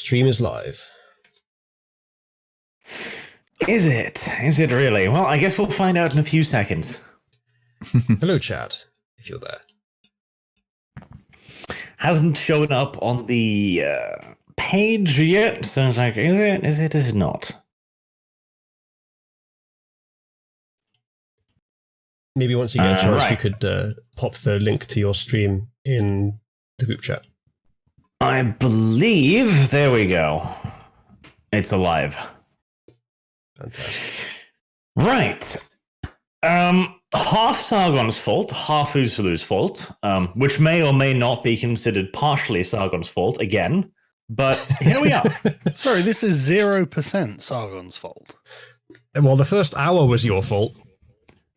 Stream is live. Is it? Is it really? Well, I guess we'll find out in a few seconds. Hello, chat, if you're there. Hasn't shown up on the page yet, so it's like, is it? Is it? Is it not? Maybe once you get a chance, right. you could pop the link to your stream in the group chat. I believe, there we go. It's alive. Fantastic. Right. Half Sargon's fault, half Usulu's fault, which may or may not be considered partially Sargon's fault again, but here we are. Sorry, this is 0% Sargon's fault. Well, the first hour was your fault.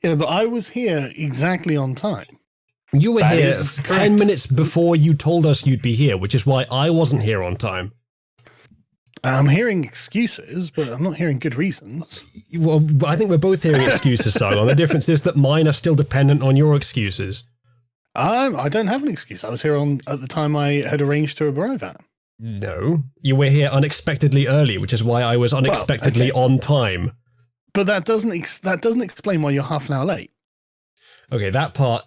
Yeah, but I was here exactly on time. You were That here is 10 correct. minutes before you told us you'd be here, which is why I wasn't here on time. I'm hearing excuses, but I'm not hearing good reasons. Well, I think we're both hearing excuses, Sargon. The difference is that mine are still dependent on your excuses. I don't have an excuse. I was here at the time I had arranged to arrive at. No, you were here unexpectedly early, which is why I was unexpectedly on time. But that doesn't explain why you're half an hour late. Okay, that part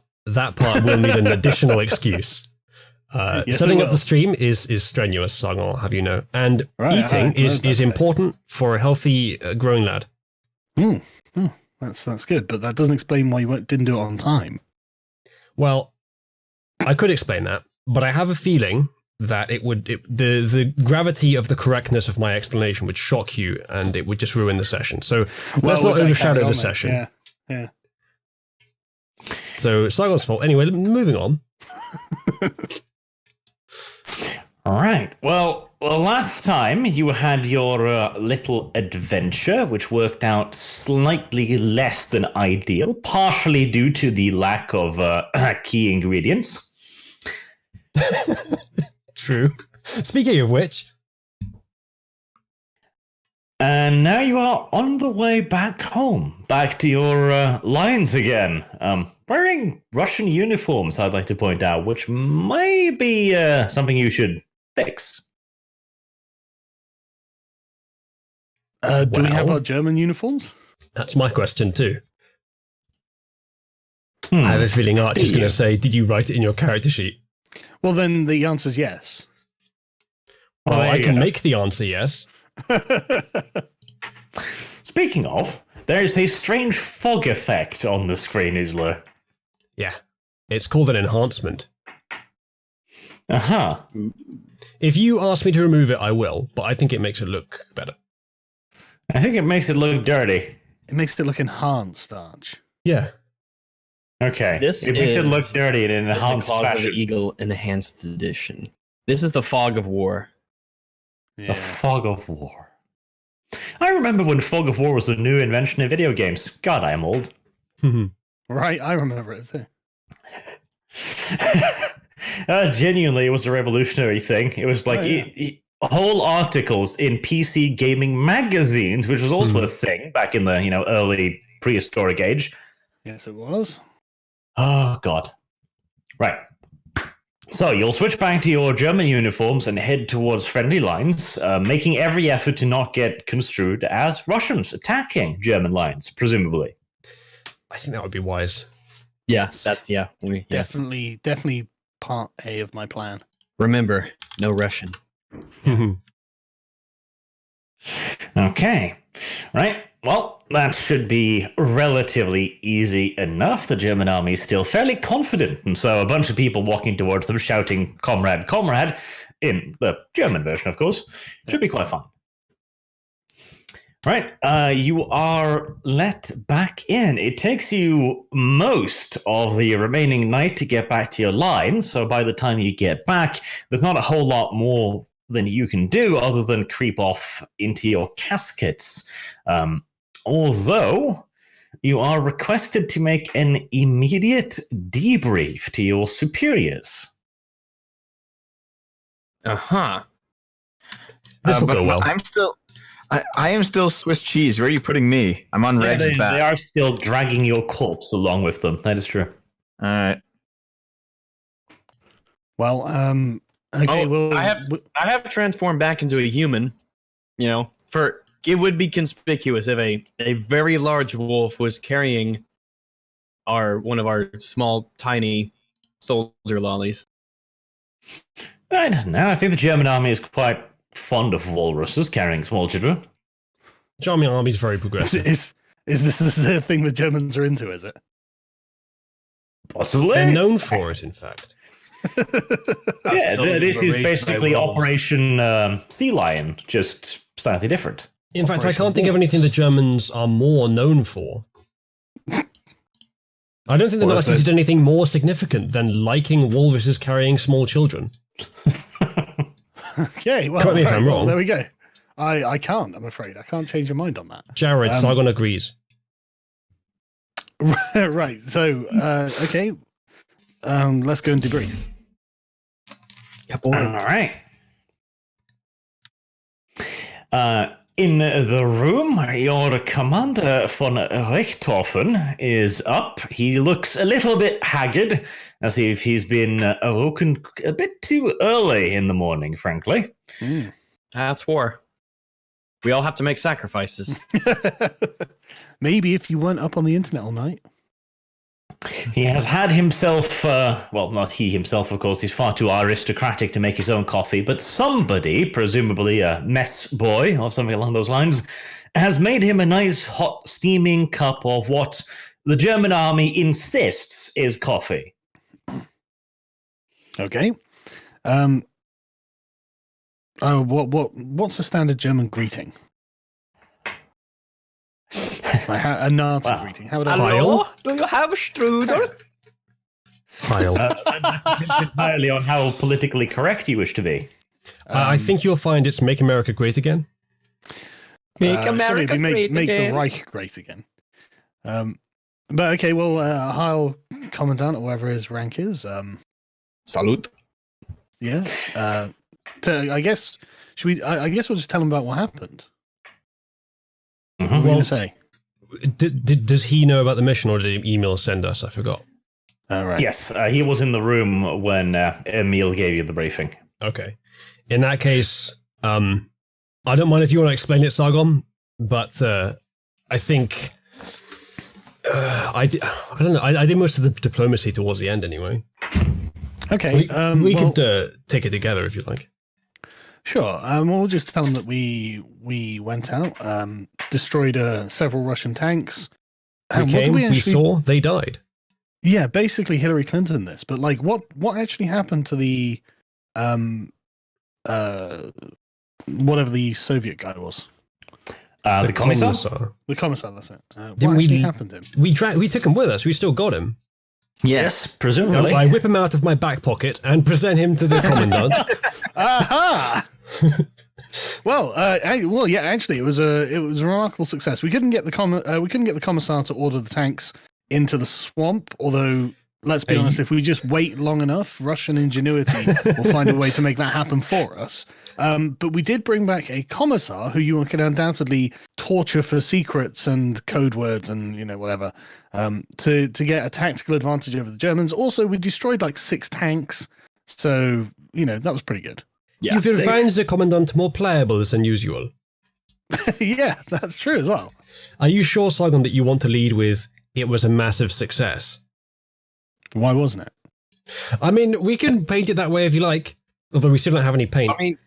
will need an additional excuse. Yes, Setting it up will. the stream is strenuous, Sargon, I'll have you know. And Right, eating is that's it. important for a healthy growing lad. That's good, but that doesn't explain why you didn't do it on time. Well, I could explain that, but I have a feeling that the gravity of the correctness of my explanation would shock you and it would just ruin the session. So let's not overshadow the session. Yeah. So Sargon's fault. Anyway, moving on. All right. Well, last time you had your little adventure, which worked out slightly less than ideal, partially due to the lack of key ingredients. True. Speaking of which, And now you are on the way back home, back to your lines again, wearing Russian uniforms, I'd like to point out, which may be something you should fix. Do we have Well- our German uniforms? that's my question too. I have a feeling Archie's going to say, did you write it in your character sheet? Well, then the answer's yes. Well, there I you can go. make the answer yes. Speaking of, there is a strange fog effect on the screen, Isla. Yeah. It's called an enhancement. Uh-huh. If you ask me to remove it, I will, but I think it makes it look better. I think it makes it look dirty. It makes it look enhanced, Arch. Yeah. Okay. This it makes it is look dirty in an The enhanced Claws of the fashion. Eagle Enhanced Edition. This is the Fog of War. The Fog of War. I remember when Fog of War was a new invention in video games. God, I am old. Right, I remember it too. Genuinely, it was a revolutionary thing. It was like Oh, yeah. whole articles in PC gaming magazines, which was also a thing back in the early prehistoric age. Yes, it was. Oh God! Right. So you'll switch back to your German uniforms and head towards friendly lines, making every effort to not get construed as Russians attacking German lines, presumably. I think that would be wise. Yeah, yeah. Definitely part A of my plan. Remember, no Russian. Okay. Right. Well, that should be relatively easy enough. The German army is still fairly confident, and so a bunch of people walking towards them shouting, "Comrade, comrade," in the German version, of course, should be quite fun. Right. You are let back in. It takes you most of the remaining night to get back to your line, so by the time you get back, there's not a whole lot more than you can do other than creep off into your caskets. Although you are requested to make an immediate debrief to your superiors. Uh-huh. This will but go well. I am still Swiss cheese. Where are you putting me? I'm on Reg's they back. are still dragging your corpse along with them. That is true. All right. Well, Okay, I have transformed back into a human. You know, for it would be conspicuous if a very large wolf was carrying one of our small, tiny soldier lollies. I don't know. I think the German army is quite fond of walruses carrying small children. German army's very progressive. is this the thing the Germans are into? Is it? Possibly. They're known for it, in fact. Yeah, this is basically Operation Sea Lion, just slightly different. In fact, I can't think of anything the Germans are more known for. I don't think the Nazis did anything more significant than liking walruses carrying small children. Okay, well, correct me if I'm wrong. There we go. I can't, I'm afraid. I can't change your mind on that. Jared, Sargon agrees. Right, so, okay. Let's go and debrief. All right. In the room, your commander von Richthofen is up. He looks a little bit haggard, as if he's been awoken a bit too early in the morning, frankly. That's war. We all have to make sacrifices. Maybe if you weren't up on the internet all night. He has had himself, well, not he himself, of course, he's far too aristocratic to make his own coffee, but somebody, presumably a mess boy or something along those lines, has made him a nice, hot, steaming cup of what the German army insists is coffee. Okay. What's the standard German greeting? A Nazi greeting. How would I Hello? Do you have strudel? Heil. Depends entirely on how politically correct you wish to be. I think you'll find it's Make America Great Again. Make America great make again. the Reich great again. But okay, well, Heil Commandant, or whatever his rank is. Salute. Yeah. I guess I guess we'll just tell him about what happened. What were you going to say? Does he know about the mission, or did Emil send us? I forgot. All right. Yes, he was in the room when Emil gave you the briefing. Okay. In that case, I don't mind if you want to explain it, Sargon, but I think I don't know. I did most of the diplomacy towards the end, anyway. Okay. We could take it together if you like. Sure. We'll just tell them that we went out, destroyed several Russian tanks. We saw, they died. Yeah, basically Hillary Clinton this, but like what actually happened to the whatever the Soviet guy was? The commissar? The commissar, that's it. Didn't what actually happened to him? We took him with us. We still got him. Yes, presumably. I whip him out of my back pocket and present him to the commandant. Aha! Well, yeah. Actually, it was a remarkable success. We couldn't get the commissar to order the tanks into the swamp. Although, let's be honest, if we just wait long enough, Russian ingenuity will find a way to make that happen for us. But we did bring back a commissar who you can undoubtedly torture for secrets and code words and whatever to get a tactical advantage over the Germans. Also, we destroyed like 6 tanks, so that was pretty good. Yeah, you will find the commandant more pliable than usual. Yeah, that's true as well. Are you sure, Sargon, that you want to lead with "it was a massive success"? Why wasn't it? I mean, we can paint it that way if you like, although we still don't have any paint. I mean,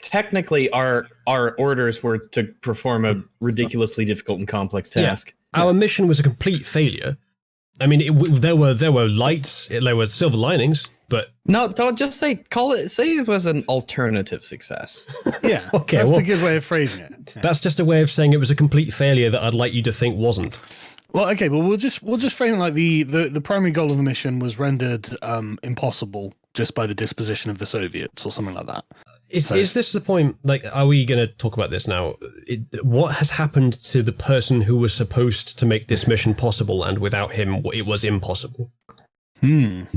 technically, our orders were to perform a ridiculously difficult and complex task. Yeah. Our mission was a complete failure. I mean, there were lights, there were silver linings, but no, don't just say it was an alternative success. Yeah, okay, that's a good way of phrasing it. That's just a way of saying it was a complete failure that I'd like you to think wasn't. Well, okay, well we'll just frame it like the primary goal of the mission was rendered impossible just by the disposition of the Soviets or something like that. Is this the point? Like, are we going to talk about this now? What has happened to the person who was supposed to make this mission possible, and without him, it was impossible? I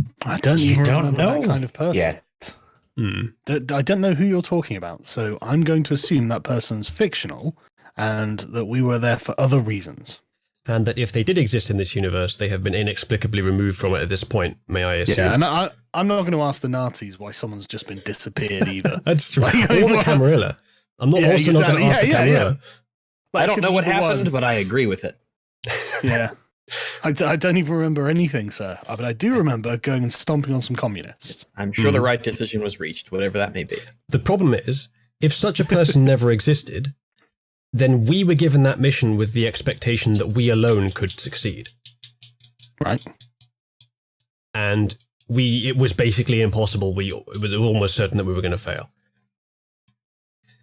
don't know that kind of person. Yet. I don't know who you're talking about, so I'm going to assume that person's fictional and that we were there for other reasons. and that if they did exist in this universe, they have been inexplicably removed from it at this point, may I assume? Yeah, and I'm not going to ask the Nazis why someone's just been disappeared either. That's true. Like, Or the Camarilla. I'm not also not going to ask the Camarilla. Like, I don't know what either one. happened, but I agree with it. Yeah. I don't even remember anything, sir. But I do remember going and stomping on some communists. I'm sure the right decision was reached, whatever that may be. The problem is, if such a person never existed, then we were given that mission with the expectation that we alone could succeed. Right. And it was basically impossible. It was almost certain that we were going to fail.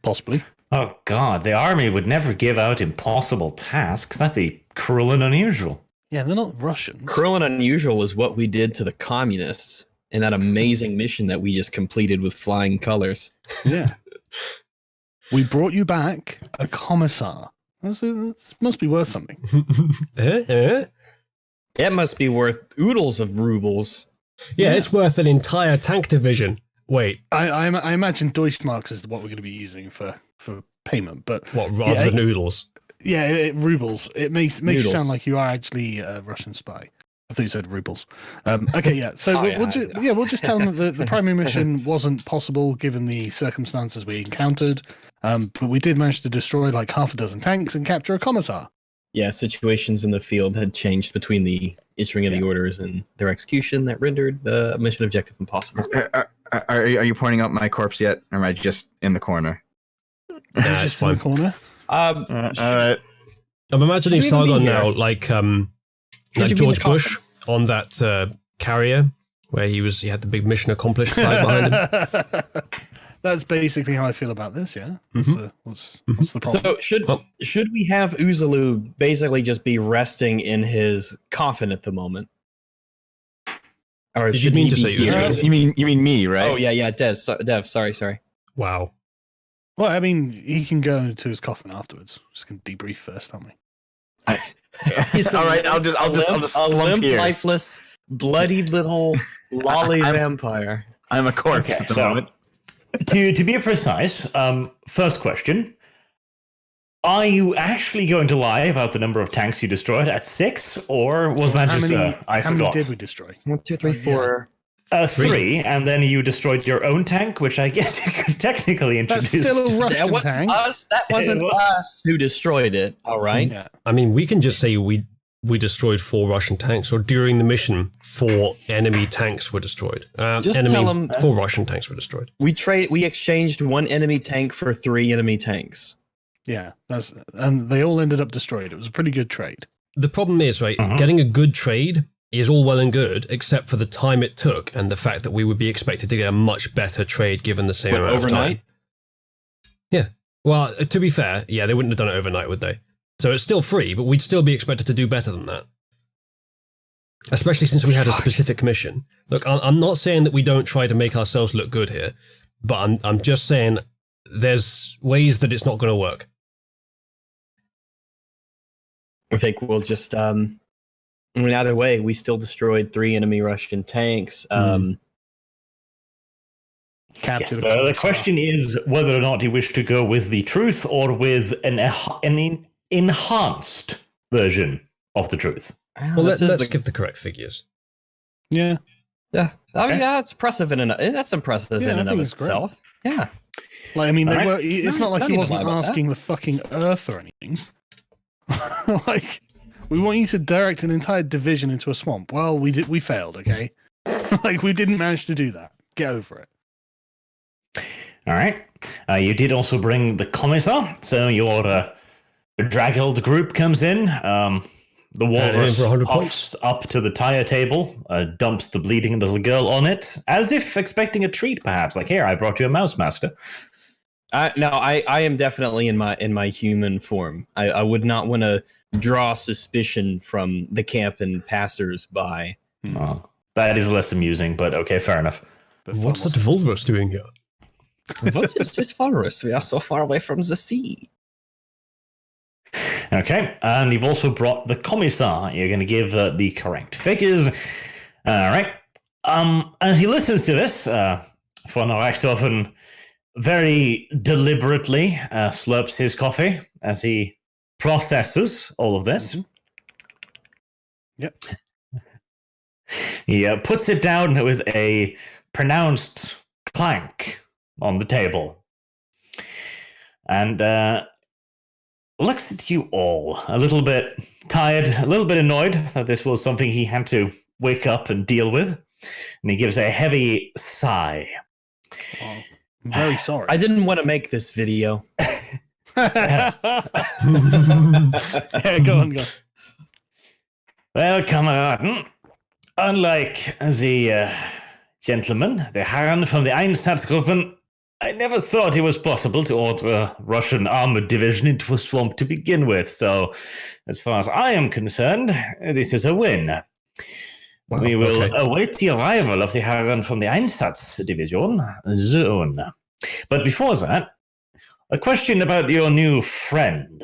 Possibly. Oh God, the army would never give out impossible tasks. That'd be cruel and unusual. Yeah, they're not Russians. Cruel and unusual is what we did to the communists in that amazing mission that we just completed with flying colors. Yeah. We brought you back a commissar. That must be worth something. That must be worth oodles of rubles. Yeah, it's worth an entire tank division. Wait, I imagine Deutschmarks is what we're going to be using for payment, but what, rather than noodles? yeah, rubles. It makes you Noodles. sound like you are actually a Russian spy. I thought you said rubles. Okay, yeah. So we'll just tell them that the primary mission wasn't possible given the circumstances we encountered, but we did manage to destroy like half a dozen tanks and capture a commissar. Yeah, situations in the field had changed between the issuing of the orders and their execution that rendered the mission objective impossible. Are you pointing out my corpse yet, or am I just in the corner? Nah, it's Just in the fine. corner. All right. I'm imagining Should we even Sargon be now here? like you be in George the Bush on that carrier where he had the big mission accomplished flag behind him. That's basically how I feel about this. Yeah. Mhm. What's the problem? So should we have Uzalu basically just be resting in his coffin at the moment? Or Did you should mean he to be say here? Uzalu? You mean me, right? Oh yeah, Dev. Sorry. Wow. Well, I mean, he can go to his coffin afterwards. Just gonna debrief first, aren't we? He's All right, I'll just a slump limp, here. lifeless, bloody little lolly vampire. I'm a corpse Okay, at the so- moment. To be precise, first question. Are you actually going to lie about the number of tanks you destroyed at 6, or was that How just many? I How many forgot? did we destroy? 1, 2, 3, Yeah. 4. 3, and then you destroyed your own tank, which I guess you could technically That's introduce. still a That Russian wasn't tank. us. That wasn't It was- us who destroyed it. All right. Yeah. I mean, we can just say we destroyed 4 Russian tanks, or during the mission, 4 enemy tanks were destroyed. Just tell 'em- 4 Russian tanks were destroyed. We exchanged 1 enemy tank for 3 enemy tanks. Yeah, and they all ended up destroyed. It was a pretty good trade. The problem is, right, Mhm. getting a good trade is all well and good, except for the time it took and the fact that we would be expected to get a much better trade given the same What, amount overnight? of time. Yeah. Well, to be fair, yeah, they wouldn't have done it overnight, would they? So it's still free, but we'd still be expected to do better than that. Especially since we had a specific mission. Look, I'm not saying that we don't try to make ourselves look good here, but I'm just saying there's ways that it's not going to work. I think we'll just. I mean, either way, we still destroyed 3 enemy Russian tanks. Yes, Captured. the question is whether or not you wish to go with the truth or with an enhanced version of the truth. Well, this is let's give the correct figures. Yeah. Yeah, I mean, Okay. yeah, it's impressive that's impressive Yeah, in I and of think it's great. itself. Yeah, Like, I mean, All right. it's not like No he need to wasn't lie about asking the fucking Earth or anything. Like, we want you to direct an entire division into a swamp. Well, we failed, okay? Like, we didn't manage to do that. Get over it. All right. You did also bring the commissar, so your draggled group comes in. The in walrus for 100 hops up to the tire table, dumps the bleeding little girl on it, as if expecting a treat, perhaps. Like, here, I brought you a mouse, master. no, I am definitely in my human form. I would not want to draw suspicion from the camp and passers-by. Oh, that is less amusing, but okay, fair enough. What's that Volvos doing here? What is this forest? We are so far away from the sea. Okay, and you've also brought the commissar. You're going to give the correct figures. All right. As he listens to this, von Richthofen very deliberately slurps his coffee as he processes all of this. Yep. He puts it down with a pronounced clank on the table. And looks at you all, a little bit tired, a little bit annoyed that this was something he had to wake up and deal with. And he gives a heavy sigh. Oh, I'm very sorry. I didn't want to make this video. Yeah, go on. Well, Kameraden, unlike the gentleman, the Herren from the Einsatzgruppen, I never thought it was possible to order a Russian armored division into a swamp to begin with. So, as far as I am concerned, this is a win. Wow, We will okay. await the arrival of the Herren from the Einsatz division soon. But before that, a question about your new friend.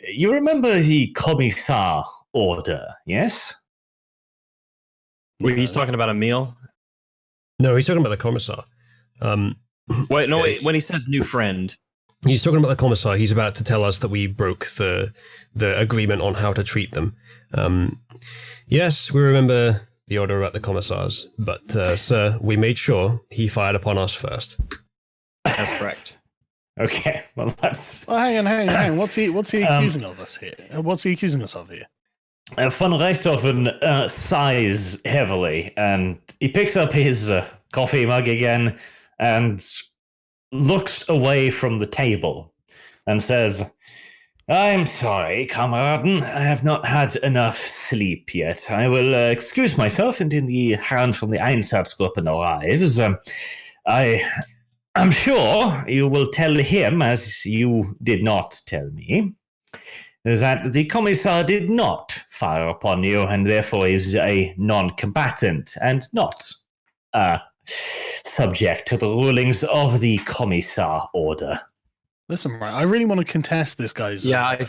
You remember the Commissar order, yes? Wait, he's talking about Emil? No, he's talking about the commissar. Wait, no, wait. When he says new friend, He's talking about the commissar. He's about to tell us that we broke the agreement on how to treat them. Yes, we remember the order about the commissars, but sir, we made sure he fired upon us first. that's correct. Okay, well that's... Well, hang on. What's he accusing of us here? What's he accusing us of here? Von Richthofen sighs heavily, and he picks up his coffee mug again and looks away from the table and says, I'm sorry, Kameraden, I have not had enough sleep yet. I will excuse myself until the Herrn from the Einsatzgruppen arrives. I'm sure you will tell him, as you did not tell me, that the Commissar did not fire upon you and therefore is a non-combatant and not subject to the rulings of the Commissar order. Listen, right, I really want to contest this guy's. Yeah,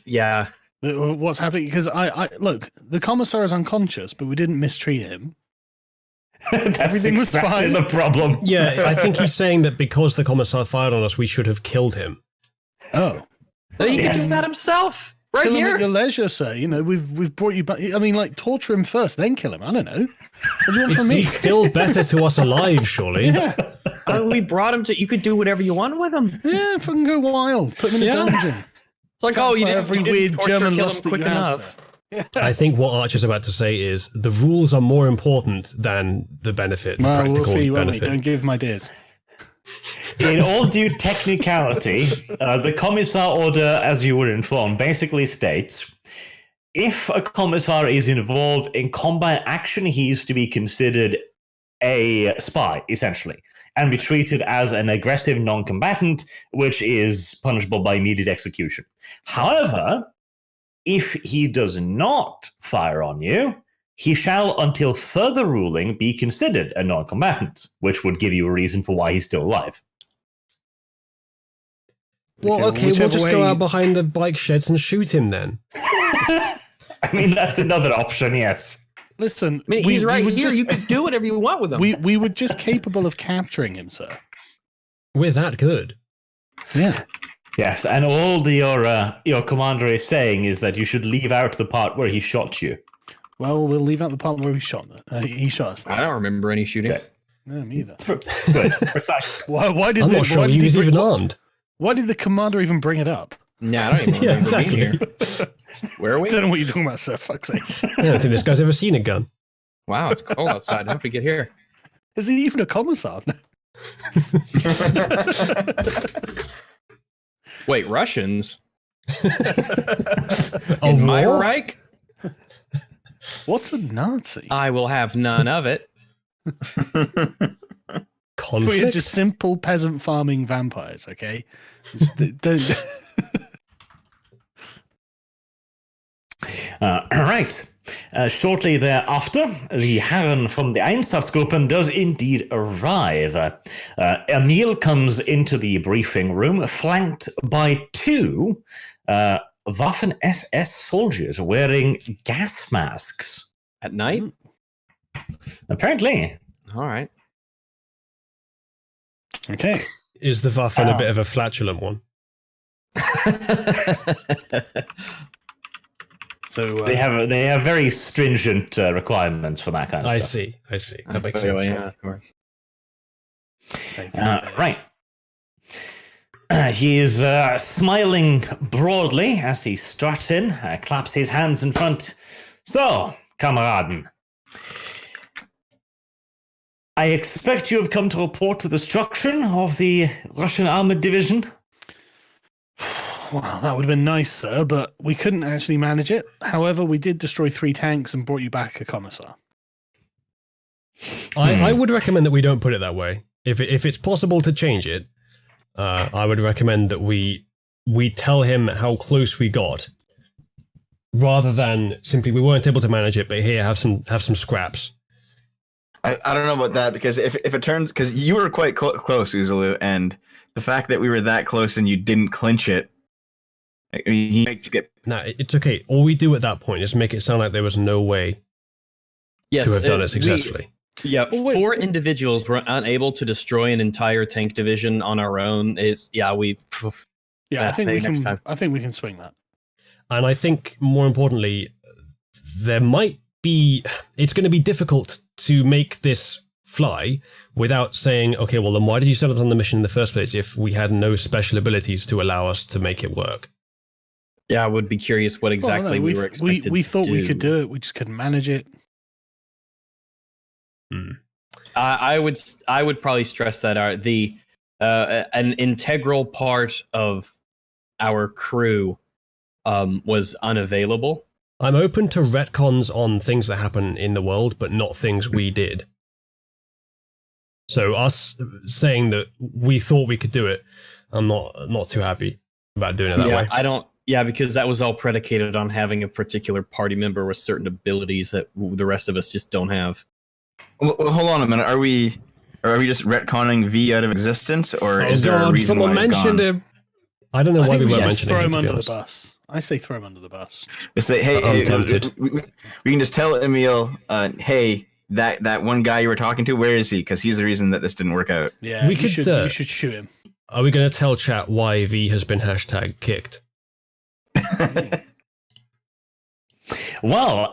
yeah. What's happening? Because I look, the commissar is unconscious, but we didn't mistreat him. That's Everything was exactly fine. the problem. Yeah, I think he's saying that because the commissar fired on us, we should have killed him. Oh, No, he can Yes. do that himself, right kill him here. at your leisure, sir. You know, we've brought you back. I mean, like, torture him first, then kill him. I don't know. What do you want from me? He's still better to us alive, surely. Yeah, We brought him to. You could do whatever you want with him. yeah, fucking go wild. Put him in a Yeah. dungeon. It's like, Sounds oh, you like didn't, every you didn't weird torture, German kill lust him that quick you have, enough. I think what Archer's about to say is the rules are more important than the benefit, the Well, practical we'll see, won't we? benefit. Don't give my dears. In all due technicality, the Commissar order, as you were informed, basically states if a Commissar is involved in combat action, he is to be considered a spy, essentially, and be treated as an aggressive non-combatant, which is punishable by immediate execution. However, if he does not fire on you, he shall, until further ruling, be considered a non-combatant, which would give you a reason for why he's still alive. Well, okay, we'll whichever just way- go out behind the bike sheds and shoot him then. I mean, that's another option, yes. Listen, I mean, he's right here. You could do whatever you want with him. we were just capable of capturing him, sir. We're that good. Yeah. Yes, and all your commander is saying is that you should leave out the part where he shot you. Well, we'll leave out the part where he shot us. I don't remember any shooting. Okay. No, me either. Good, precise. Why did I'm the, not sure why did he was bring- even armed. Why did the commander even bring it up? Nah, I don't even Yeah, remember exactly. being here. Where are I we? don't know what you're talking about, sir. Fuck's sake. I don't think this guy's ever seen a gun. Wow, it's cold outside. How did we get here? Is he even a commissar? Wait, Russians? A In my war? Reich? What's a Nazi? I will have none of it. We're Conflict? just simple peasant farming vampires, okay? Just don't. Right. Shortly thereafter, the Herren from the Einsatzgruppen does indeed arrive. Emil comes into the briefing room, flanked by two Waffen-SS soldiers wearing gas masks. At night? Apparently. All right. Okay. Is the Waffen a bit of a flatulent one? So They have very stringent requirements for that kind of I stuff. see. That makes sense. Yeah, of course. Right. He is smiling broadly as he struts in, claps his hands in front. So, Kameraden, I expect you have come to report the destruction of the Russian armored division. Well, that would have been nice, sir, but we couldn't actually manage it. However, we did destroy 3 tanks and brought you back a commissar. I would recommend that we don't put it that way. If it's possible to change it, I would recommend that we tell him how close we got, rather than simply we weren't able to manage it, but here have some scraps. I don't know about that, because if it turns, because you were quite close, Uzulu, and the fact that we were that close and you didn't clinch it, I mean, you make you get. No, it's okay. All we do at that point is make it sound like there was no way Yes, to have done it successfully. Oh, wait. 4 individuals were unable to destroy an entire tank division on our own. I think we next can. time. I think we can swing that. And I think, more importantly, there might be... It's going to be difficult to make this fly without saying, okay, well, then why did you send us on the mission in the first place if we had no special abilities to allow us to make it work? Yeah, I would be curious what exactly we were expected we to thought do. we could do it. We just couldn't manage it. I would probably stress that an integral part of our crew was unavailable. I'm open to retcons on things that happen in the world, but not things we did. So us saying that we thought we could do it, I'm not too happy about doing it that way. I don't. Yeah, because that was all predicated on having a particular party member with certain abilities that the rest of us just don't have. Well, hold on a minute. Are we just retconning V out of existence, or is there a reason someone why it's mentioned gone? him. I don't know why we were mentioning throw him, him to be under the honest. bus. I say throw him under the bus. Just say, hey, I'm tempted. we can just tell Emil, hey, that one guy you were talking to, where is he? Because he's the reason that this didn't work out. Yeah, We you could, should shoot him. Are we going to tell chat why V has been #kicked? Well,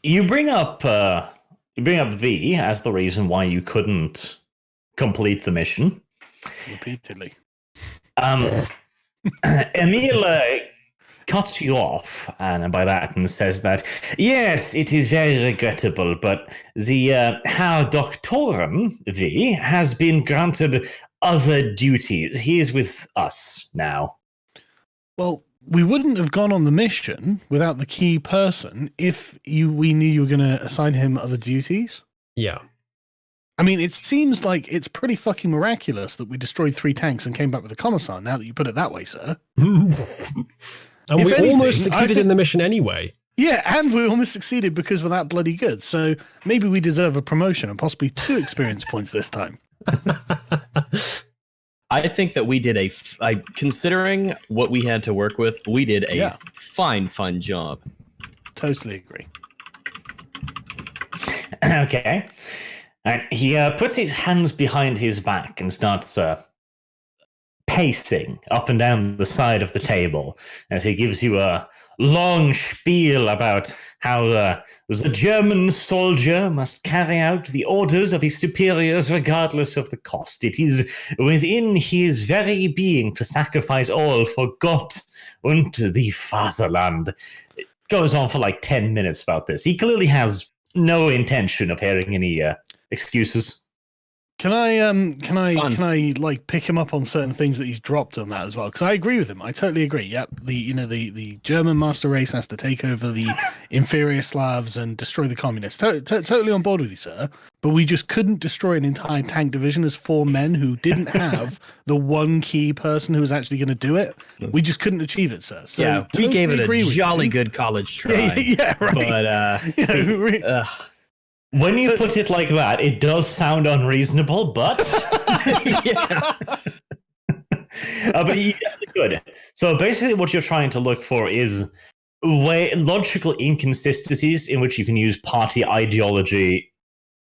you bring up V as the reason why you couldn't complete the mission. Repeatedly. Emil cuts you off, and by that and says that, yes, it is very regrettable, but the Herr Doctorum V has been granted other duties. He is with us now. Well, we wouldn't have gone on the mission without the key person if we knew you were going to assign him other duties. Yeah. I mean, it seems like it's pretty fucking miraculous that we destroyed 3 tanks and came back with a commissar, now that you put it that way, sir. And If we anything, almost I succeeded think- in the mission anyway. Yeah, and we almost succeeded because we're that bloody good. So maybe we deserve a promotion and possibly 2 experience points this time. I think that we did considering what we had to work with, we did a fine job. Totally agree. Okay. And he puts his hands behind his back and starts pacing up and down the side of the table as he gives you a long spiel about how the German soldier must carry out the orders of his superiors regardless of the cost. It is within his very being to sacrifice all for Gott und the Vaterland. It goes on for like 10 minutes about this. He clearly has no intention of hearing any excuses. Can I like pick him up on certain things that he's dropped on that as well? Because I agree with him. I totally agree. Yep. The German master race has to take over the inferior Slavs and destroy the communists. Totally on board with you, sir. But we just couldn't destroy an entire tank division as 4 men who didn't have the one key person who was actually going to do it. We just couldn't achieve it, sir. So Yeah, we totally gave it agree a with jolly you. good college try. Yeah, right. But When you put it like that, it does sound unreasonable, but yeah. but you definitely could. So basically, what you're trying to look for is logical inconsistencies in which you can use party ideology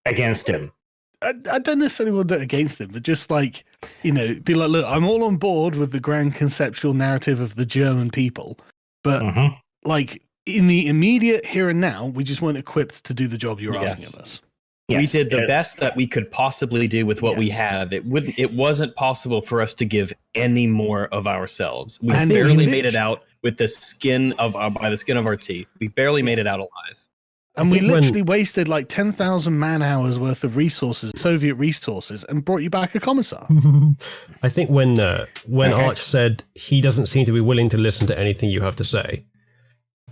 against him. I don't necessarily want to do it against him, but just like, be like, look, I'm all on board with the grand conceptual narrative of the German people, but like, in the immediate here and now, we just weren't equipped to do the job you're Yes. asking of us. We Yes, did the yes. best that we could possibly do with what we Yes. have. It wasn't possible for us to give any more of ourselves. We And barely we made it out with the skin of by the skin of our teeth. We barely made it out alive. And we think when- literally wasted like 10,000 man hours worth of resources, Soviet resources, and brought you back a commissar. I think when Arch said he doesn't seem to be willing to listen to anything you have to say,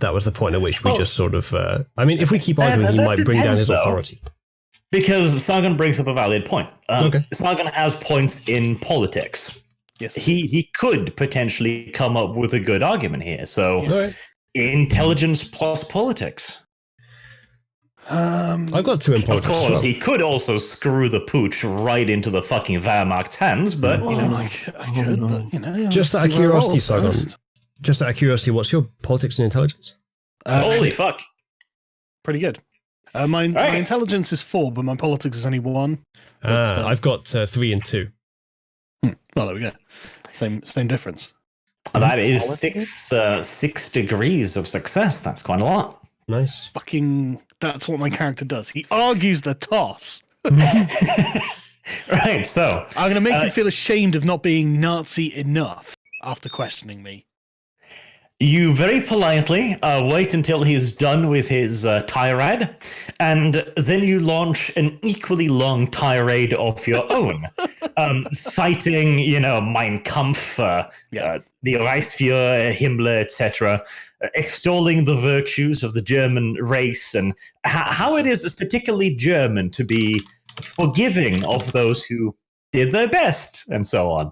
that was the point at which we just sort of. I mean, if we keep arguing, he that might bring down depends, his though. authority. Because Sargon brings up a valid point. Okay. Sargon has points in politics. Yes. He could potentially come up with a good argument here. So, Alright. intelligence plus politics. I've got 2 in Of politics. as course, well. he could also screw the pooch right into the fucking Wehrmacht's hands, but you know, I could, but you know. Just out of see where I roll curiosity, Sargon. first. Just out of curiosity, what's your politics and intelligence? holy fuck. Pretty good. My Right. intelligence is 4, but my politics is only 1. I've got 3 and 2. Well, there we go. Same difference. That is Politics? 6 degrees of success. That's quite a lot. Nice. Fucking, that's what my character does. He argues the toss. Right, so I'm going to make him feel ashamed of not being Nazi enough after questioning me. you very politely wait until he's done with his tirade, and then you launch an equally long tirade of your own, citing, Mein Kampf, the Reichsführer, Himmler, etc., extolling the virtues of the German race and how it is particularly German to be forgiving of those who did their best, and so on.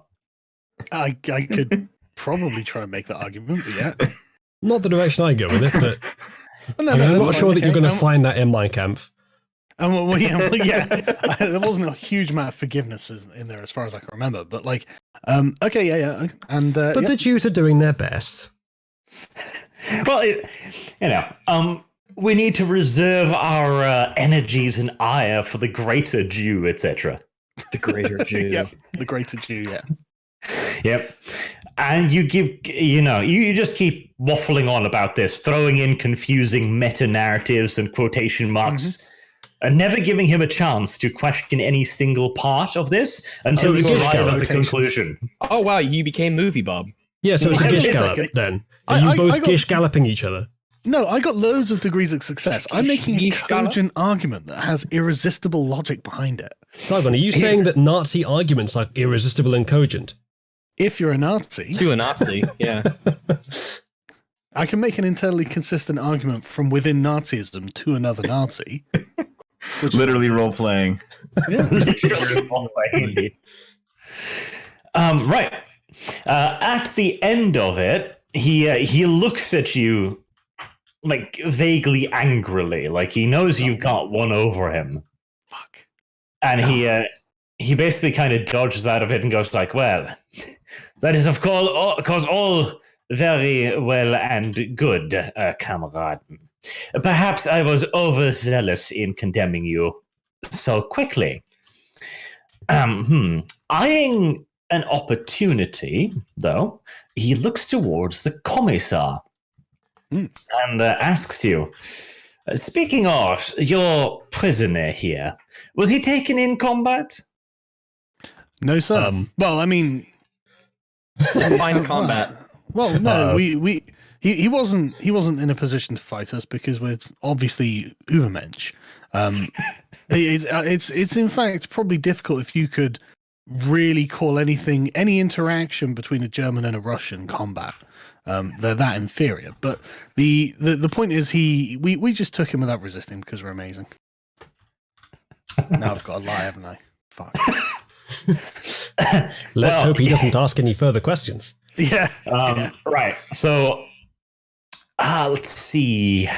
I could probably try and make that argument, but yeah. Not the direction I go with it, but Well, no, I'm that's not fine, sure that you're okay. going to find that in Mein Kampf. Well, yeah, there wasn't a huge amount of forgiveness in there as far as I can remember, but like, okay, yeah, and But yeah. the Jews are doing their best. Well, we need to reserve our energies and ire for the greater Jew, etc. The greater Jew. Yep, the greater Jew, yeah. Yep. And you you just keep waffling on about this, throwing in confusing meta narratives and quotation marks, and never giving him a chance to question any single part of this until Oh, you the Gish arrive at the quotations. conclusion. Oh wow, you became movie Bob. Yeah, so it's a Wait a gish second. gallop then. Are you both gish galloping each other? No, I got loads of degrees of success. I'm making a Yeesh, Gala. cogent argument that has irresistible logic behind it. Sargon, are you saying that Nazi arguments are irresistible and cogent? If you're a Nazi, To a Nazi, yeah. I can make an entirely consistent argument from within Nazism to another Nazi. Literally role playing. Right. At the end of it, he looks at you like vaguely angrily, like he knows you've got one over him, Fuck. and he basically kind of dodges out of it and goes like, "Well, that is of course all very well and good, comrade. Perhaps I was overzealous in condemning you so quickly. Eyeing an opportunity, though, he looks towards the commissar and asks you, speaking of your prisoner here, was he taken in combat? No, sir. Well, I mean, Fine combat. well, no, he wasn't in a position to fight us because we're obviously Ubermensch. It's in fact probably difficult if you could really call any interaction between a German and a Russian combat. They're that inferior. But the point is we just took him without resisting because we're amazing. Now I've got to lie, haven't I? Fuck. Let's hope he doesn't ask any further questions. Yeah. Right. So, let's see.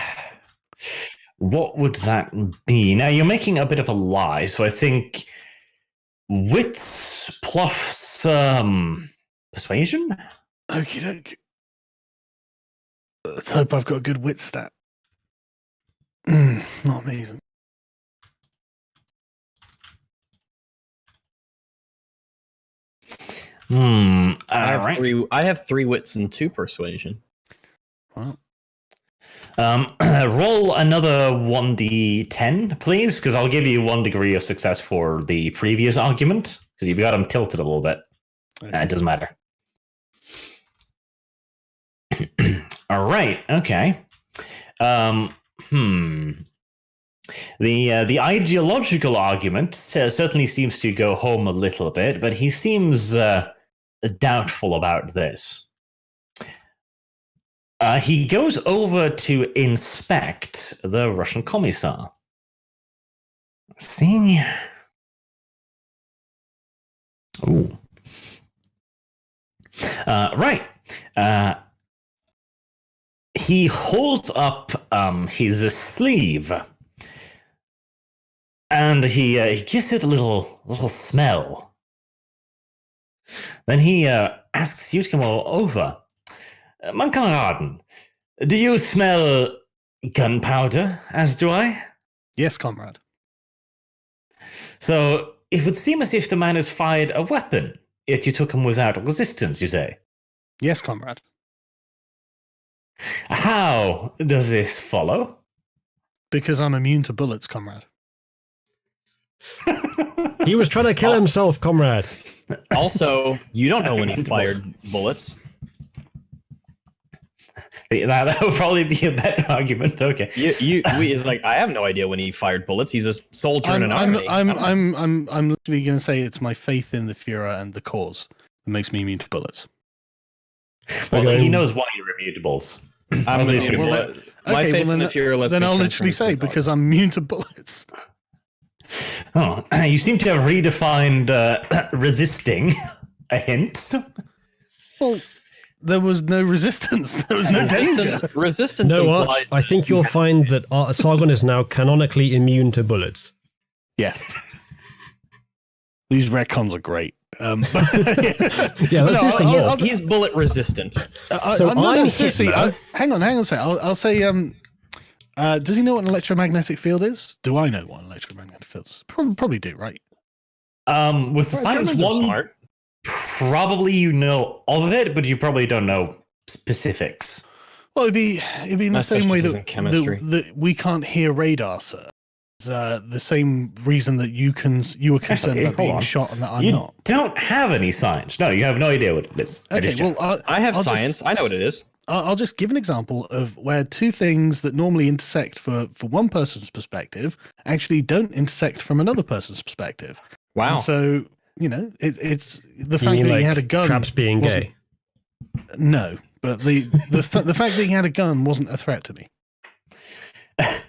What would that be? Now, you're making a bit of a lie, so I think wits plus persuasion? Okie doke. Let's hope I've got a good wit stat. Not amazing. I have 3 wits and 2 persuasion. Well, Roll another 1d10, please, because I'll give you 1 degree of success for the previous argument, because you've got them tilted a little bit. Okay. It doesn't matter. All right. Okay. The ideological argument certainly seems to go home a little bit, but he seems doubtful about this. He goes over to inspect the Russian commissar. See? Ooh. Right. He holds up his sleeve, and he gives it a little smell. Then he asks you to come over. Mein Kameraden, do you smell gunpowder, as do I? Yes, comrade. So it would seem as if the man has fired a weapon, yet you took him without resistance, you say? Yes, comrade. How does this follow? Because I'm immune to bullets, comrade. He was trying to kill himself, comrade. Also, you don't know when he fired bullets. That would probably be a better argument. Okay. Is like, I have no idea when he fired bullets. He's a soldier in an army. I'm literally going to say it's my faith in the Führer and the cause that makes me immune to bullets. Well, he knows why you're immune to bullets. My faith in the Führer. Then I'll literally say because I'm immune to bullets. Oh, you seem to have redefined resisting a hint. Well, there was no resistance. There was no danger. Resistance. No, implies I think you'll find that Sargon is now canonically immune to bullets. Yes. These retcons are great. Yeah, let's do some more. He's bullet resistant. So I'm Hitler. Hang on a second. I'll say, does he know what an electromagnetic field is? Do I know what an electromagnetic field is? Probably do, right? With the science Germans are one, smart. probably you know of it, but you probably don't know specifics. Well, it'd be in the same way in that, chemistry. that we can't hear radar, sir. It's, the same reason that you were concerned about being shot and that I'm you not. don't have any science. No, you have no idea what it is. Okay, well, I have I'll science. I know what it is. I'll just give an example of where two things that normally intersect for one person's perspective actually don't intersect from another person's perspective. Wow. And so, it's the You fact mean that like he had a gun. traps being wasn't- gay? No, but the fact that he had a gun wasn't a threat to me.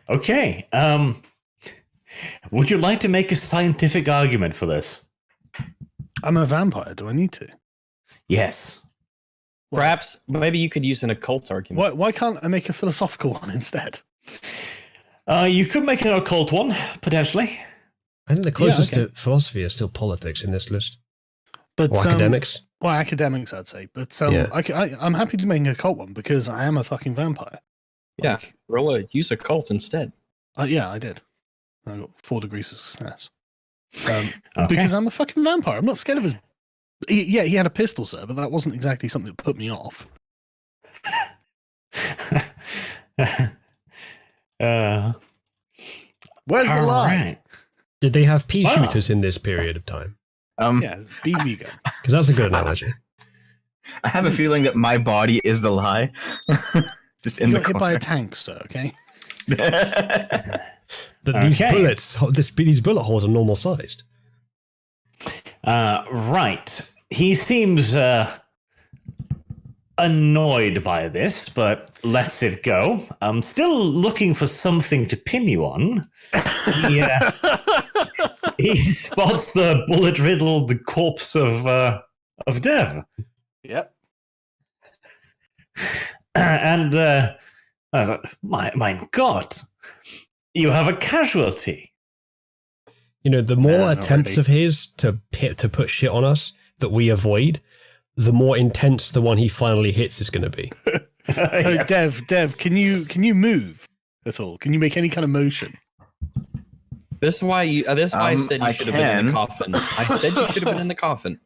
Okay. Would you like to make a scientific argument for this? I'm a vampire. Do I need to? Yes. Perhaps, maybe you could use an occult argument. Why can't I make a philosophical one instead? You could make an occult one, potentially. I think the closest okay. to philosophy is still politics in this list. But Or academics. Well, academics, I'd say. But Yeah. I'm happy to make an occult one because I am a fucking vampire. Yeah, use occult instead. Yeah, I did. I got 4 degrees of success. Okay. Because I'm a fucking vampire. I'm not scared of his. Yeah, he had a pistol, sir, but that wasn't exactly something that put me off. Where's the all lie? right. Did they have pea Wow. shooters in this period of time? Yeah, BB gun. Because that's a good analogy. I have a feeling that my body is the lie. Just in You the got hit by a corner. tank, sir. Okay. That these Okay. bullets, these bullet holes are normal sized. Right. He seems annoyed by this, but lets it go. I'm still looking for something to pin you on. He spots the bullet-riddled corpse of Dev. Yep. And I was like, my God, you have a casualty. The more not attempts really. of his to put shit on us that we avoid, the more intense the one he finally hits is going to be. So Dev, can you move at all? Can you make any kind of motion? This is why I said you I should have been in the can. coffin. I said you should have been in the coffin.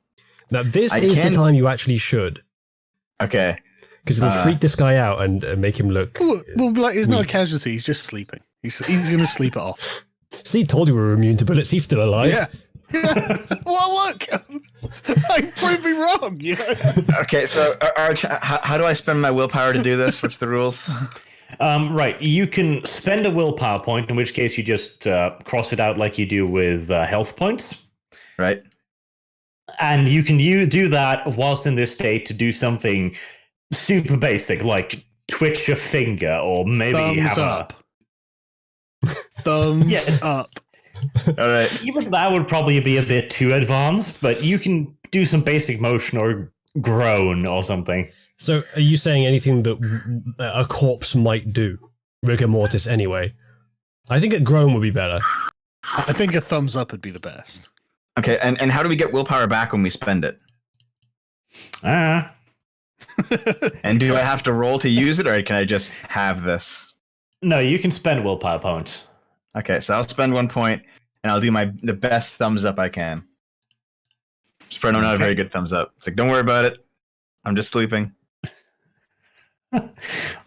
Now, this I is can- the time you actually should. Okay. Because it'll freak this guy out and make him look. Well, like he's not a weak. casualty. He's just sleeping. He's going to sleep it off. See, told you we were immune to bullets. He's still alive. Yeah. Well, look, I proved me wrong. You know? Okay, so Arch, how do I spend my willpower to do this? What's the rules? Right, you can spend a willpower point, in which case you just cross it out like you do with health points. Right. And you can do that whilst in this state to do something super basic, like twitch a finger or maybe Thumbs have up. Thumbs up. All right. Even that would probably be a bit too advanced, but you can do some basic motion or groan or something. So, are you saying anything that a corpse might do? Rigor mortis, anyway. I think a groan would be better. I think a thumbs up would be the best. Okay, and how do we get willpower back when we spend it? And do I have to roll to use it, or can I just have this? No, you can spend willpower points. Okay, so I'll spend 1 point, and I'll do the best thumbs up I can. It's probably not a very good thumbs up. It's like, don't worry about it. I'm just sleeping.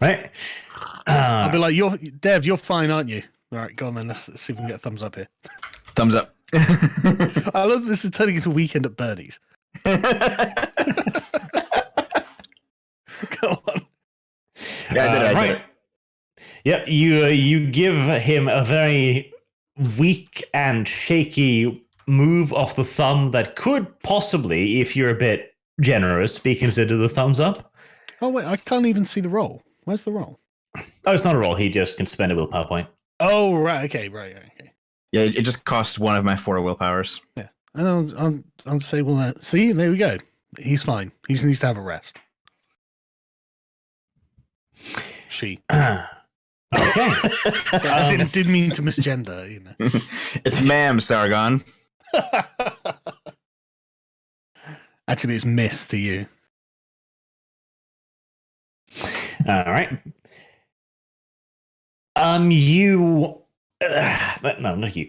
Right? I'll be like, Dev, you're fine, aren't you? All right, go on then. Let's see if we can get a thumbs up here. Thumbs up. I love this is turning into Weekend at Bernie's. Go on. Yeah, I did it. Yep, you give him a very weak and shaky move off the thumb that could possibly, if you're a bit generous, be considered the thumbs up. Oh, wait, I can't even see the roll. Where's the roll? Oh, it's not a roll. He just can spend a willpower point. Oh, right. Okay, right. Okay. Yeah, it just costs one of my 4 willpowers. Yeah. And I'll say, well, see, there we go. He's fine. He needs to have a rest. She. Okay. I didn't mean to misgender, you know. It's ma'am, Sargon. Actually, it's miss to you. All right. No, not you.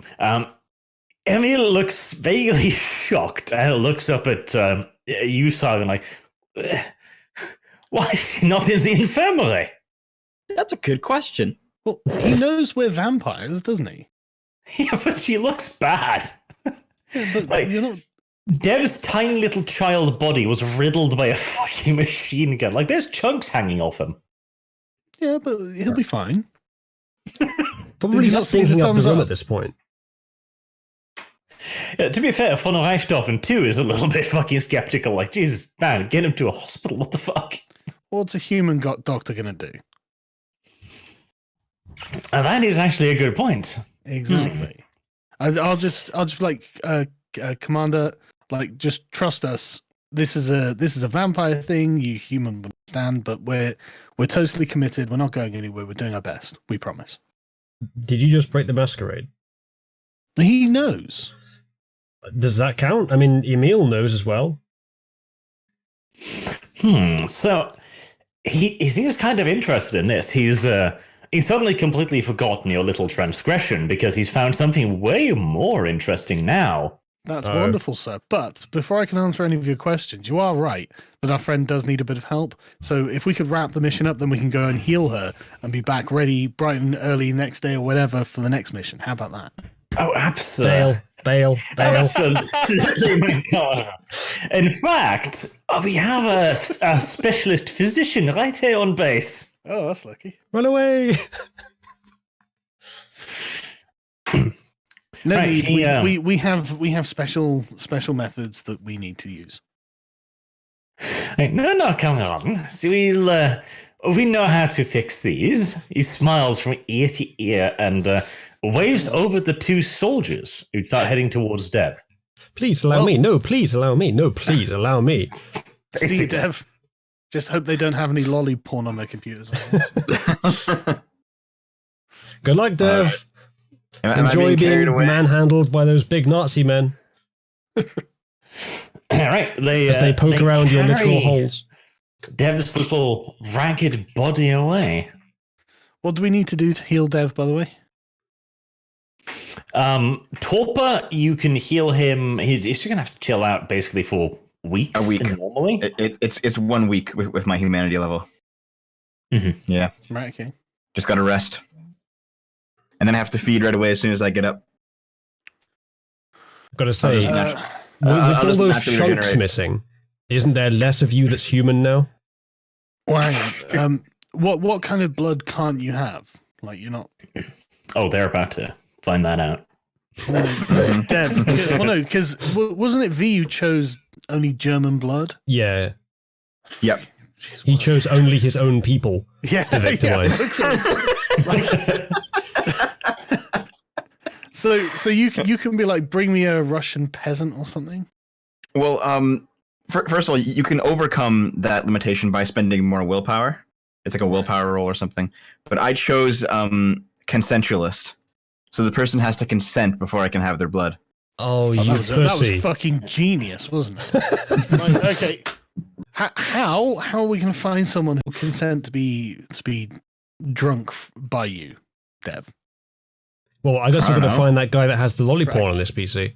Emil looks vaguely shocked and looks up at you, Simon, like, why is he not in the infirmary? That's a good question. Well, he knows we're vampires, doesn't he? Yeah, but she looks bad. Yeah, but Like, you're not. Dev's tiny little child body was riddled by a fucking machine gun. Like, there's chunks hanging off him. Yeah, but he'll be fine. Probably Did you not not see the thinking up the thumbs room up? at this point. To be fair, von Reichstoffen too is a little bit fucking skeptical. Like, Jesus, man, get him to a hospital. What the fuck? What's a human doctor gonna do? And that is actually a good point. Exactly. I'll just be like, Commander, like, just trust us. This is a vampire thing. You human would understand, but we're totally committed. We're not going anywhere. We're doing our best. We promise. Did you just break the masquerade? He knows. Does that count? I mean, Emil knows as well. So he seems kind of interested in this. He's suddenly completely forgotten your little transgression because he's found something way more interesting now. That's wonderful, sir. But before I can answer any of your questions, you are right that our friend does need a bit of help. So if we could wrap the mission up, then we can go and heal her and be back ready bright and early next day or whatever for the next mission. How about that? Oh, absolutely. Bail. Absolutely. In fact, we have a specialist physician right here on base. Oh, that's lucky. Run away! No, Right, we have special methods that we need to use. Right, no, come on. So we know how to fix these. He smiles from ear to ear and waves over the 2 soldiers who start heading towards Deb. Please allow me. No, please allow me. No, please allow me. See you, Dev. Just hope they don't have any lolly porn on their computers. Good luck, Dev. Am I Enjoy being carried away? manhandled by those big Nazi men All right, as they poke around your literal carry holes. Dev's little ragged body away. What do we need to do to heal Dev, by the way? Torpor, you can heal him. He's just gonna have to chill out basically for weeks. A week. normally. It's 1 week with my humanity level. Yeah, Right. Okay. just gotta rest, and then I have to feed right away as soon as I get up. Gotta say, just with natu- all just those naturally chunks regenerate. missing, isn't there less of you that's human now? Why? What kind of blood can't you have? Like you're not. Oh, they're about to find that out. Dead. Well, no, because wasn't it V who chose only German blood? Yeah, Yep. Jeez, he what- chose only his own people. Yeah, to victimize. So you can be like, bring me a Russian peasant or something. Well, first of all, you can overcome that limitation by spending more willpower. It's like a willpower roll or something. But I chose consensualist, so the person has to consent before I can have their blood. Oh, you that was pussy! fucking genius, wasn't it? Like, okay, how are we going to find someone who consent to be drunk by you, Dev? Well, I guess I we're don't gonna know. find that guy that has the lollipop Right. on this PC.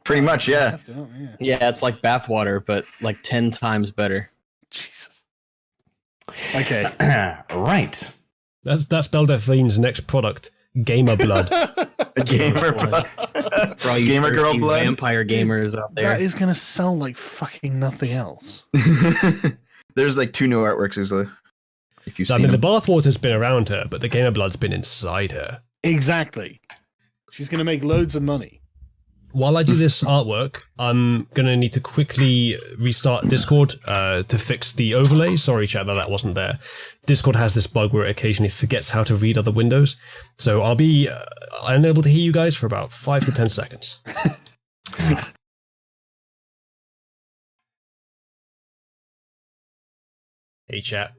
Pretty much, yeah. Have to, oh, yeah. Yeah, it's like bathwater, but like 10 times better. Jesus. Okay. Right. That's Beldefine's next product, Gamer Blood. Gamer blood. For all you Gamer girl thirsty blood. vampire gamers out there. That is going to sell like fucking nothing else. There's like 2 new artworks usually. If you've I seen mean, the them. bathwater's been around her, but the Gamer Blood's been inside her. Exactly. She's going to make loads of money. While I do this artwork, I'm going to need to quickly restart Discord to fix the overlay. Sorry, chat, that wasn't there. Discord has this bug where it occasionally forgets how to read other windows. So I'll be unable to hear you guys for about 5 to 10 seconds. Hey, chat.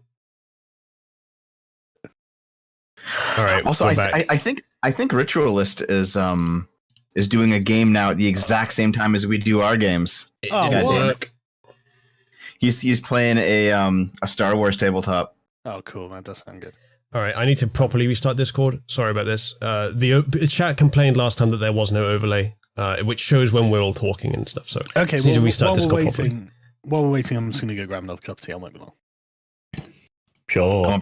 All right. Also, we're back. I think Ritualist is doing a game now at the exact same time as we do our games. It Oh, didn't what? work. He's playing a Star Wars tabletop. Oh, cool. That does sound good. All right, I need to properly restart Discord. Sorry about this. The chat complained last time that there was no overlay, which shows when we're all talking and stuff. So Okay, just need to well, restart while Discord we're properly. waiting, while we're waiting, I'm just going to go grab another cup of tea. I won't be long. Sure.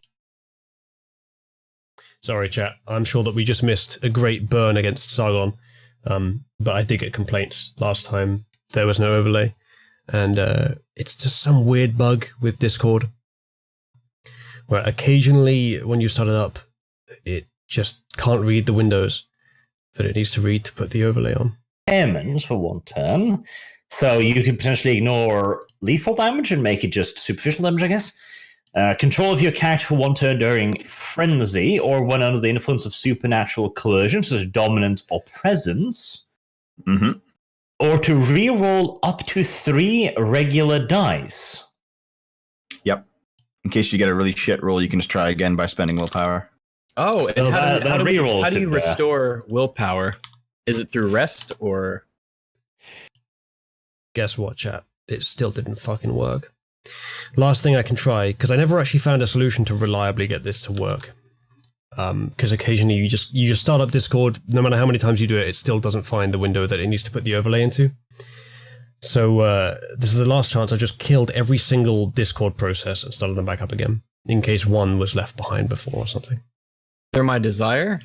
Sorry, chat. I'm sure that we just missed a great burn against Sargon, but I did get complaints last time there was no overlay, and it's just some weird bug with Discord where occasionally when you start it up, it just can't read the windows that it needs to read to put the overlay on. Airmans for one turn. So you can potentially ignore lethal damage and make it just superficial damage, I guess. Control of your character for one turn during frenzy or when under the influence of supernatural coercion, such as dominance or presence. Mm-hmm. Or to re-roll up to 3 regular dice. Yep. In case you get a really shit roll, you can just try again by spending willpower. Oh, So and how that do reroll you should, restore willpower? Is it through rest or? Guess what, chat? It still didn't fucking work. Last thing I can try, because I never actually found a solution to reliably get this to work. Because occasionally you just start up Discord, no matter how many times you do it, it still doesn't find the window that it needs to put the overlay into. So this is the last chance. I just killed every single Discord process and started them back up again, in case one was left behind before or something. They're my desire.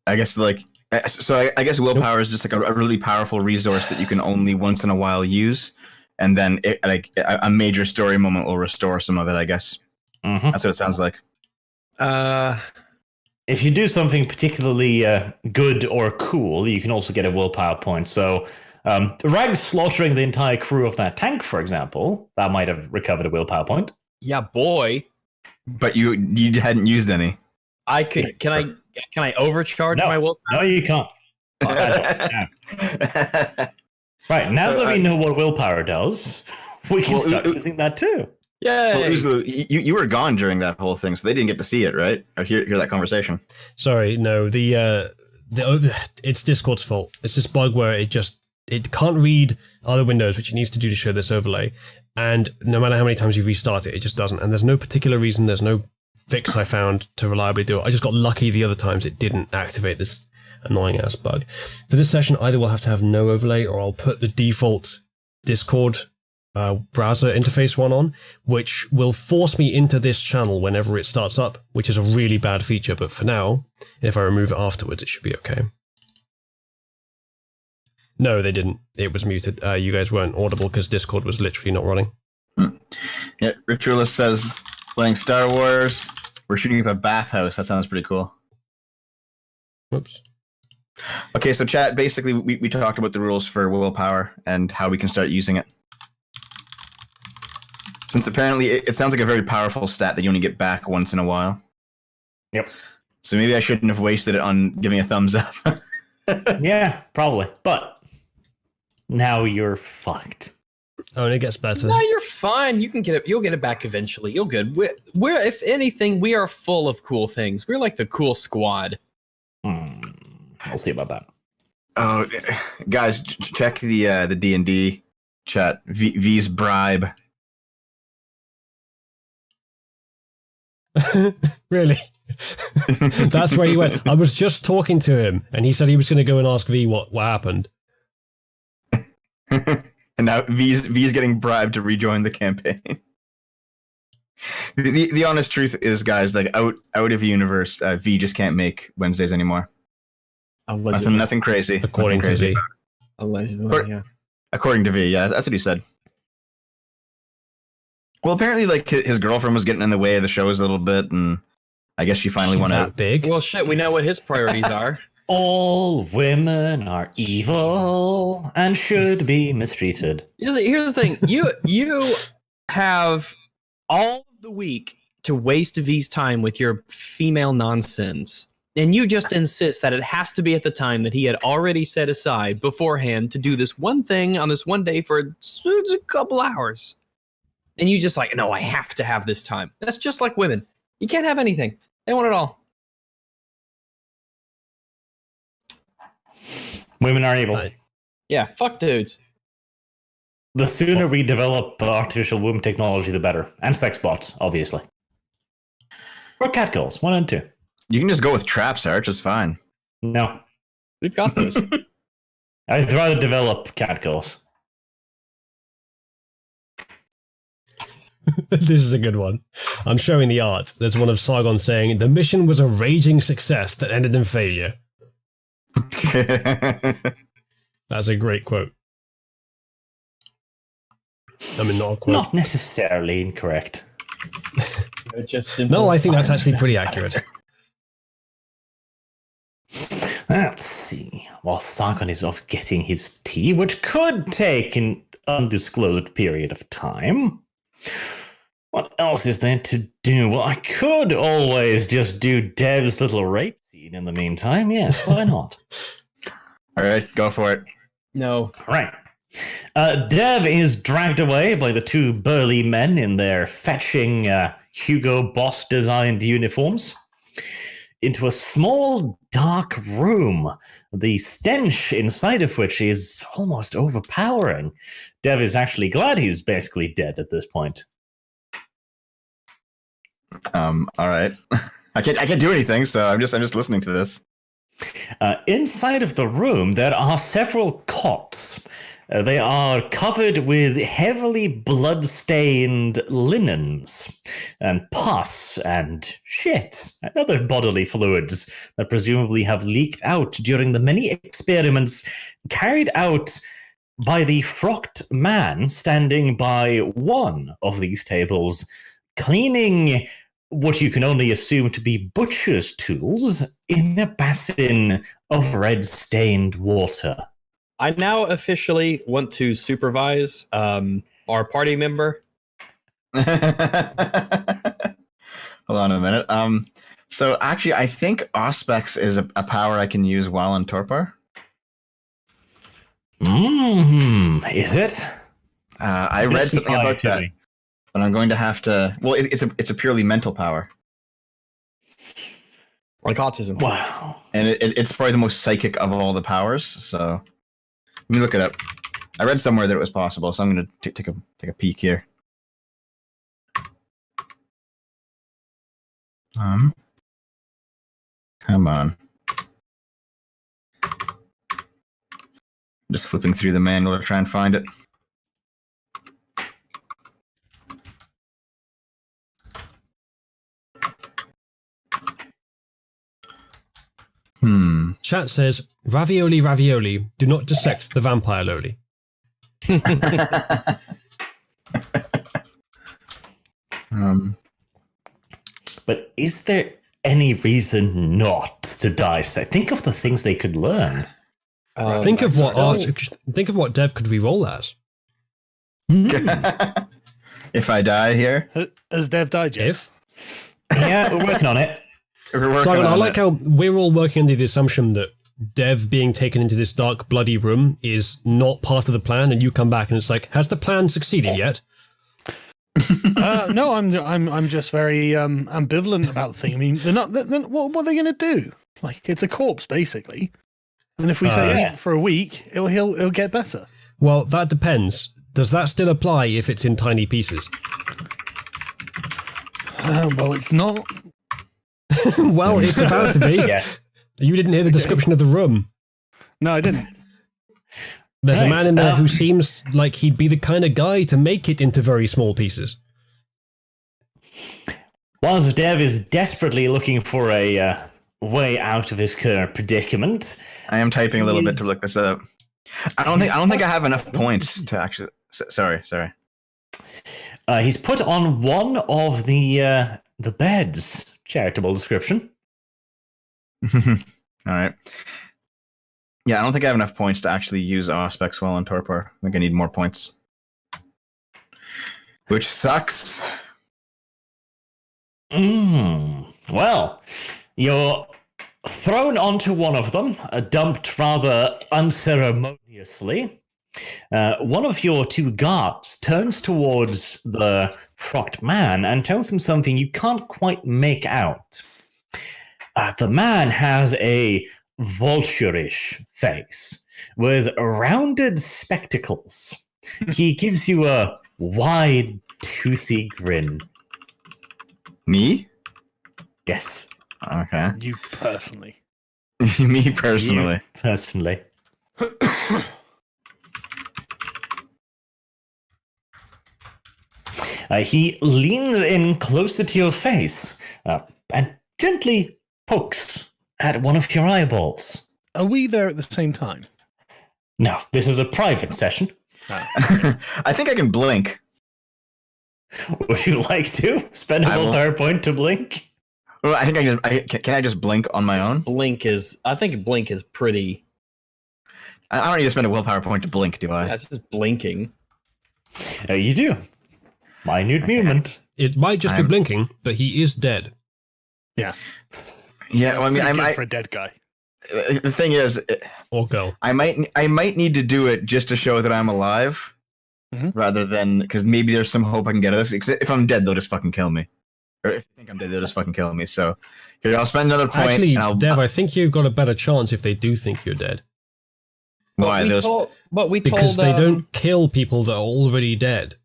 I guess I guess willpower is just like a really powerful resource that you can only once in a while use, and then a major story moment will restore some of it. I guess Mhm. that's what it sounds like. If you do something particularly good or cool, you can also get a willpower point. So, Rags slaughtering the entire crew of that tank, for example, that might have recovered a willpower point. Yeah, boy. But you hadn't used any. I could. Can I overcharge my willpower? No, you can't. Right, now So, that we know what willpower does, we can well, start using that too. Yeah. Well, Uzu, you were gone during that whole thing, so they didn't get to see it, right? Or hear that conversation. Sorry, no, it's Discord's fault. It's this bug where it can't read other windows, which it needs to do to show this overlay. And no matter how many times you restart it, it just doesn't. And there's no particular reason, there's no fix I found to reliably do it. I just got lucky the other times it didn't activate this annoying ass bug. For this session, either we'll have to have no overlay or I'll put the default Discord browser interface one on, which will force me into this channel whenever it starts up, which is a really bad feature. But for now, if I remove it afterwards, it should be okay. No, they didn't. It was muted. You guys weren't audible because Discord was literally not running. Yeah, Ritualist says, playing Star Wars. We're shooting up a bathhouse. That sounds pretty cool. Whoops. Okay, so chat, basically we talked about the rules for willpower and how we can start using it. Since apparently it sounds like a very powerful stat that you only get back once in a while. Yep. So maybe I shouldn't have wasted it on giving a thumbs up. Yeah, probably. But now you're fucked. Oh, and it gets better. No, you're fine. You can get it. You'll get it back eventually. You're good. We're if anything, we are full of cool things. We're like the cool squad. I'll see about that. Oh, guys, check the D&D chat. V's bribe. Really? That's where he went. I was just talking to him, and he said he was going to go and ask V what happened. And now V's getting bribed to rejoin the campaign. The honest truth is, guys, like out of universe, V just can't make Wednesdays anymore. Allegedly. Nothing crazy. According to V. Allegedly, yeah. According to V, yeah, that's what he said. Well, apparently, like his girlfriend was getting in the way of the shows a little bit, and I guess she finally went out. Big. Well, shit, we know what his priorities are. All women are evil and should be mistreated. Here's the thing. You have all of the week to waste V's time with your female nonsense. And you just insist that it has to be at the time that he had already set aside beforehand to do this one thing on this one day for a couple hours. And you just like, no, I have to have this time. That's just like women. You can't have anything. They want it all. Women are evil. Yeah, fuck dudes. The sooner we develop artificial womb technology, the better. And sex bots, obviously. Or catgirls, 1 and 2. You can just go with traps, Arch. It's fine. No. We've got those. I'd rather develop catgirls. This is a good one. I'm showing the art. There's one of Sargon saying, "The mission was a raging success that ended in failure." That's a great quote. I mean, not a quote. Not necessarily incorrect. Just No, I think that's actually pretty accurate. Let's see. While Sargon is off getting his tea, which could take an undisclosed period of time, what else is there to do? Well, I could always just do Dev's little rape scene in the meantime. Yes, why not? All right, go for it. No. Right. Dev is dragged away by the 2 burly men in their fetching Hugo Boss designed uniforms into a small, dark room, the stench inside of which is almost overpowering. Dev is actually glad he's basically dead at this point. All right. I can't do anything, so I'm just listening to this. Inside of the room, there are several cots. They are covered with heavily blood-stained linens and pus and shit and other bodily fluids that presumably have leaked out during the many experiments carried out by the frocked man standing by one of these tables, cleaning what you can only assume to be butcher's tools in a basin of red-stained water. I now officially want to supervise our party member. Hold on a minute. So actually, I think Auspex is a power I can use while on Torpor. Is it? I read something about that, but I'm going to have to. Well, it's a purely mental power, Like autism. Wow. and it's probably the most psychic of all the powers. So let me look it up. I read somewhere that it was possible, so I'm going to take a peek here. Come on. I'm just flipping through the manual to try and find it. Chat says, ravioli, ravioli, do not dissect the vampire loli. But is there any reason not to dissect? Think of the things they could learn. Think of what Dev could re-roll as. If I die here, Has Dev died yet? If. Yeah, we're working on it. we're working So I on like it. how we're all working under the assumption that Dev being taken into this dark, bloody room is not part of the plan, and you come back and it's like, has the plan succeeded yet? No, I'm just very ambivalent about the thing. I mean, they're not. What are they going to do? Like, it's a corpse basically, and if we say leave it for a week, he'll get better. Well, that depends. Does that still apply if it's in tiny pieces? Well, it's not. Well, it's about to be. Yes. You didn't hear the description of the room. No, I didn't. There's a Right, man in there who seems like he'd be the kind of guy to make it into very small pieces. Whilst Dev is desperately looking for a way out of his current predicament, I am typing a little bit to look this up. I don't think I have enough points to actually. Sorry. he's put on one of the beds. Charitable description. All right. Yeah, I don't think I have enough points to actually use Auspex while on Torpor. I think I need more points. Which sucks. Well, you're thrown onto one of them, dumped rather unceremoniously. One of your two guards turns towards the frocked man and tells him something you can't quite make out. The man has a vulture-ish face with rounded spectacles. He gives you a wide, toothy grin. Me? Yes. Okay. You personally. Me personally. You personally. He leans in closer to your face and gently pokes at one of your eyeballs. Are we there at the same time? No, this is a private session. I think I can blink. Would you like to spend a I will. willpower point to blink? Well, I think can I just blink on my own? I think blink is pretty. I don't need to spend a willpower point to blink, do I? That's just blinking. You do. Minute movement. It might just be blinking, but he is dead. Yeah. Yeah, well, I mean, Pretty good I for a dead guy. the thing is, Or girl. I might need to do it just to show that I'm alive, rather than because maybe there's some hope I can get at this. Except if I'm dead, they'll just fucking kill me. Or if they think I'm dead, they'll just fucking kill me. So here, I'll spend another point. Actually, and I'll, Dev, I think you've got a better chance if they do think you're dead. why? Because they don't kill people that are already dead.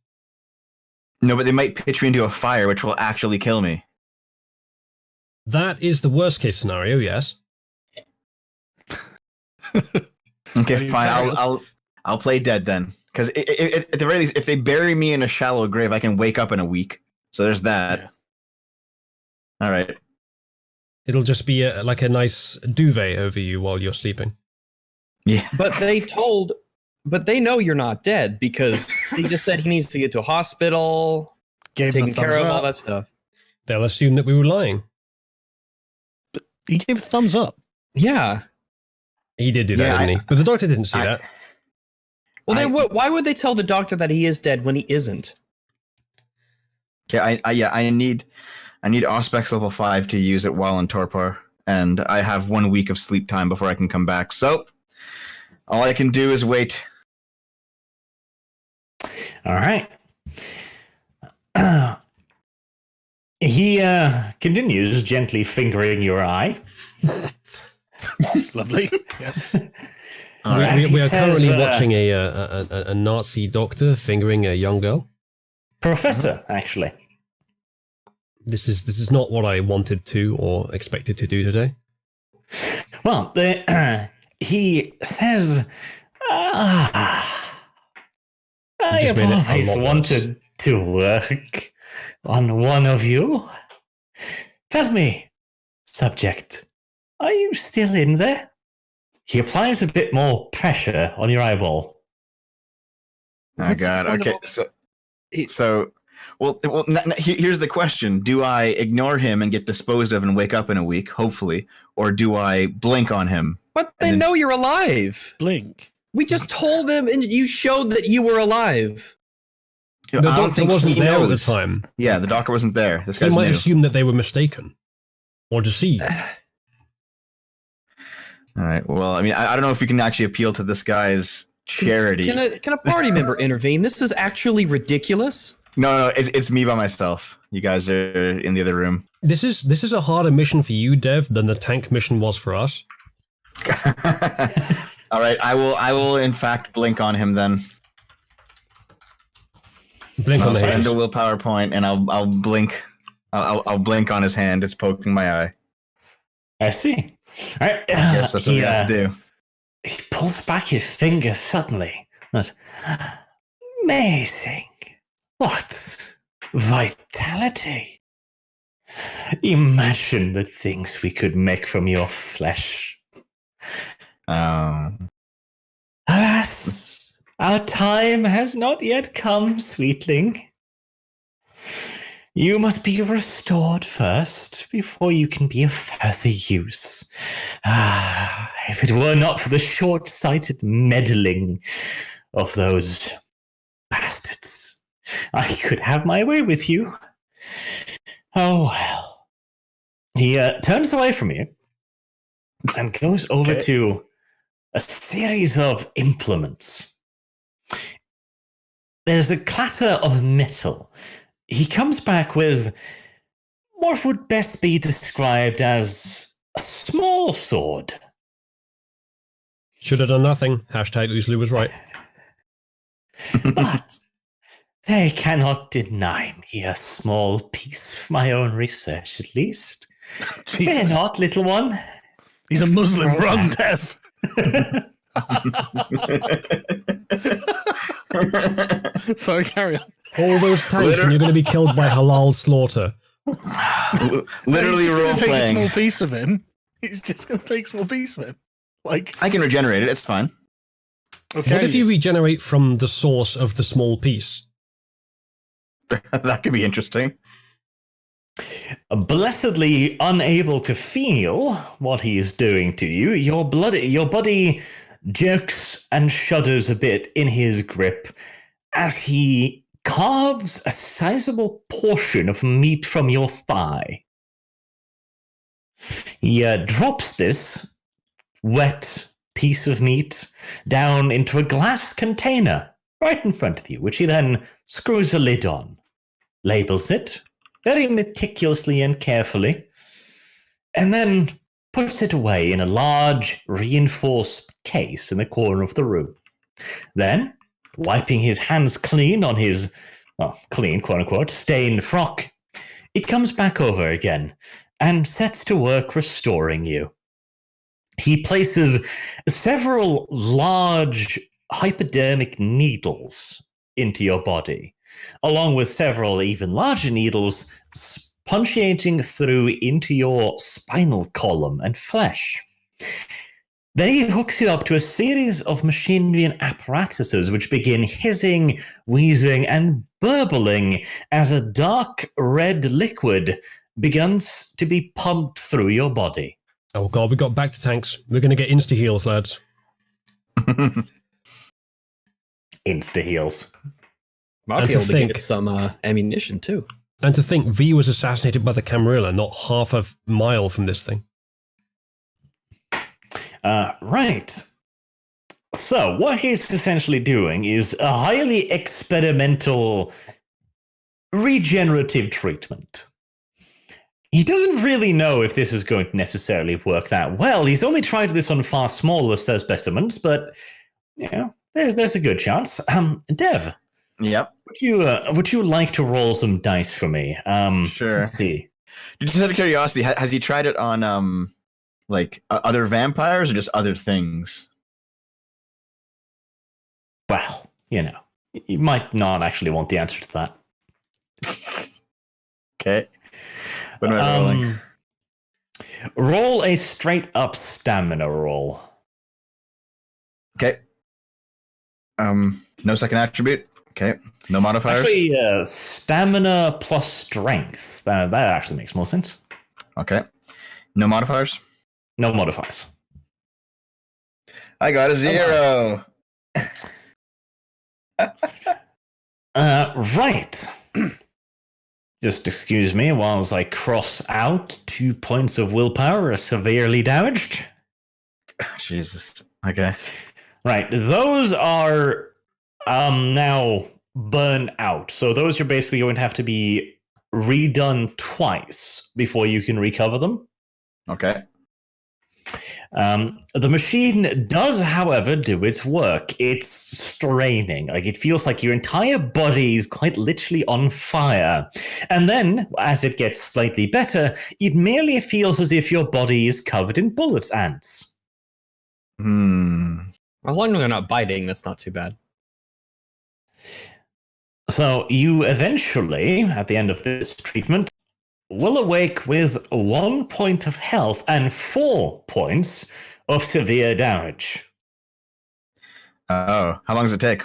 No, but they might pitch me into a fire, which will actually kill me. That is the worst case scenario, yes. Okay, fine. I'll play dead then. Because at the very least, if they bury me in a shallow grave, I can wake up in a week. So there's that. Yeah. All right. It'll just be like a nice duvet over you while you're sleeping. Yeah. But they know you're not dead because he just said he needs to get to a hospital, Gave him taking a thumbs care of up. all that stuff. They'll assume that we were lying. He gave a thumbs up. Yeah. He did do that, Yeah, didn't he? But the doctor didn't see that. Well, then why would they tell the doctor that he is dead when he isn't? Okay, I need Auspex level 5 to use it while in Torpor, and I have 1 week of sleep time before I can come back. So all I can do is wait. All right. He continues gently fingering your eye. Lovely. Yeah. We are currently says, watching a Nazi doctor fingering a young girl. Professor, actually. This is not what I wanted to or expected to do today. Well, he says, I just have made it a always lot worse. wanted to work on one of you. Tell me, subject, Are you still in there? He applies a bit more pressure on your eyeball. Oh God. Okay. Here's the question: do I ignore him and get disposed of and wake up in a week, hopefully, or do I blink on him? But they know you're alive. Blink. We just told them, and you showed that you were alive. The I don't doctor think wasn't he there at the knows. time. Yeah, the doctor wasn't there. This He guy's might new. assume that they were mistaken or deceived. All right. Well, I mean, I don't know if we can actually appeal to this guy's charity. Can a party member intervene? This is actually ridiculous. No, it's me by myself. You guys are in the other room. This is a harder mission for you, Dev, than the tank mission was for us. All right, I will in fact blink on him then. Blink on I'll the spend haters. a willpower point and I'll blink. I'll blink on his hand. It's poking my eye. I see. All right. I guess that's what we have to do. He pulls back his finger suddenly. That's amazing. What vitality. Imagine the things we could make from your flesh. Alas, our time has not yet come, sweetling. You must be restored first before you can be of further use. If it were not for the short-sighted meddling of those bastards, I could have my way with you. Oh well. He turns away from you and goes over to a series of implements. There's a clatter of metal. He comes back with what would best be described as a small sword. Should have done nothing. Hashtag Oozlu was right. But they cannot deny me a small piece of my own research, at least. Fear Jesus. not, little one. He's a Muslim. Run, Dev. Sorry, carry on. All those tanks and you're going to be killed by halal slaughter. Literally He's role just gonna take a playing. small piece of him. He's just going to take a small piece of him. Like, I can regenerate it. It's fine. okay. What if you regenerate from the source of the small piece? That could be interesting. Blessedly unable to feel what he is doing to you, your body jerks and shudders a bit in his grip as he carves a sizable portion of meat from your thigh. He drops this wet piece of meat down into a glass container right in front of you, which he then screws a lid on, labels it very meticulously and carefully, and then puts it away in a large, reinforced case in the corner of the room. Then, wiping his hands clean on his, clean, quote-unquote, stained frock, it comes back over again and sets to work restoring you. He places several large hypodermic needles into your body, along with several even larger needles punctuating through into your spinal column and flesh. Then he hooks you up to a series of machinery and apparatuses which begin hissing, wheezing, and burbling as a dark red liquid begins to be pumped through your body. Oh god, we got back to tanks. We're going to get insta-heals, lads. Insta-heals. Might And be to able to think- get some ammunition too. And to think V was assassinated by the Camarilla not half a mile from this thing. Right. So, what he's essentially doing is a highly experimental regenerative treatment. He doesn't really know if this is going to necessarily work that well. He's only tried this on far smaller specimens, but you know, there's a good chance. Dev, Yep. would you like to roll some dice for me? Sure. Let's see. Just out of curiosity, has he tried it on other vampires or just other things? Well, you know, you might not actually want the answer to that. Okay. What am I rolling? Roll a straight up stamina roll. Okay. No second attribute. Okay. No modifiers. Actually, stamina plus strength. That actually makes more sense. Okay. No modifiers. No modifiers. I got a 0. Right. Just excuse me whilst I cross out 2 points of willpower are severely damaged. Jesus. Okay. Right. Those are now burnt out. So those are basically going to have to be redone twice before you can recover them. Okay. The machine does, however, do its work. It's straining. Like, it feels like your entire body is quite literally on fire. And then, as it gets slightly better, it merely feels as if your body is covered in bullet ants. As long as they're not biting, that's not too bad. So you eventually, at the end of this treatment, will awake with 1 point of health and 4 points of severe damage. Oh, how long does it take?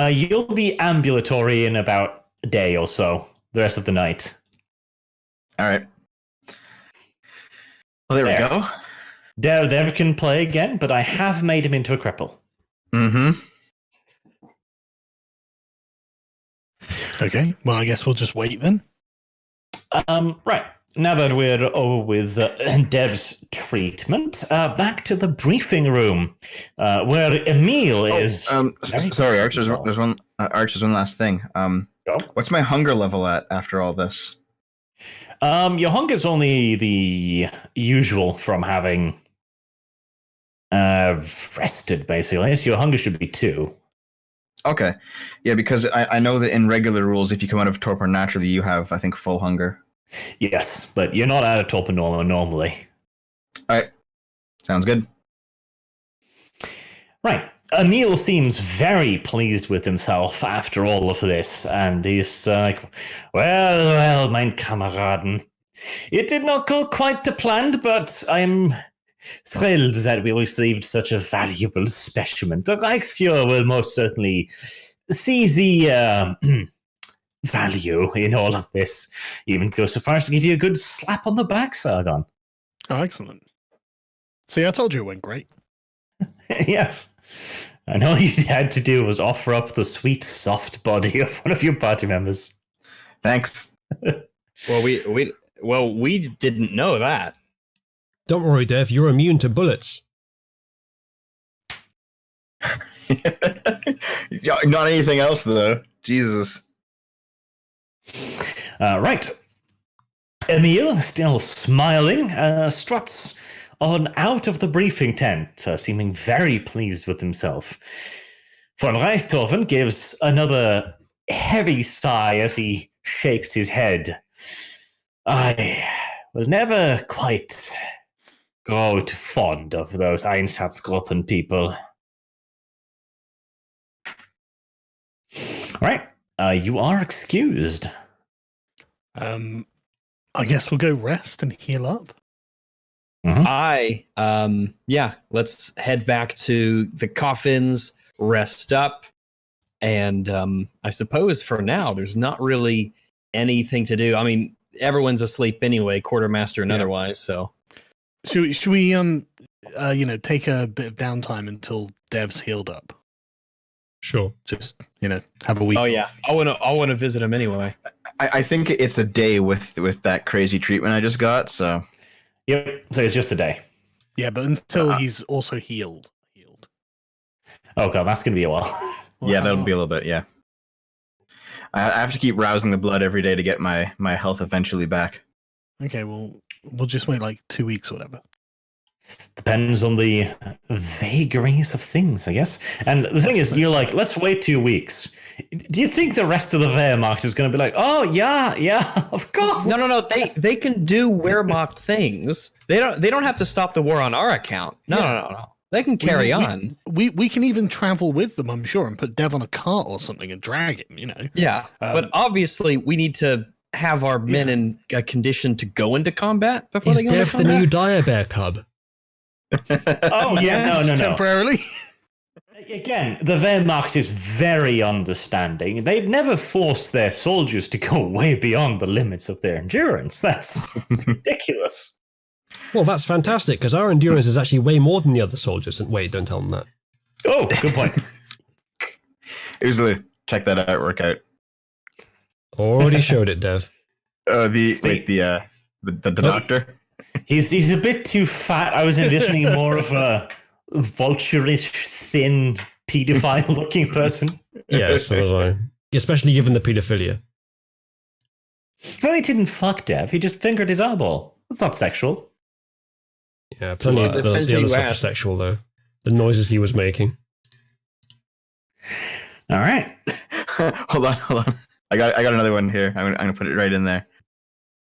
You'll be ambulatory in about a day or so, the rest of the night. All right. Well, there we go. Dev can play again, but I have made him into a cripple. Mm-hmm. Okay, well, I guess we'll just wait then. Right. Now that we're over with Dev's treatment, back to the briefing room, where Emil is. Sorry, Arch. There's one. Arch, there's one last thing. What's my hunger level at after all this? Your hunger's only the usual from having rested, basically. So your hunger should be 2. Okay. Yeah, because I know that in regular rules, if you come out of torpor naturally, you have, I think, full hunger. Yes, but you're not out of torpor normally. All right. Sounds good. Right. Emil seems very pleased with himself after all of this, and he's like, well, mein Kameraden. It did not go quite to plan, but I'm thrilled that we received such a valuable specimen. The Reichsfuhrer will most certainly see the value in all of this. Even go so far as to give you a good slap on the back, Sargon. Oh, excellent. See, I told you it went great. Yes. And all you had to do was offer up the sweet, soft body of one of your party members. Thanks. Well, we didn't know that. Don't worry, Dev, you're immune to bullets. Not anything else, though. Jesus. Right. Emil, still smiling, struts on out of the briefing tent, seeming very pleased with himself. Von Reichtofen gives another heavy sigh as he shakes his head. I will never quite grow too fond of those Einsatzgruppen people. Right. You are excused. I guess we'll go rest and heal up. Mm-hmm. Let's head back to the coffins, rest up, and I suppose for now there's not really anything to do. I mean, everyone's asleep anyway, quartermaster and otherwise. So, should we take a bit of downtime until Dev's healed up? Sure. Just have a week. Oh yeah, I want to visit him anyway. I think it's a day with that crazy treatment I just got. So. Yep. So it's just a day. Yeah, but until he's also healed. Oh god, that's gonna be a while. Yeah, that'll be a little bit. Yeah. I have to keep rousing the blood every day to get my health eventually back. Okay, well, we'll just wait like 2 weeks or whatever. Depends on the vagaries of things, I guess. And the thing is, you're like, let's wait 2 weeks. Do you think the rest of the Wehrmacht is going to be like, oh yeah, of course? No. They can do Wehrmacht things. They don't have to stop the war on our account. No. They can carry on. We can even travel with them, I'm sure, and put Dev on a cart or something and drag him. Yeah, but obviously we need to have our men in a condition to go into combat before Is they go into Dev the combat? new Dire Bear cub? Oh, yeah, no. Temporarily. Again, the Wehrmacht is very understanding. They'd never force their soldiers to go way beyond the limits of their endurance. That's ridiculous. Well, that's fantastic, because our endurance is actually way more than the other soldiers. And wait, don't tell them that. Oh, good point. Usually, check that artwork out. Already showed it, Dev. The doctor. He's a bit too fat. I was envisioning more of a vulturish, thin, pedophile-looking person. Yeah, so was I. Especially given the paedophilia. Well, he didn't fuck Dev. He just fingered his eyeball. That's not sexual. Yeah, plenty of the depends who other you stuff was ask. sexual, though. The noises he was making. All right. Hold on. I got another one here. I'm gonna put it right in there.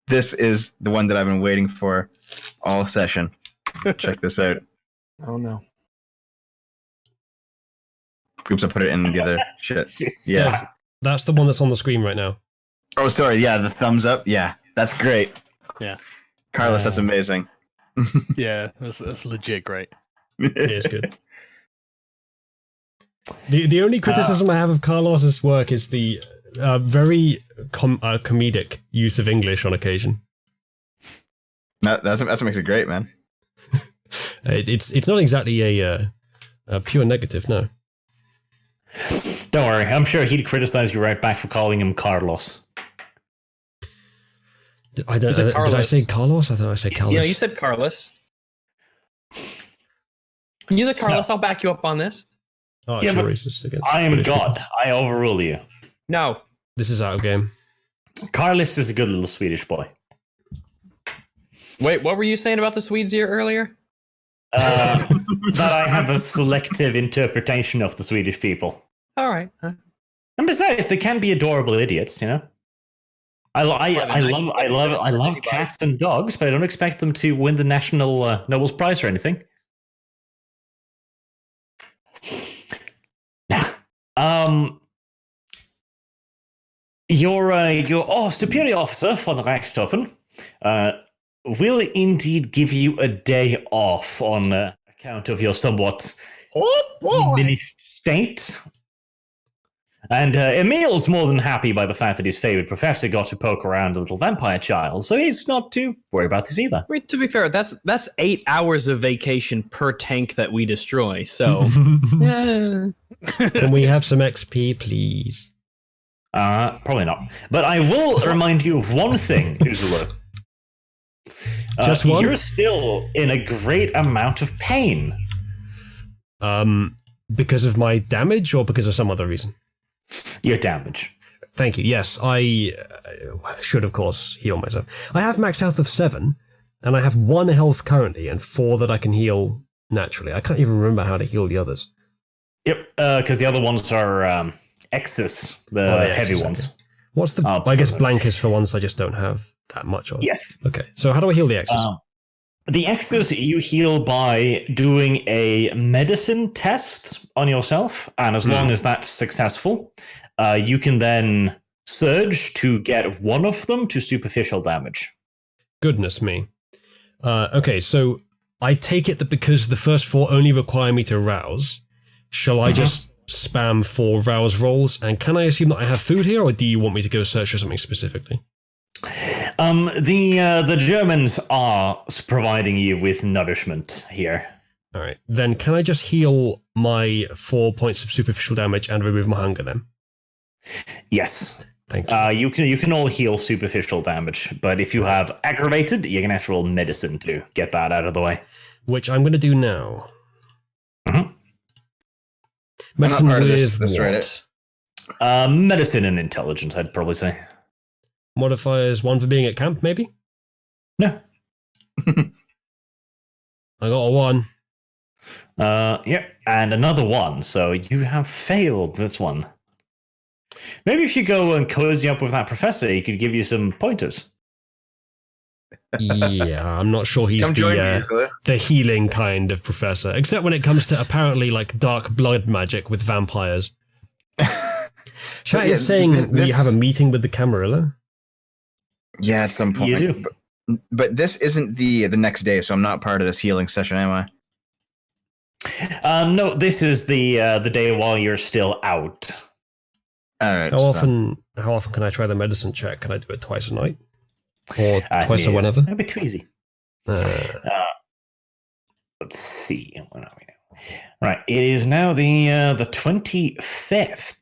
This is the one that I've been waiting for all session. Check this out. Oh no. Oops, I put it in the other shit. Yeah. Dev, that's the one that's on the screen right now. Oh, sorry. Yeah, the thumbs up. Yeah, that's great. Yeah. Carlos, that's amazing. Yeah, that's legit great. It is good. The only criticism I have of Carlos's work is the very comedic use of English on occasion. That's what makes it great, man. It's not exactly a pure negative, no. Don't worry. I'm sure he'd criticize you right back for calling him Carlos. Did I say Carlos? I thought I said Carlos. Yeah, you said Carlos. Use a Carlos. I'll back you up on this. Oh, Yeah, it's but racist against I am British God. people. I overrule you. No. This is out of game. Carlos is a good little Swedish boy. Wait, what were you saying about the Swedes here earlier? That I have a selective interpretation of the Swedish people. All right. And besides, they can be adorable idiots, you know. I love cats and dogs, but I don't expect them to win the National Nobel Prize or anything. Now, your superior officer von Reichshofen will indeed give you a day off on account of your somewhat diminished state. And Emil's more than happy by the fact that his favorite professor got to poke around a little vampire child, so he's not too worried about this either. Wait, to be fair, that's 8 hours of vacation per tank that we destroy. So, Can we have some XP, please? Probably not. But I will remind you of one thing, Uzula. Just one? You're still in a great amount of pain. Because of my damage or because of some other reason? Your damage. Thank you. Yes, I should, of course, heal myself. I have max health of 7, and I have 1 health currently, and 4 that I can heal naturally. I can't even remember how to heal the others. Yep, because the other ones are X's, the heavy X's, ones. okay. What's the... I guess blank is for ones I just don't have that much of. Yes. Okay, so how do I heal the X's? The X's you heal by doing a medicine test on yourself, and as long as that's successful, you can then surge to get one of them to superficial damage. Goodness me. Okay, so I take it that because the first 4 only require me to rouse, shall I just spam 4 rouse rolls? And can I assume that I have food here, or do you want me to go search for something specifically? The Germans are providing you with nourishment here. All right, then can I just heal my 4 points of superficial damage and remove my hunger then? Yes. Thank you. You can all heal superficial damage, but if you have aggravated, you're gonna have to roll medicine to get that out of the way. Which I'm going to do now. Mhm. Medicine part of with this what? Reddit. Medicine and intelligence, I'd probably say. Modifiers 1 for being at camp, maybe? No. I got a 1. Yeah, and another 1, so you have failed this one. Maybe if you go and cozy up with that professor, he could give you some pointers. Yeah, I'm not sure he's Come join me, Uzula. the healing kind of professor, except when it comes to apparently like dark blood magic with vampires. Chat is saying we have a meeting with the Camarilla. Yeah, at some point. You do. But this isn't the next day, so I'm not part of this healing session, am I? No, this is the day while you're still out. All right. How often can I try the medicine check? Can I do it twice a night? Or twice or whenever? A bit too easy. Let's see. When are we now? Right. It is now the 25th.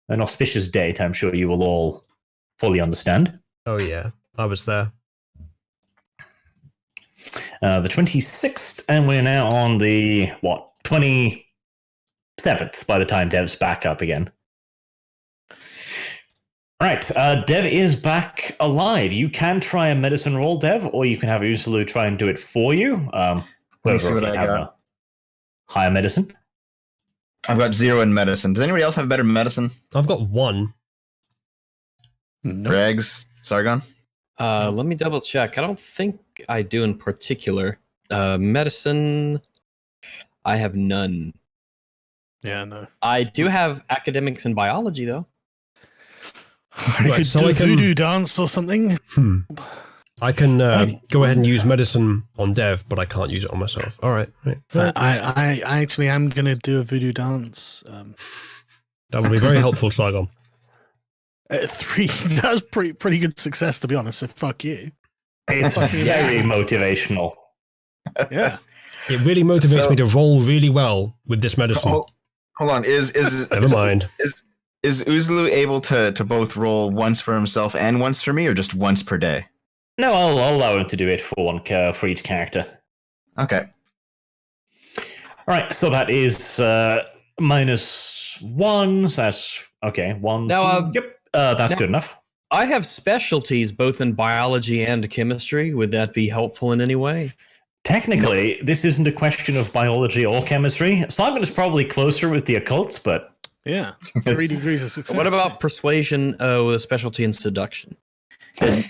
An auspicious date, I'm sure you will all fully understand. Oh, yeah. I was there. The 26th, and we're now on the, 27th by the time Dev's back up again. Right, Dev is back alive. You can try a medicine roll, Dev, or you can have Usalu try and do it for you. Let me see what I got. Higher medicine. I've got 0 in medicine. Does anybody else have better medicine? I've got 1. Nope. Regs, Sargon? Let me double check. I don't think I do in particular. Medicine, I have none. Yeah, no. I do have academics and biology, though. I Right, could so do I a can- voodoo dance or something. I can go ahead and use medicine on Dev, but I can't use it on myself. All right. I actually am going to do a voodoo dance. That would be very helpful, Sargon. 3. That was pretty good success, to be honest. So fuck you. It's very motivational. Yeah. It really motivates me to roll really well with this medicine. Hold on. Never mind. Is Uzlu able to both roll once for himself and once for me, or just once per day? No, I'll allow him to do it for one for each character. Okay. All right, so that is -1. So that's okay. 1. Now, 2, yep, that's good enough. I have specialties both in biology and chemistry. Would that be helpful in any way? Technically, this isn't a question of biology or chemistry. Simon is probably closer with the occults, but Yeah. 3 degrees of success. What about persuasion with a specialty in seduction?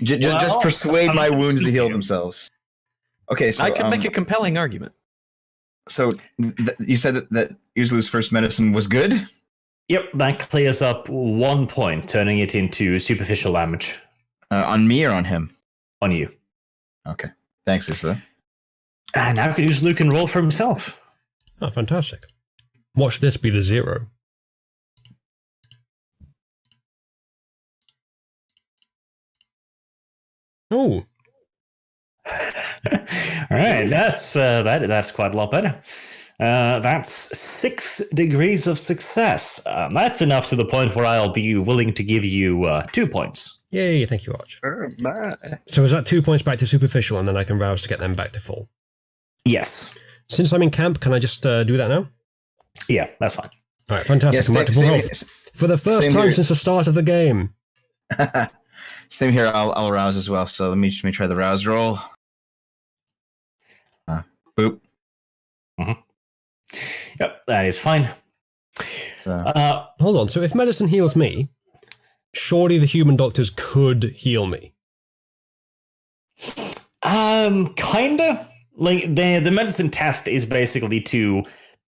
Just persuade my wounds to heal themselves. Okay, so I can make a compelling argument. So you said that Uzlu's first medicine was good? yep, that clears up 1 point, turning it into superficial damage On me or on him? on you. Okay. Thanks, Uzlu. And now Uzlu can roll for himself. Oh, fantastic. Watch this be the 0. Oh, All right, that's quite a lot better. That's 6 degrees of success. That's enough to the point where I'll be willing to give you 2 points. yay, thank you, Arch. So is that 2 points back to superficial, and then I can rouse to get them back to full? Yes. Since I'm in camp, can I just do that now? Yeah, that's fine. All right, fantastic. I'm back to full health. For the first same time here. since the start of the game. Same here. I'll rouse as well. So let me try the rouse roll. Boop. Yep, that is fine. So Hold on, so if medicine heals me, surely the human doctors could heal me. Kinda. Like the medicine test is basically to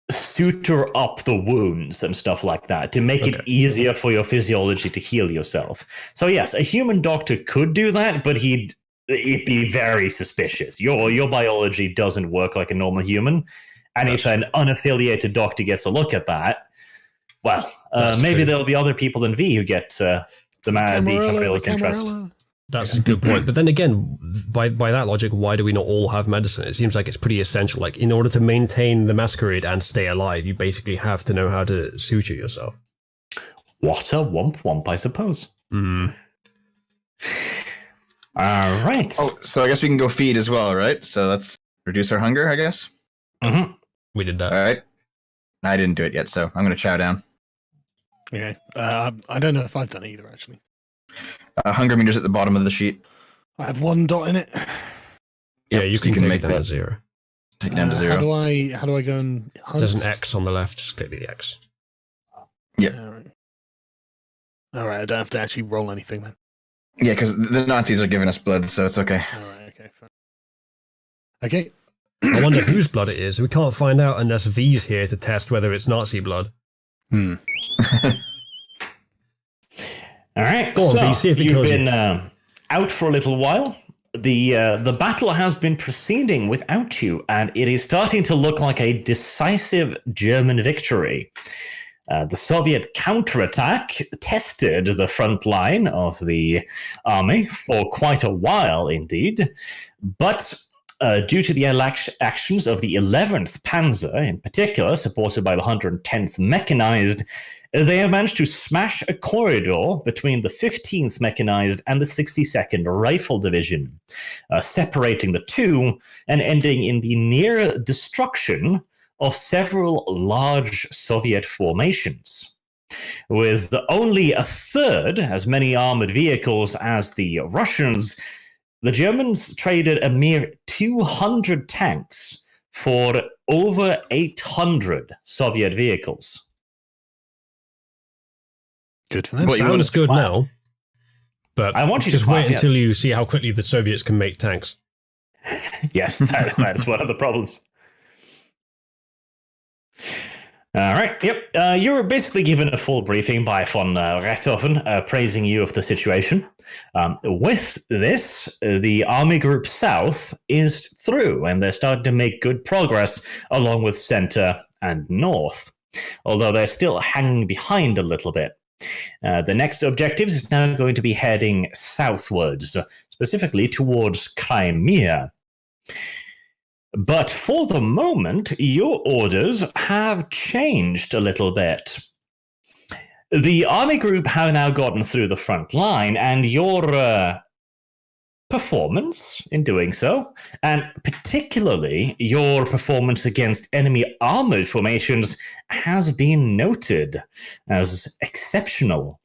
suture up the wounds and stuff like that to make it easier for your physiology to heal yourself. So yes, a human doctor could do that, but it'd be very suspicious. Your biology doesn't work like a normal human, and if an unaffiliated doctor gets a look at that, well, maybe there'll be other people than V who get the Camarill's interest. That's a good point. But then again, by that logic, why do we not all have medicine? It seems like it's pretty essential. Like, in order to maintain the Masquerade and stay alive, you basically have to know how to suture yourself. What a womp, I suppose. Mm. All right. oh, so I guess we can go feed as well, right? So let's reduce our hunger, I guess. Mm-hmm. We did that. All right. I didn't do it yet, so I'm going to chow down. Okay. I don't know if I've done it either, actually. Hunger meter's at the bottom of the sheet. I have 1 dot in it. Yeah, Yep, you so can take make it down to that 0. take it down to 0. How do I go and hunt? There's an X on the left. Just click the X. Yep. All right. I don't have to actually roll anything then. Yeah, because the Nazis are giving us blood, so it's okay. All right. Okay. Fine. Okay. I wonder whose blood it is. We can't find out unless V's here to test whether it's Nazi blood. All right. Go on, so V, see if it you've kills you. been out for a little while. The battle has been proceeding without you, and it is starting to look like a decisive German victory. The Soviet counterattack tested the front line of the army for quite a while indeed, but due to the actions of the 11th Panzer, in particular, supported by the 110th Mechanized, they have managed to smash a corridor between the 15th Mechanized and the 62nd Rifle Division, separating the two and ending in the near destruction of several large Soviet formations. With only a third as many armored vehicles as the Russians, the Germans traded a mere 200 tanks for over 800 Soviet vehicles. Good for them. Sounds good now, but I want you just to clap, wait until you see how quickly the Soviets can make tanks. Yes, that's one of the problems. All right, yep. You were basically given a full briefing by von Richthofen, praising you of the situation. With this, the Army Group South is through, and they're starting to make good progress along with Center and North, although they're still hanging behind a little bit. The next objective is now going to be heading southwards, specifically towards Crimea. But for the moment, your orders have changed a little bit. The army group have now gotten through the front line, and your performance in doing so, and particularly your performance against enemy armored formations, has been noted as exceptional.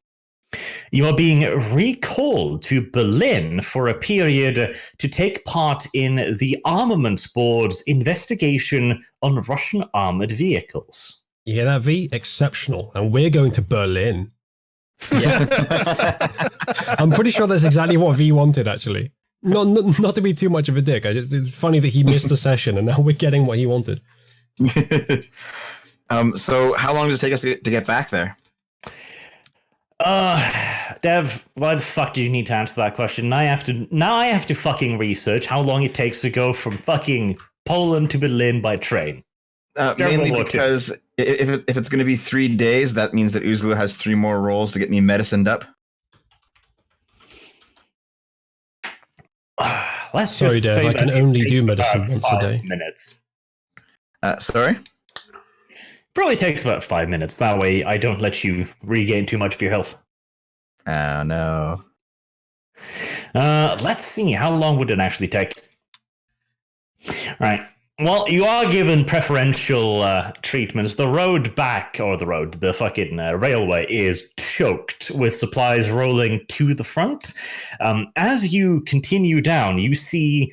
You are being recalled to Berlin for a period to take part in the Armaments Board's investigation on Russian armored vehicles. You hear that, V? Exceptional. And we're going to Berlin. Yeah. I'm pretty sure that's exactly what V wanted, actually. Not to be too much of a dick. It's funny that he missed the session and now we're getting what he wanted. So how long does it take us to get back there? Dev, why the fuck do you need to answer that question? Now I have to fucking research how long it takes to go from fucking Poland to Berlin by train. Mainly because if it's going to be 3 days, that means that Uzlu has 3 more rolls to get me medicined up. Sorry, Dev, I can only do medicine once a day. Minutes. Sorry? Probably takes about 5 minutes. That way I don't let you regain too much of your health. Oh, no. Let's see. How long would it actually take? Right. Well, you are given preferential treatments. The road back, or the fucking railway is choked with supplies rolling to the front. As you continue down, you see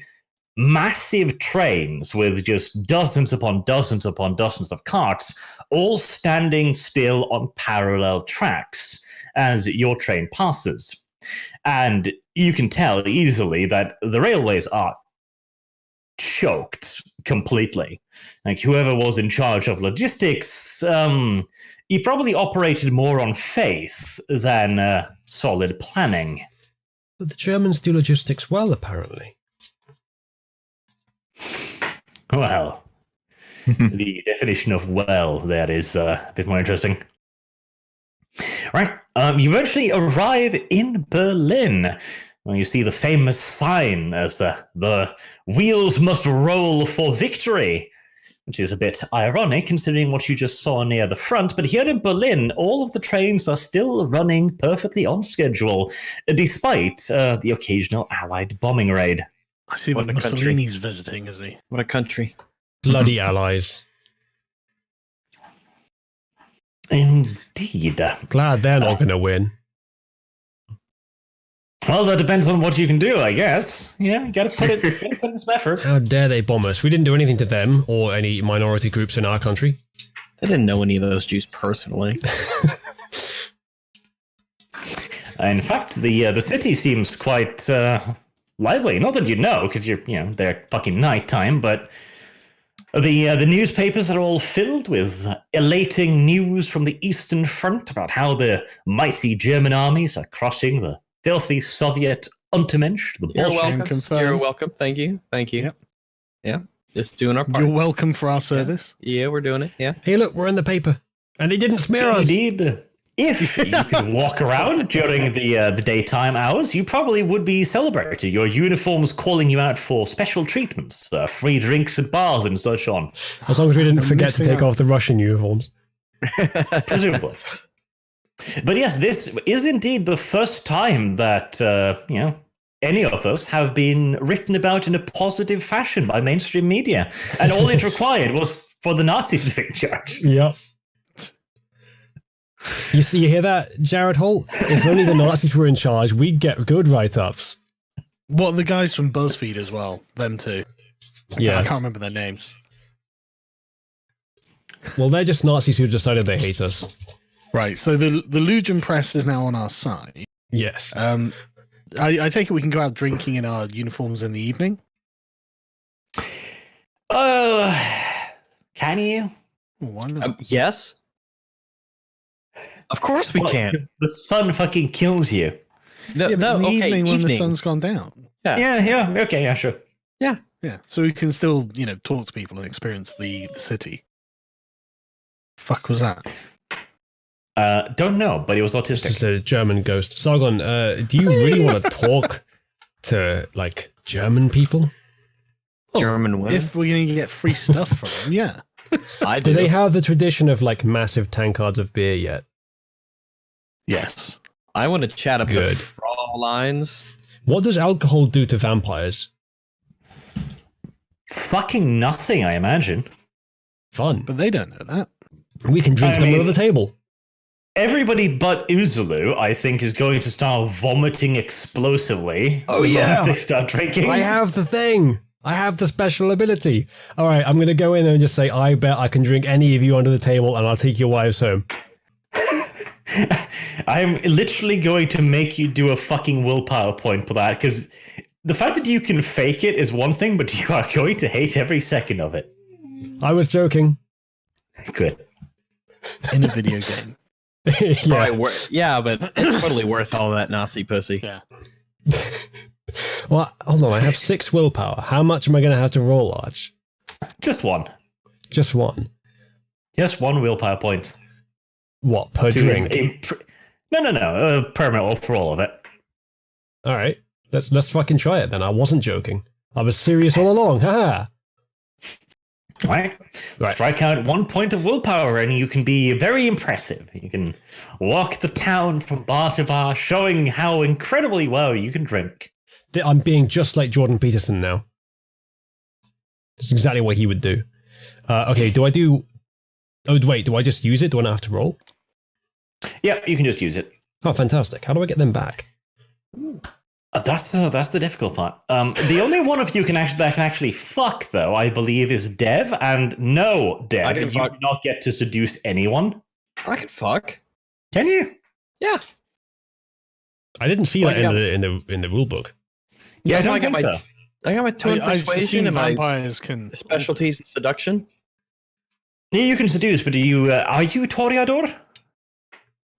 massive trains with just dozens upon dozens upon dozens of carts, all standing still on parallel tracks as your train passes. And you can tell easily that the railways are choked completely. Like, whoever was in charge of logistics, he probably operated more on faith than solid planning. But the Germans do logistics well, apparently. Well, the definition of well there is a bit more interesting. Right, you eventually arrive in Berlin. Well, you see the famous sign as the wheels must roll for victory, which is a bit ironic considering what you just saw near the front. But here in Berlin, all of the trains are still running perfectly on schedule, despite the occasional Allied bombing raid. I see that Mussolini's visiting, isn't he? What a country. Bloody allies. Indeed. Glad they're not going to win. Well, that depends on what you can do, I guess. Yeah, you gotta put in some effort. How dare they bomb us? We didn't do anything to them or any minority groups in our country. I didn't know any of those Jews personally. In fact, the city seems quite lively. Not that you know, because they're fucking nighttime, but the newspapers are all filled with elating news from the Eastern Front about how the mighty German armies are crushing the filthy Soviet Untermensch, the You're bullshit. welcome. confirmed. You're welcome. Thank you. Thank you. Yep. Yeah. Just doing our part. You're welcome for our service. Yeah, we're doing it. Yeah. Hey, look, we're in the paper. And they didn't smear us. Indeed. If you could walk around during the daytime hours, you probably would be celebrated. Your uniforms calling you out for special treatments, free drinks at bars and such on. As long as we didn't forget to missing take out. off the Russian uniforms. Presumably. But yes, this is indeed the first time that, any of us have been written about in a positive fashion by mainstream media. And all it required was for the Nazis to be in charge. Yep. You hear that, Jared Holt? If only the Nazis were in charge, we'd get good write-ups. What, the guys from BuzzFeed as well? Them too. I Yeah. can't remember their names. Well, they're just Nazis who decided they hate us. Right, so the Legion Press is now on our side. Yes. I take it we can go out drinking in our uniforms in the evening? Can you? Why not? Yes. Of course we Well, can. The sun fucking kills you. No, Yeah, but in the okay, evening when the evening. sun's gone down. Yeah, okay, yeah, sure. Yeah, so we can still, talk to people and experience the city. Fuck was that? Don't know, but he was This is autistic. a German ghost. Sargon, do you really want to talk to, like, German people? German women. If we're going to get free stuff from them, yeah. I Do they have the tradition of, like, massive tankards of beer yet? Yes. I want to chat up Good. the Frauleins. What does alcohol do to vampires? Fucking nothing, I imagine. Fun. But they don't know that. We can drink I them mean- under the table. Everybody but Uzulu, I think, is going to start vomiting explosively. Oh, yeah. Once they start drinking. I have the thing. I have the special ability. All right, I'm going to go in and just say, I bet I can drink any of you under the table and I'll take your wives home. I'm literally going to make you do a fucking willpower point for that, because the fact that you can fake it is one thing, but you are going to hate every second of it. I was joking. Good. In a video game. Yeah. Right, yeah, but it's totally worth all that Nazi pussy. Yeah. Well, hold on. I have 6 willpower. How much am I going to have to roll, Arch? Just one. Just one. Just one willpower point. What, per drink? No. Permanent for all of it. All right. Let's fucking try it then. I wasn't joking. I was serious all along. Haha. Right. Right. Strike out 1 point of willpower and you can be very impressive. You can walk the town from bar to bar, showing how incredibly well you can drink. I'm being just like Jordan Peterson now. That's exactly what he would do. Okay, do I do... Oh, wait, do I just use it? Do I not have to roll? Yeah, you can just use it. Oh, fantastic. How do I get them back? That's the difficult part. The only one of you that can actually fuck, though, I believe, is Dev. And no, Dev, I you can do fuck. not get to seduce anyone. I can fuck. Can you? Yeah. I didn't see Well, that yeah. in the rule book. Yeah, I That's why don't think got so. I got my two in I persuasion assume and my vampires can... specialties in seduction. Yeah, you can seduce, but are you Toreador?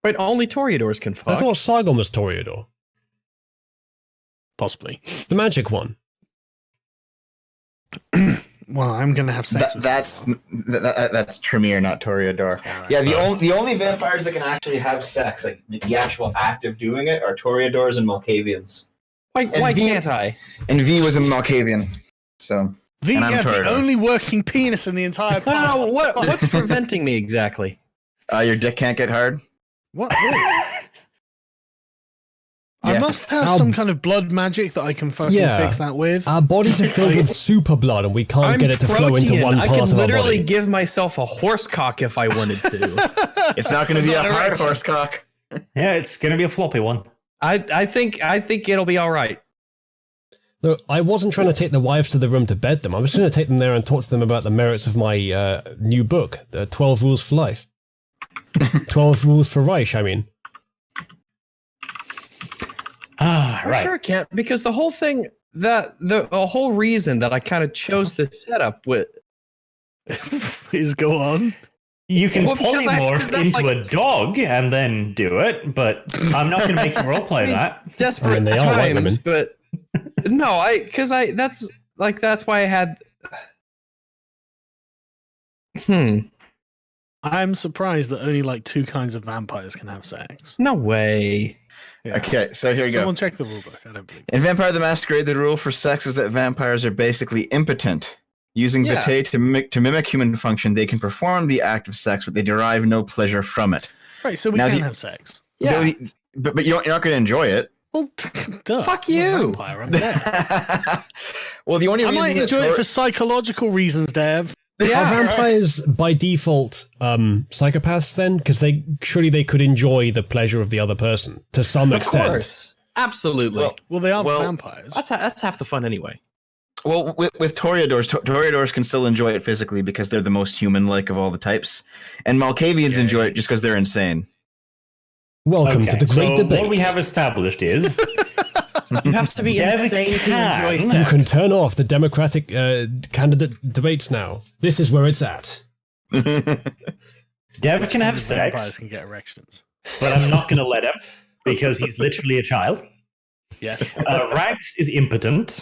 Wait, only Toreadors can I fuck. thought Sargon was Toreador. Possibly. The magic one. Well, I'm going to have sex with That's Tremere, not Toreador. Yeah, the only vampires that can actually have sex, like the actual act of doing it, are Toreadors and Malkavians. Why And V- can't I? And V was a Malkavian, so V, and I'm yeah, the Toreador. only working penis in the entire No, planet. no, what's preventing me exactly? your dick can't get hard. What? Really? I Yeah. must have Our- some kind of blood magic that I can fucking Yeah. fix that with. Our bodies are filled with super blood and we can't get it to flow into protean. one I part can of our literally body. give myself a horse cock if I wanted to. It's not going to be a Not hard erection. horse cock. Yeah, it's going to be a floppy one. I think it'll be all right. Look, I wasn't trying to take the wives to the room to bed them. I was going to take them there and talk to them about the merits of my new book, 12 Rules for Life. 12 Rules for Reich, I mean. Right. Sure can't, because the whole thing, the whole reason that I kind of chose this setup with Please go on. You can Well, because polymorph that's into like- a dog and then do it, but I'm not going to make you roleplay that. Desperate I mean, they are white times, women. but no, that's why I had. I'm surprised that only like 2 kinds of vampires can have sex. No way. Yeah. Okay, so here we go. Someone check the rulebook. I don't believe. In Vampire the Masquerade, the rule for sex is that vampires are basically impotent. Using Yeah. vitae to mimic human function, they can perform the act of sex, but they derive no pleasure from it. Right, so we Now can the- have sex. Yeah. But you're not going to enjoy it. Well, duh. Fuck I'm a you. vampire, I'm dead. Well, the only I reason might that enjoy it Tor- for psychological reasons, Dev. Are vampires by default psychopaths then? Because surely they could enjoy the pleasure of the other person to some Of extent. course. Absolutely. Well, they are Well, vampires. that's half the fun anyway. Well, with Toreadors, Toreadors can still enjoy it physically because they're the most human-like of all the types, and Malkavians enjoy it just because they're insane. Welcome to the great so debate. what we have established is You have to be Dev insane to can. enjoy You sex. can turn off the Democratic candidate debates now. This is where it's at. Dev can have sex, Vampires can get erections. but I'm not going to let him because he's literally a child. Yes. Rags is impotent.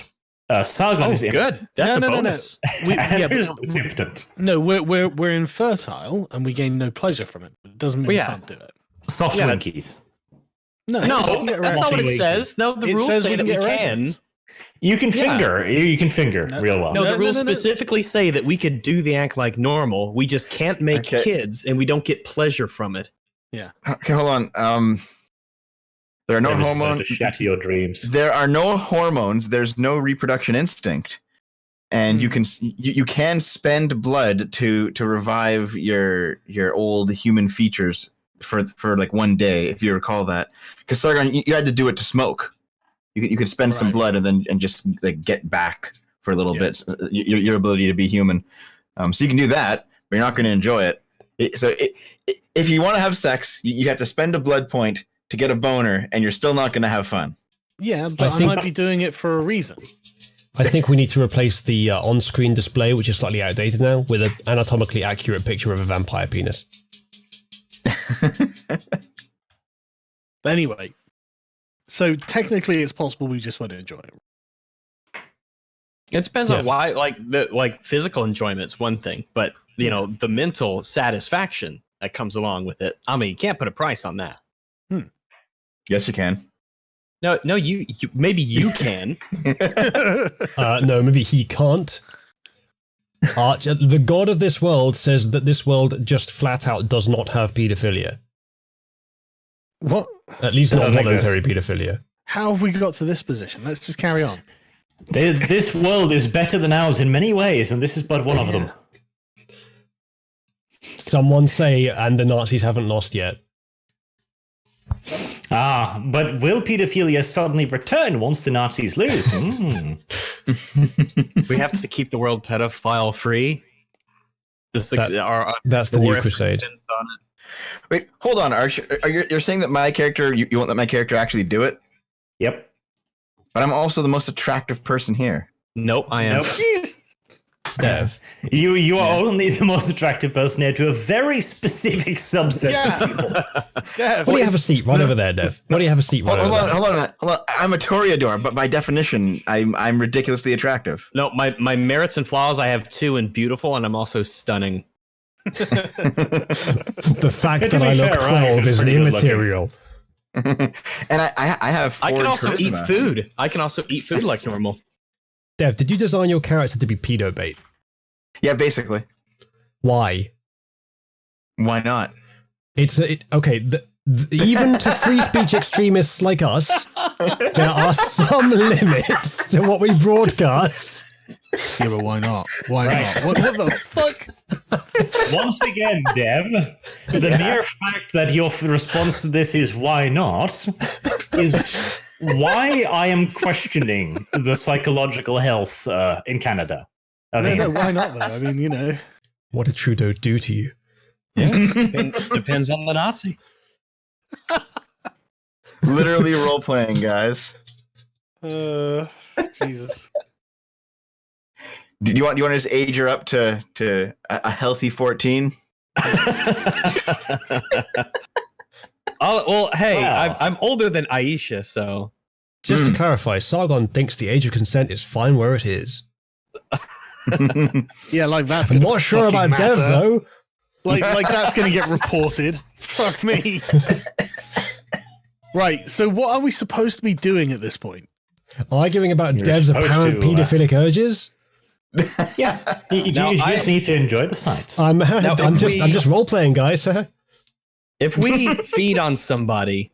Sargon Oh, is impotent. good. That's No, a no, no, no. bonus. We, And yeah, Riz but, is impotent. no, we're infertile and we gain no pleasure from it. It doesn't mean Well, we yeah. can't do it. Soft Yeah. winkies. No, No, it says we can get that's not what it erections. says. No, the It rules says say that we get can. erections. You can Yeah. finger. You can finger No. real well. No, No, the rules no, no. specifically say that we could do the act like normal. We just can't make Okay. kids, and we don't get pleasure from it. Okay, hold on. There are no Dev is about hormones. to shatter your dreams. There are no hormones. There's no reproduction instinct, and you can spend blood to revive your old human features for like one day, if you recall that. Because Sargon, you had to do it to smoke. You could spend some Right. blood and just like get back for a little Yes. bit your ability to be human. So you can do that, but you're not going to enjoy it. If you want to have sex, you have to spend a blood point to get a boner, and you're still not going to have fun. Yeah, but I think- might be doing it for a reason. I think we need to replace the on-screen display, which is slightly outdated now, with an anatomically accurate picture of a vampire penis. But anyway, so technically it's possible we just want to enjoy it. It depends Yes. on why. Like physical enjoyment's one thing, but the mental satisfaction that comes along with it. I mean, you can't put a price on that. Yes, you can. No, you maybe you can. No, maybe he can't. The god of this world says that this world just flat out does not have paedophilia. What? At least not Doesn't voluntary paedophilia. How have we got to this position? Let's just carry on. This world is better than ours in many ways, and this is but one of them. Someone say, and the Nazis haven't lost yet. But will pedophilia suddenly return once the Nazis lose? We have to keep the world pedophile free. That's the new crusade. Wait, hold on, Arch. You're saying that my character, you won't let my character actually do it? Yep. But I'm also the most attractive person here. Nope, I am. Nope. Dev. You are only the most attractive person here to a very specific subset of people. Dev, Why do you have a seat right over there, Dev? Why do you have a seat right Hold over on, there? hold on. I'm a Toreador, but by definition, I'm ridiculously attractive. No, my merits and flaws, I have 2 and beautiful, and I'm also stunning. The fact To that be I look fair, Rags 12 is is pretty good looking. immaterial. And I have. I can forward also eat charisma. food. I can also eat food like normal. Dev, did you design your character to be pedo bait? Yeah, basically. Why? Why not? Okay. Even to free speech extremists like us, there are some limits to what we broadcast. Yeah, but why not? Why not? What the fuck? Once again, Dev, the mere fact that your response to this is why not is why I am questioning the psychological health in Canada. I mean, No, why not though? I mean, What did Trudeau do to you? Depends on the Nazi. Literally role playing, guys. Jesus. Do you want to just age her up to a healthy 14? Oh well, hey, Wow. I'm older than Aisha, so Just to clarify, Sargon thinks the age of consent is fine where it is. Yeah, like that's. I'm gonna not sure fucking about Dev, matter. though. Like that's going to get reported. Fuck me. Right. So what are we supposed to be doing at this point? Arguing about You're Dev's supposed apparent to, paedophilic urges? Yeah, you Now, just need to enjoy the sights. I'm if just role playing, guys. if we feed on somebody,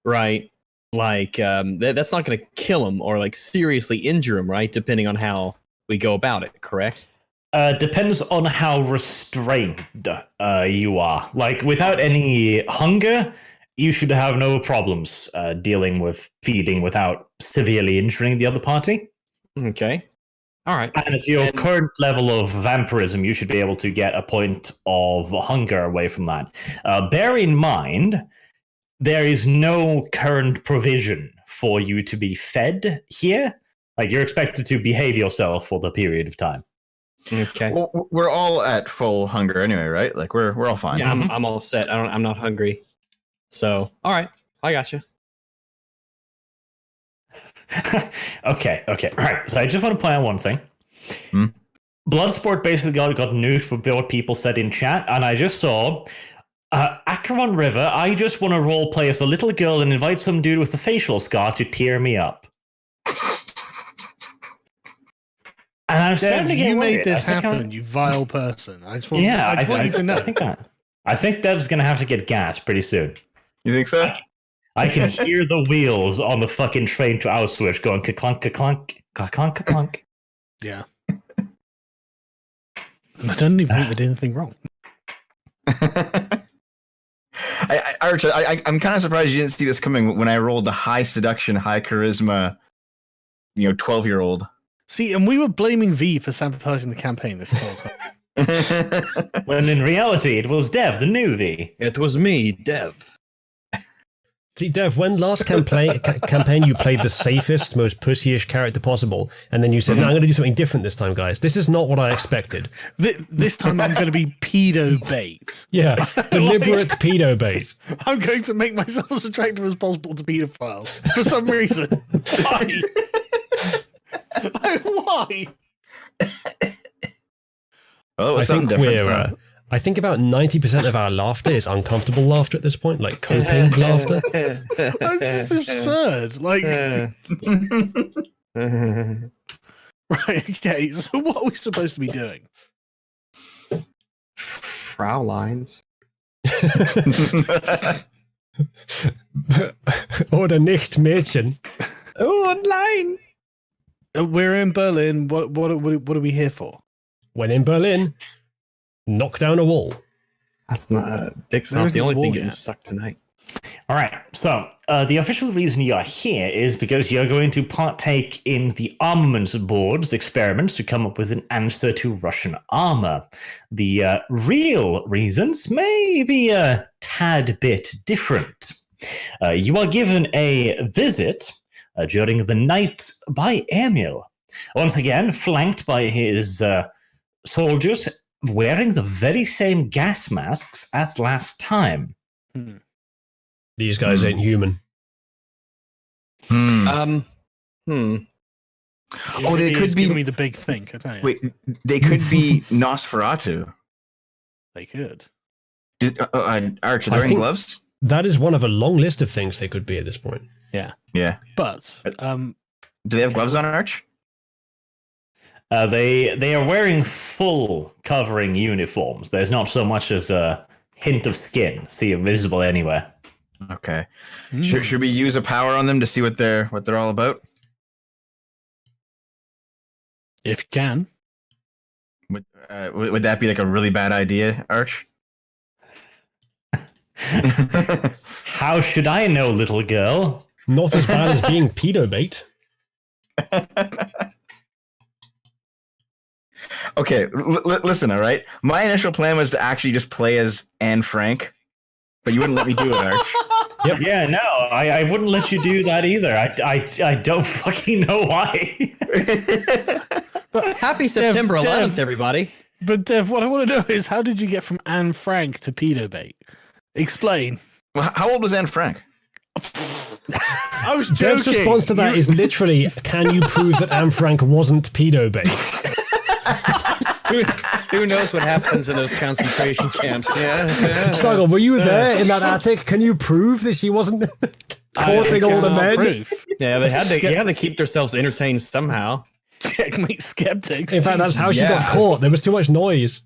right? Like that's not going to kill him or like seriously injure him, right? Depending on how we go about it, correct? Depends on how restrained you are. Like, without any hunger, you should have no problems dealing with feeding without severely injuring the other party. Okay. All right. And at your current level of vampirism, you should be able to get a point of hunger away from that. Bear in mind, there is no current provision for you to be fed here. Like, you're expected to behave yourself for the period of time. Okay. Well, we're all at full hunger anyway, right? Like we're all fine. Yeah, I'm all set. I'm not hungry. So, all right, I got you. Okay. Right. So I just want to point out one thing. Bloodsport basically got nude for what people said in chat, and I just saw Acheron River. I just want to role play as a little girl and invite some dude with a facial scar to tear me up. And I'm starting to Dev, get you worried. made this I think happen, you vile person. I just want, Yeah, I just want you to know. I think Dev's going to have to get gas pretty soon. You think so? I can hear the wheels on the fucking train to Auschwitz going ka-clunk, ka-clunk, ka-clunk, ka-clunk. Yeah. And I don't even think they did anything wrong. Arch, I'm kind of surprised you didn't see this coming when I rolled the high seduction, high charisma, 12-year-old. See, and we were blaming V for sabotaging the campaign this whole time. When in reality, it was Dev, the new V. It was me, Dev. See, Dev, when last campaign you played the safest, most pussyish character possible, and then you said, no, I'm going to do something different this time, guys. This is not what I expected. This time I'm going to be pedo bait. Yeah, deliberate pedo bait. I'm going to make myself as attractive as possible to pedophiles for some reason. Why? Why? Well, I think different, we're... I think about 90% of our laughter is uncomfortable laughter at this point, like coping laughter. That's just absurd. Like, right? Okay. So, what are we supposed to be doing? Fraulein's. Oder nicht, Mädchen. Oh, online. We're in Berlin. What are we here for? When in Berlin, knock down a wall. That's not. Dick's There not the isn't only a wall thing getting yet. sucked tonight. All right. So the official reason you are here is because you're going to partake in the Armaments Board's experiments to come up with an answer to Russian armor. The real reasons may be a tad bit different. You are given a visit during the night by Emil, once again flanked by his soldiers wearing the very same gas masks as last time. These guys ain't human. Oh, they could Give be. me the big think. I tell you. Wait, they could be Nosferatu. They could. Arch, are I they wearing think- gloves? That is one of a long list of things they could be at this point. Yeah. But Do they have gloves on, Arch? They are wearing full covering uniforms. There's not so much as a hint of skin. See, visible anywhere. Okay. Should we use a power on them to see what they're all about? if you can, Would that be like a really bad idea, Arch? How should I know, little girl? Not as bad as being pedo bait. Okay, listen, all right? My initial plan was to actually just play as Anne Frank, but you wouldn't let me do it, Arch. Yeah, no, I wouldn't let you do that either. I don't fucking know why. Happy September 11th, everybody. But Dev, what I want to know is, how did you get from Anne Frank to pedo bait? Explain. Well, how old was Anne Frank? I was joking. Dev's response to that is literally, can you prove that Anne Frank wasn't pedo bait? Who knows what happens in those concentration camps? Yeah. Struggle, were you there in that attic? Can you prove that she wasn't courting older men? Proof. Yeah, they had to keep themselves entertained somehow. Checkmate skeptics. In fact, that's how she got Yeah. caught. There was too much noise.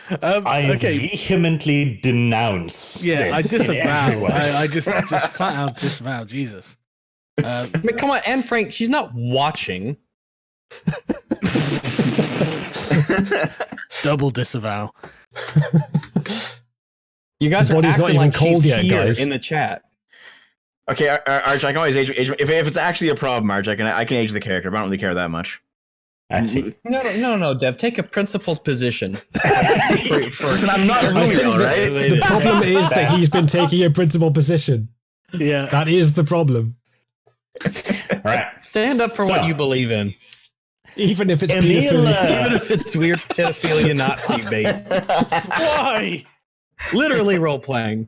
I okay. vehemently denounce. Yeah, I this disavow. everywhere. I just flat out disavow. Jesus. I mean, come on, Anne Frank, she's not watching. Double disavow. You guys The are body's not acting even like cold she's yet, here guys. in the chat. Okay, Arch, I can always age. If it's actually a problem, Arch, I can age the character. But I don't really care that much. I see. No, Dev. Take a principled position. Listen, I'm not I Louis, think all right? the problem is that he's been taking a principal position. Yeah. That is the problem. All right. Stand up for So- what you believe in, Even if it's Emil, pedophilia. even if it's weird pedophilia Nazi bait. Why? Literally role playing.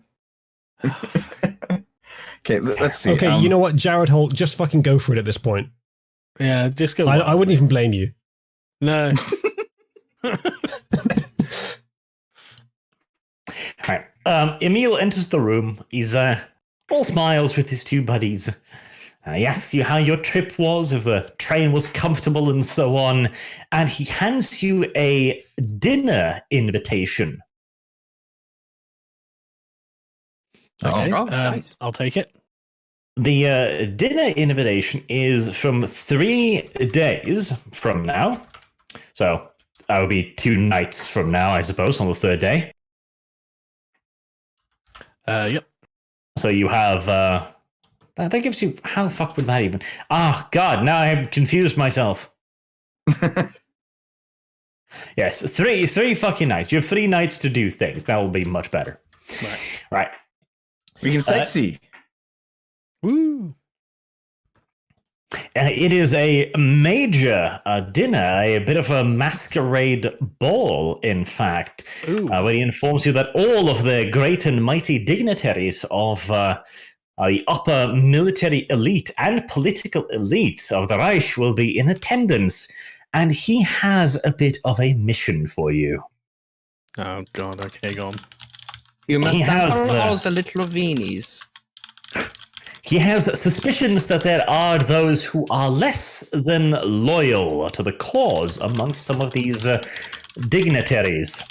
Okay, let's see. Okay, you know what, Jared Holt, just fucking go for it at this point. Yeah, just go. I wouldn't even blame you. No. All right. Emil enters the room. He's all smiles with his two buddies. He asks you how your trip was, if the train was comfortable, and so on. And he hands you a dinner invitation. Okay. Oh, nice. I'll take it. The dinner invitation is from 3 days from now. So that would be 2 nights from now, I suppose, on the 3rd day. Yep. So you have that gives you, how the fuck would that even? Ah, God, now I've confused myself. Yes, three fucking nights. You have 3 nights to do things. That will be much better. Right. We can sightsee. Woo. It is a major dinner, a bit of a masquerade ball, in fact, Ooh. where he informs you that all of the great and mighty dignitaries of the upper military elite and political elite of the Reich will be in attendance, and he has a bit of a mission for you. Oh God. Okay, go on. You must He has sample the- all the little weenies. He has suspicions that there are those who are less than loyal to the cause amongst some of these dignitaries.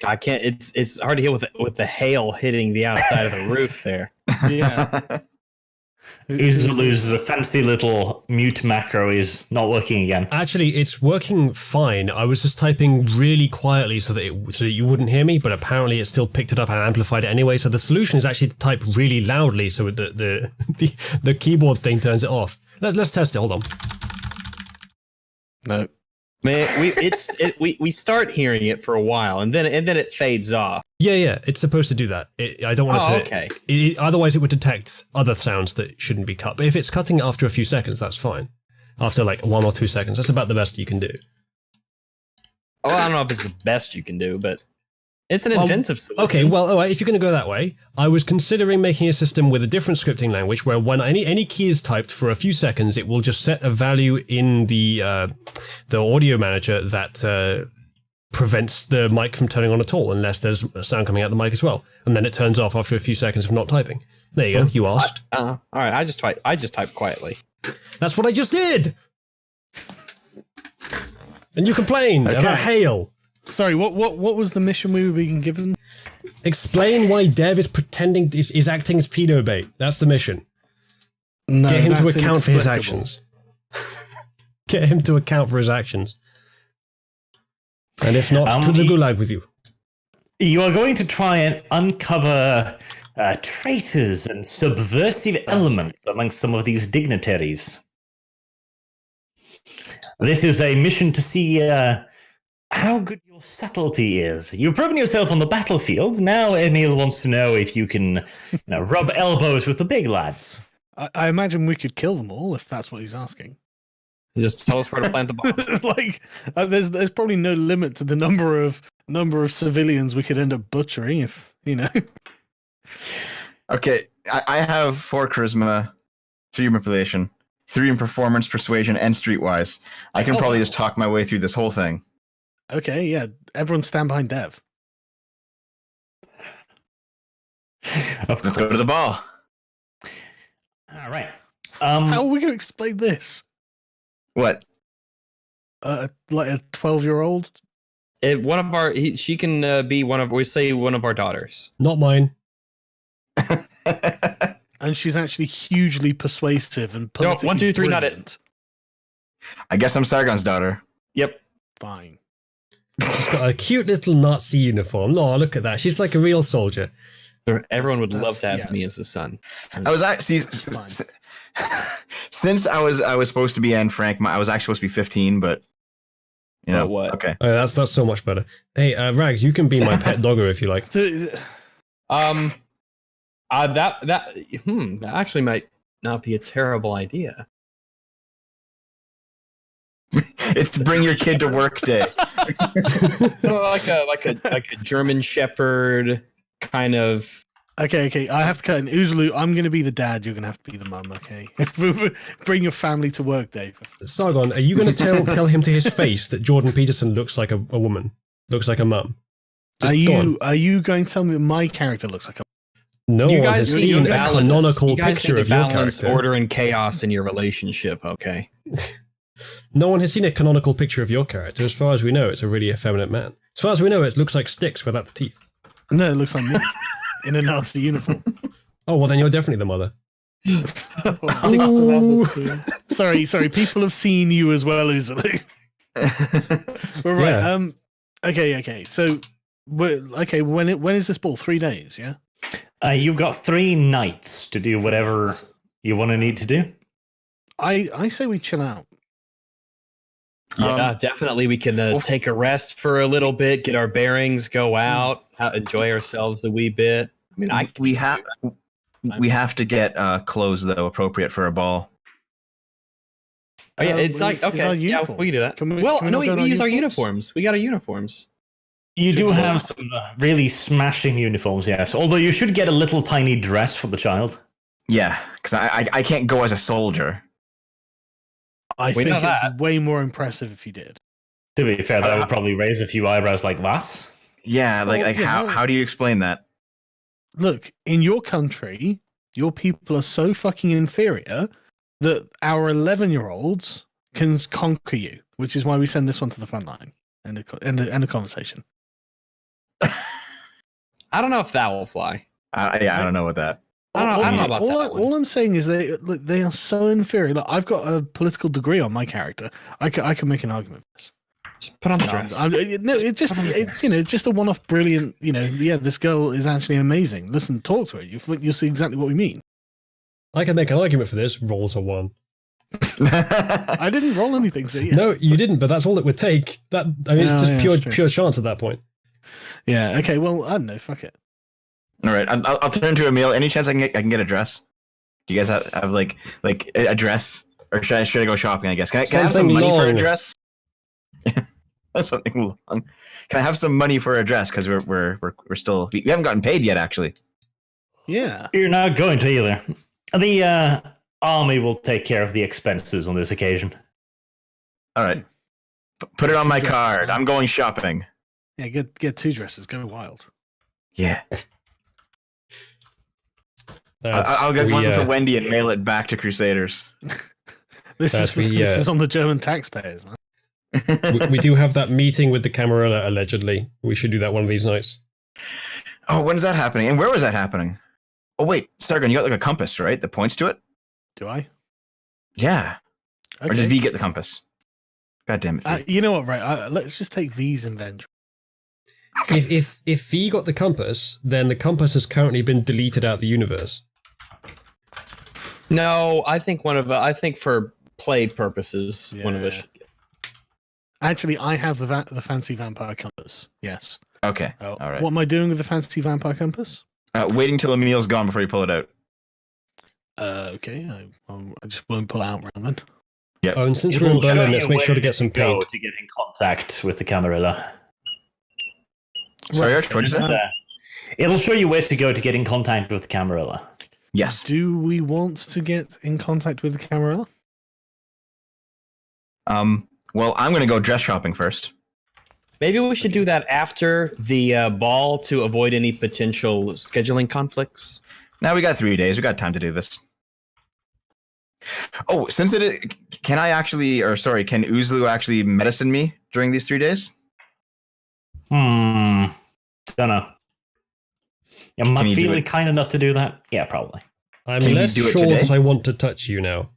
I can't. It's hard to hear with the hail hitting the outside of the roof there. Yeah. Loses a fancy little mute macro is not working again. Actually, it's working fine. I was just typing really quietly so that you wouldn't hear me, but apparently it still picked it up and amplified it anyway. So the solution is actually to type really loudly so the keyboard thing turns it off. Let's test it. Hold on. No. Man, we start hearing it for a while, and then it fades off. Yeah, it's supposed to do that. I don't want it to. Okay. Otherwise, it would detect other sounds that shouldn't be cut. But if it's cutting it after a few seconds, that's fine. After like 1 or 2 seconds, that's about the best you can do. Oh, I don't know if it's the best you can do, but it's an inventive solution. Okay, well, all right, if you're going to go that way, I was considering making a system with a different scripting language where when any key is typed for a few seconds, it will just set a value in the audio manager that prevents the mic from turning on at all, unless there's a sound coming out the mic as well. And then it turns off after a few seconds of not typing. There you go, you asked. All right, I just type quietly. That's what I just did! And you complained about hail. Sorry. What was the mission we were being given? Explain why Dev is pretending is acting as pedo bait. That's the mission. No, Get him to that's account for his inexplicable. actions. Get him to account for his actions. And if not, to the gulag with you. You are going to try and uncover traitors and subversive elements amongst some of these dignitaries. This is a mission to see how good your subtlety is. You've proven yourself on the battlefield. Now Emil wants to know if you can rub elbows with the big lads. I imagine we could kill them all if that's what he's asking. Just tell us where to plant the bomb. Like, there's probably no limit to the number of civilians we could end up butchering if Okay, I have 4 charisma, 3 manipulation, 3 in performance, persuasion, and streetwise. I can probably just talk my way through this whole thing. Okay, yeah. Everyone stand behind Dev. Let's go to the ball. All right. How are we going to explain this? What? Like a 12-year-old? One of our, she can be one of our daughters. Not mine. And she's actually hugely persuasive and No, politically 1, 2, 3, not it. brilliant. I guess I'm Sargon's daughter. Yep. Fine. She's got a cute little Nazi uniform. Oh, look at that. She's like a real soldier. Everyone would love to have yeah. me as a son. I was actually since I was supposed to be Anne Frank. I was actually supposed to be 15, but you know what? Okay. Oh, that's so much better. Hey, Rags, you can be my pet dogger if you like. So, That actually might not be a terrible idea. It's bring your kid to work day. like a German Shepherd kind of. okay. I have to cut in. Uzulu, I'm going to be the dad. You're going to have to be the mum, okay? Bring your family to work, Dave. Sargon, are you going to tell him to his face that Jordan Peterson looks like a woman? Looks like a mum? Are you going to tell me that my character looks like a No You one guys has need seen to a balance- canonical you guys picture need of to your balance character. order and chaos in your relationship, okay? No one has seen a canonical picture of your character. As far as we know, it's a really effeminate man. As far as we know, it looks like Styx without the teeth. No, it looks like me in a Nazi uniform. Oh, well, then you're definitely the mother. Ooh. Sorry. People have seen you as well, Uzulu. Well, right. Yeah. Okay. So, when is this ball? 3 days, yeah? You've got 3 nights to do whatever you want to need to do. I say we chill out. Yeah, definitely. We can take a rest for a little bit, get our bearings, go out, enjoy ourselves a wee bit. I mean, we have to get clothes though appropriate for a ball. Oh yeah, it's like it's our okay, yeah, uniform. we can do that. Can we no, not we go in our use our uniforms? uniforms. We got our uniforms. You do have some really smashing uniforms, yes. Although you should get a little tiny dress for the child. Yeah, because I can't go as a soldier. I We think know it's that. way more impressive if you did. To be fair, that would probably raise a few eyebrows like that. Yeah, how do you explain that? Look, in your country, your people are so fucking inferior that our 11-year-olds can conquer you, which is why we send this one to the front line. End of conversation. I don't know if that will fly. I don't know what that. I don't know about that one. All I'm saying is they are so inferior. Look, I've got a political degree on my character. I can make an argument for this. Just put on the dress. It's just a one-off brilliant. This girl is actually amazing. Listen, talk to her. You'll see exactly what we mean. I can make an argument for this. Rolls a 1. I didn't roll anything, so yeah. No, you didn't, but that's all it would take. It's just pure chance at that point. Yeah. Okay. Well, I don't know. Fuck it. All right, I'll turn to Emil. Any chance I can get a dress? Do you guys have like a dress, or should I go shopping? I guess can I have some money for a dress? Something long. Can I have some money for a dress? Because we're still we haven't gotten paid yet, actually. Yeah. You're not going to either. The army will take care of the expenses on this occasion. All right, put it on my Dress. card. I'm going shopping. Yeah. Get 2 dresses. Go wild. Yeah. I'll get one for Wendy and mail it back to Crusaders. This is on the German taxpayers, man. we do have that meeting with the Camarilla, allegedly. We should do that one of these nights. Oh, when's that happening? And where was that happening? Oh, wait, Sargon, you got like a compass, right? That points to it? Do I? Yeah. Okay. Or did V get the compass? God damn it, V. You know what? Right. Let's just take V's inventory. If V got the compass, then the compass has currently been deleted out of the universe. No, I think for play purposes, one of us should get. Actually, I have the fancy vampire compass. Yes. Okay. All right. What am I doing with the fancy vampire compass? Waiting till Emil's gone before you pull it out. Okay. I just won't pull it out, Roman. Yep. Oh, and since It we're in will show Berlin, you let's make sure to where get some go paint. to get in contact with the Camarilla. Sorry, Arch, what'd you say? It'll show you where to go to get in contact with the Camarilla. Yes. Do we want to get in contact with the Camarilla? Well, I'm going to go dress shopping first. Maybe we should do that after the ball to avoid any potential scheduling conflicts. Now we got 3 days. We got time to do this. Oh, since it is, can Uzlu actually medicine me during these 3 days? Don't know. Am Can I you do feeling it? kind enough to do that? Yeah, probably. I'm Can you less do it sure today? that I want to touch you now.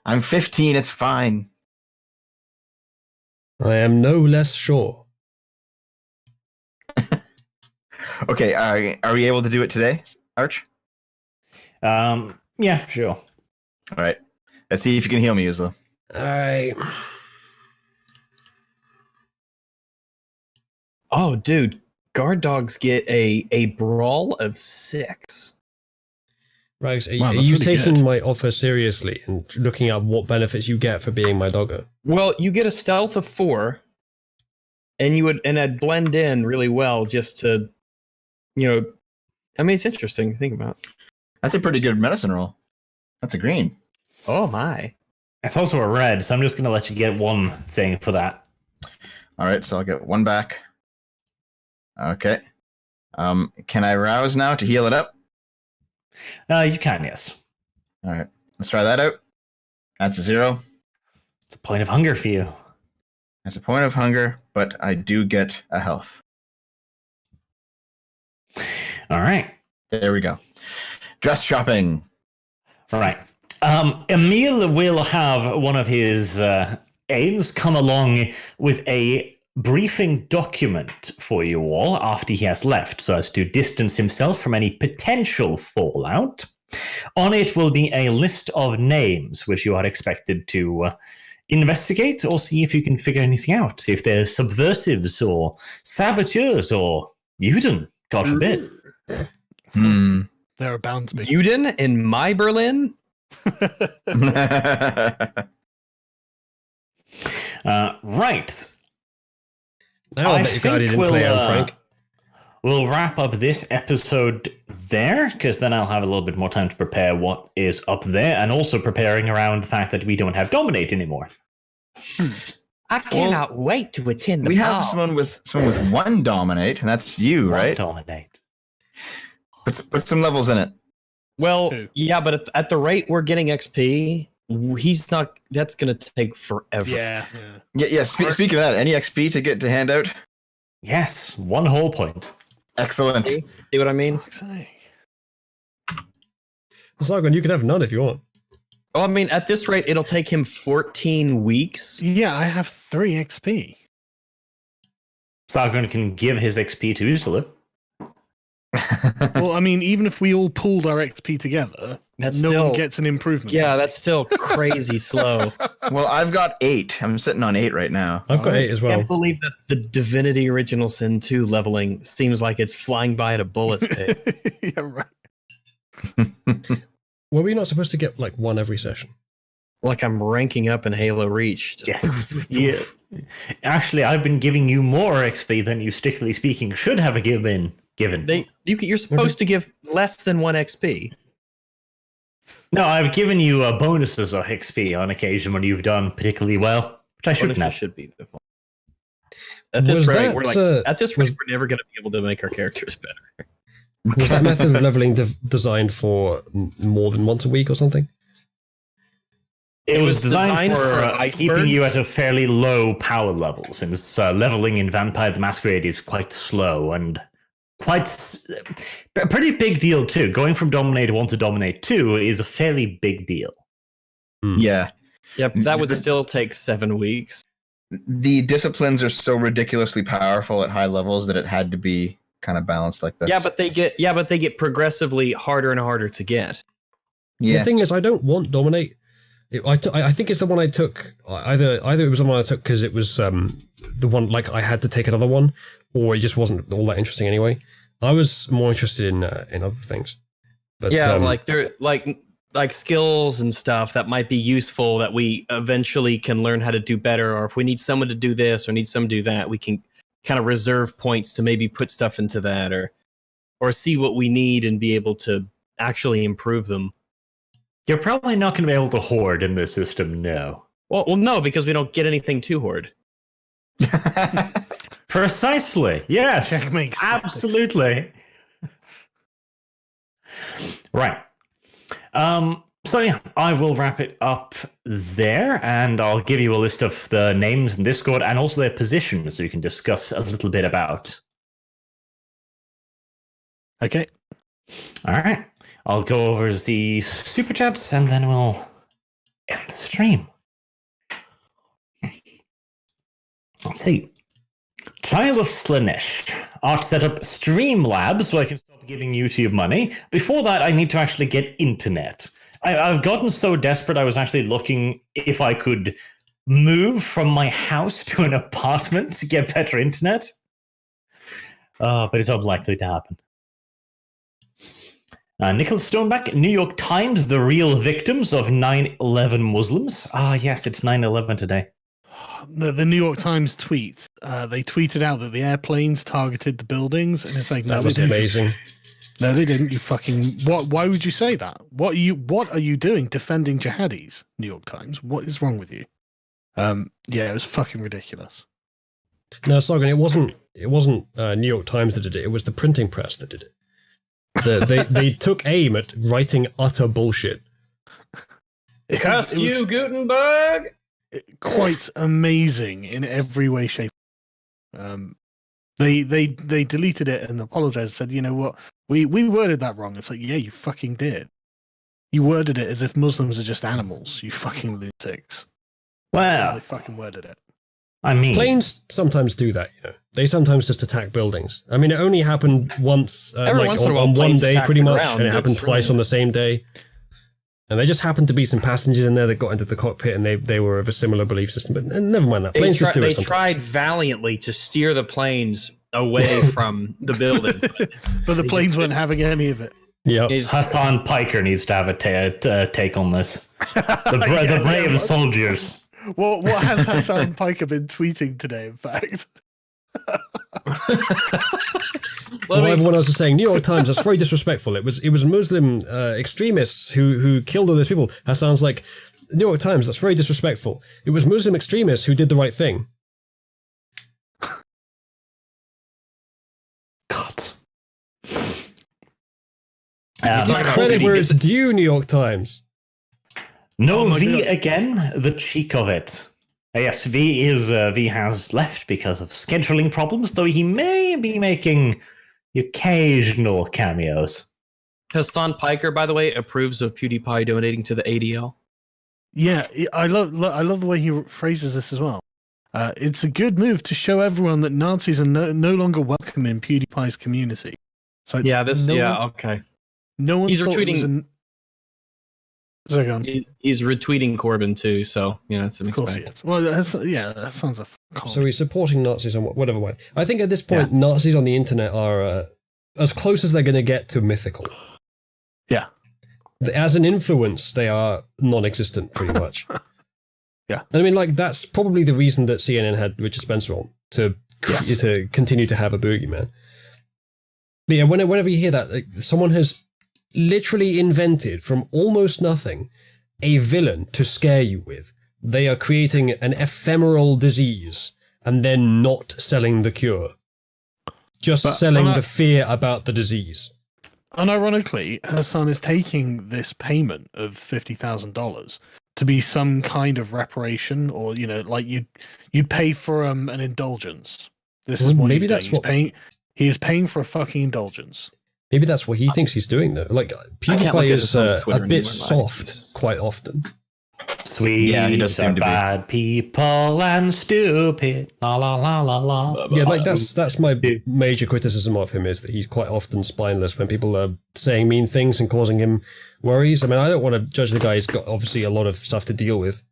I'm 15. It's fine. I am no less sure. Okay, are we able to do it today, Arch? Yeah, sure. All right. Let's see if you can heal me, Uzlu. I Oh, dude, guard dogs get a brawl of 6. Rags, are, Wow, are that's you really taking good. my offer seriously and looking at what benefits you get for being my doggo? Well, you get a stealth of 4, and I'd blend in really well just to, I mean, it's interesting to think about. That's a pretty good medicine roll. That's a green. Oh my! It's also a red, so I'm just going to let you get one thing for that. All right, so I'll get one back. Okay. Can I rouse now to heal it up? You can, yes. All right, let's try that out. That's a 0. It's a point of hunger for you. That's a point of hunger, but I do get a health. All right. There we go. Dress shopping. All right. Emil will have one of his aides come along with a briefing document for you all after he has left, so as to distance himself from any potential fallout. On it will be a list of names which you are expected to investigate or see if you can figure anything out. If they're subversives or saboteurs or Juden, God forbid. There are bound to be. Juden in my Berlin? Right. Now I bet you glad he didn't play Anne Frank. We'll wrap up this episode there, because then I'll have a little bit more time to prepare what is up there, and also preparing around the fact that we don't have Dominate anymore. I cannot wait to attend the We have ball. someone with one dominate, and that's you, right? Dominate. Put some levels in it. Well, Two. yeah, but at the rate we're getting XP, he's not. That's gonna take forever. Yeah. Yeah. Speaking of that, any XP to get to hand out? Yes, one whole point. Excellent. See what I mean? Sargon, you can have none if you want. Oh, I mean, at this rate, it'll take him 14 weeks. Yeah, I have 3 XP. Sargon can give his XP to Ursula. Well, I mean, even if we all pooled our XP together, That's no still, one gets an improvement. yeah, that's still crazy slow. Well, I've got 8. I'm sitting on 8 right now. I've got 8 as I well. can't believe that the Divinity Original Sin 2 leveling seems like it's flying by at a bullet's pace. Yeah, right. Were we not supposed to get like 1 every session? Like I'm ranking up in Halo Reach. Just- Yes. Yeah. Actually, I've been giving you more XP than you, strictly speaking, should have given. You're supposed to give less than 1 XP. No, I've given you bonuses of XP on occasion when you've done particularly well, which I shouldn't Bonuses have. should be default. At this Was rate, that, we're like at this rate, we're never going to be able to make our characters better. Was that method of leveling designed for more than once a week or something? It was designed for icebergs? keeping you at a fairly low power level, since leveling in Vampire the Masquerade is quite slow and a pretty big deal too. Going from Dominate 1 to Dominate 2 is a fairly big deal. Yeah. Yep, that would still take 7 weeks. The disciplines are so ridiculously powerful at high levels that it had to be kind of balanced like this. Yeah, but they get progressively harder and harder to get. yeah. The thing is, I don't want Dominate. I think it's the one I took. Either it was the one I took because it was the one like I had to take another one, or it just wasn't all that interesting anyway. I was more interested in other things. But, Yeah, like they're like like skills and stuff that might be useful that we eventually can learn how to do better, or if we need someone to do this or need someone to do that, we can kind of reserve points to maybe put stuff into that, or see what we need and be able to actually improve them. You're probably not going to be able to hoard in this system, no. Well, no, because we don't get anything to hoard. Precisely. Yes. Checkmate. Absolutely. Right. So yeah, I will wrap it up there, and I'll give you a list of the names in Discord and also their positions so you can discuss a little bit about. Okay. All right. I'll go over the super chats and then we'll end the stream. Let's see. Tyler Slanesh. Art set up Streamlabs so I can stop giving YouTube money. Before that, I need to actually get internet. I've gotten so desperate, I was actually looking if I could move from my house to an apartment to get better internet. But it's unlikely to happen. Nicholas Stoneback, New York Times, the real victims of 9/11 Muslims. Yes, it's 9/11 today. The New York Times tweets. They tweeted out that the airplanes targeted the buildings, and it's like, no, That was they didn't. amazing. No, they didn't. You fucking what? Why would you say that? What are you doing defending jihadis? New York Times. What is wrong with you? Yeah, it was fucking ridiculous. No, Slogan, it wasn't New York Times that did it. It was the printing press that did it. They took aim at writing utter bullshit. Curse you, Gutenberg! Quite amazing in every way, shape. They deleted it and apologized and said, you know what, we worded that wrong. It's like, yeah, you fucking did. You worded it as if Muslims are just animals, you fucking lunatics. That's how they fucking worded it. I mean, Planes sometimes do that, you know. They sometimes just attack buildings. I mean, it only happened once, Every once in a while, on one planes day, attack pretty the much, ground. and it happened It's twice really- on the same day. And there just happened to be some passengers in there that got into the cockpit, and they were of a similar belief system. But never mind that. Planes just do it They sometimes. tried valiantly to steer the planes away from the building. But the planes weren't having any of it. Yeah. Hassan Piker needs to have a take on this. The brave soldiers. What has Hassan Piker been tweeting today, in fact? Well, everyone else is saying New York Times. That's very disrespectful. It was Muslim extremists who killed all those people. Hassan's like, New York Times. That's very disrespectful. It was Muslim extremists who did the right thing. God. Credit where it's due, New York Times. No Oh my V God. again. The cheek of it. Yes, V has left because of scheduling problems, though he may be making occasional cameos. Hassan Piker, by the way, approves of PewDiePie donating to the ADL. Yeah, I love the way he phrases this as well. It's a good move to show everyone that Nazis are no longer welcome in PewDiePie's community. So Okay. no one. He's thought it was retweeting- So go on. He's retweeting Corbyn too, so it's a Of mixed course he bag. is. Well, that sounds a. So he's supporting Nazis on whatever way. I think at this point, Nazis on the internet are as close as they're going to get to mythical. Yeah. As an influence, they are non-existent, pretty much. Yeah. I mean, like, that's probably the reason that CNN had Richard Spencer on, to continue to have a boogeyman. But yeah, whenever you hear that, like, someone has literally invented from almost nothing a villain to scare you with. They are creating an ephemeral disease and then not selling the cure. Just selling the fear about the disease. Unironically, Hassan is taking this payment of $50,000 to be some kind of reparation, or like you'd pay for an indulgence. This is what maybe he's doing. that's He is paying for a fucking indulgence. Maybe that's what he thinks he's doing, though. Like, PewDiePie is a bit soft quite often. Sweet, Yeah, he does seem to be. bad people and stupid. La la la la la. Yeah, like that's my major criticism of him, is that he's quite often spineless when people are saying mean things and causing him worries. I mean, I don't want to judge the guy. He's got obviously a lot of stuff to deal with.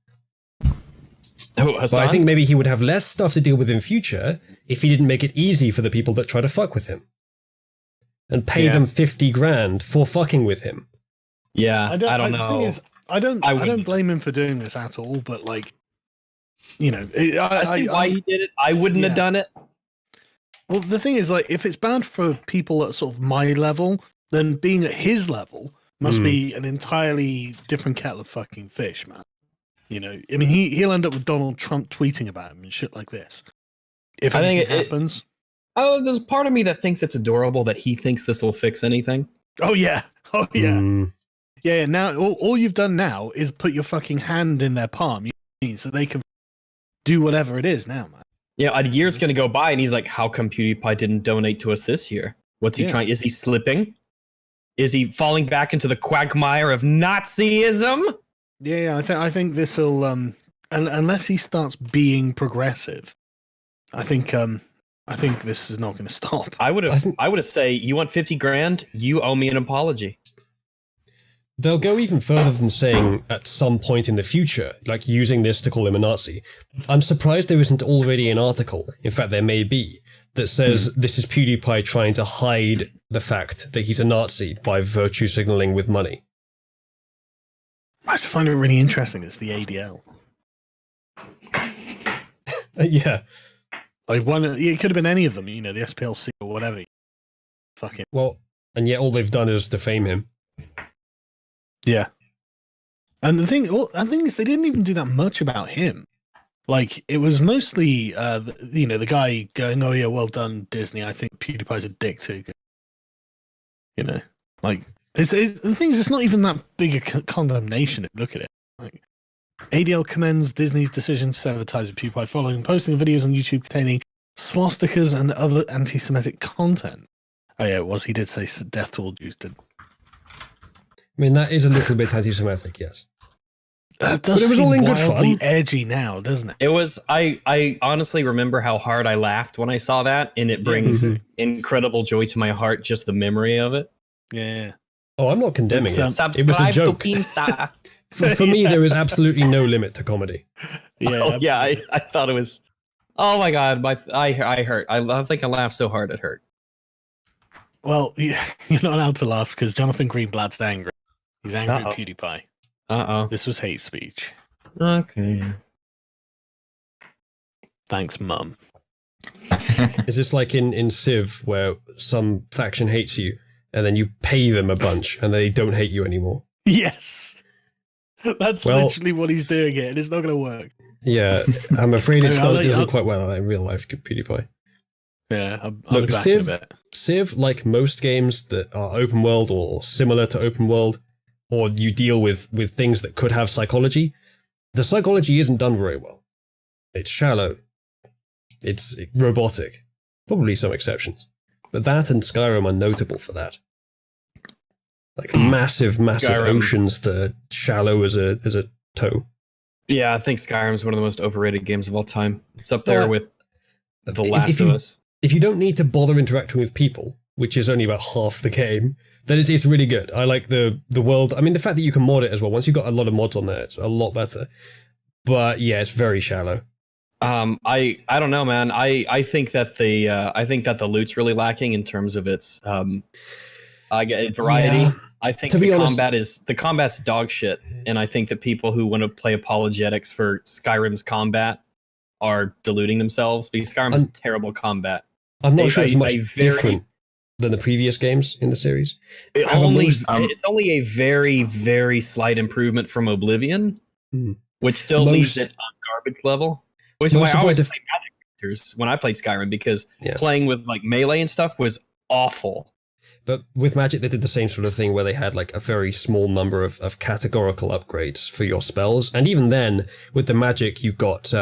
But I think maybe he would have less stuff to deal with in future if he didn't make it easy for the people that try to fuck with him. And pay them $50,000 for fucking with him. Yeah, I don't The know. thing is, I don't blame him for doing this at all. But like, you know, I see why he did it. I wouldn't have done it. Well, the thing is, like, if it's bad for people at sort of my level, then being at his level must be an entirely different kettle of fucking fish, man. You know, I mean, he'll end up with Donald Trump tweeting about him and shit like this. If I think anything happens. There's part of me that thinks it's adorable that he thinks this will fix anything. Oh, yeah. Oh, yeah. Yeah, now, all you've done now is put your fucking hand in their palm, you know what I mean? So they can do whatever it is now, man. Yeah, a year's going to go by and he's like, how come PewDiePie didn't donate to us this year? What's he trying? Is he slipping? Is he falling back into the quagmire of Nazism? Yeah, I think this will, unless he starts being progressive, I think this is not going to stop. I would have say, you want 50 grand? You owe me an apology. They'll go even further than saying at some point in the future, like using this to call him a Nazi. I'm surprised there isn't already an article, in fact there may be, that says this is PewDiePie trying to hide the fact that he's a Nazi by virtue signaling with money. I just find it really interesting. It's the ADL. Yeah. Like it could have been any of them, you know, the SPLC or whatever. Fucking. Well, and yet all they've done is defame him. Yeah. And the thing is, they didn't even do that much about him. Like, it was mostly, the guy going, "Oh yeah, well done, Disney. I think PewDiePie's a dick too." You know, like the thing is, it's not even that big a condemnation. If you look at it, like ADL commends Disney's decision to advertise with PewDiePie following posting videos on YouTube containing swastikas and other anti-Semitic content. Oh yeah, it was. He did say "death to all Jews." Did. I mean, that is a little bit anti-Semitic, yes. But it was all in good fun. Edgy now, doesn't it? It was. I honestly remember how hard I laughed when I saw that, and it brings incredible joy to my heart just the memory of it. Yeah. Oh, I'm not condemning it. It was a Subscribe joke. to Keemstar. For me, there is absolutely no limit to comedy. Yeah. I thought it was. Oh my god, I hurt. I think I laughed so hard it hurt. Well, you're not allowed to laugh because Jonathan Greenblatt's angry. He's angry at PewDiePie. This was hate speech. Okay. Thanks, Mum. Is this like in Civ where some faction hates you and then you pay them a bunch and they don't hate you anymore? Yes. That's literally what he's doing here, and it's not going to work. Yeah, I'm afraid it doesn't quite well in real life, PewDiePie. Yeah, I'll Look, be back in a bit. Civ, like most games that are open world or similar to open world, or you deal with things that could have psychology, the psychology isn't done very well. It's shallow. It's robotic. Probably some exceptions. But that and Skyrim are notable for that. Like massive Skyrim. Oceans that are shallow as a toe. Yeah, I think Skyrim's one of the most overrated games of all time. It's up there with The Last of Us. If you don't need to bother interacting with people, which is only about half the game, then it's really good. I like the world. I mean, the fact that you can mod it as well. Once you've got a lot of mods on there, it's a lot better. But yeah, it's very shallow. I don't know, man. I think that the loot's really lacking in terms of its variety. Yeah. I think the combat's dog shit, and I think that people who want to play apologetics for Skyrim's combat are deluding themselves because Skyrim has terrible combat. I'm not sure it's much different than the previous games in the series. It's only a very, very slight improvement from Oblivion, which still leaves it on garbage level. Which is why I always play magic characters when I played Skyrim, because playing with like melee and stuff was awful. But with Magic, they did the same sort of thing where they had like a very small number of categorical upgrades for your spells. And even then, with the Magic, you got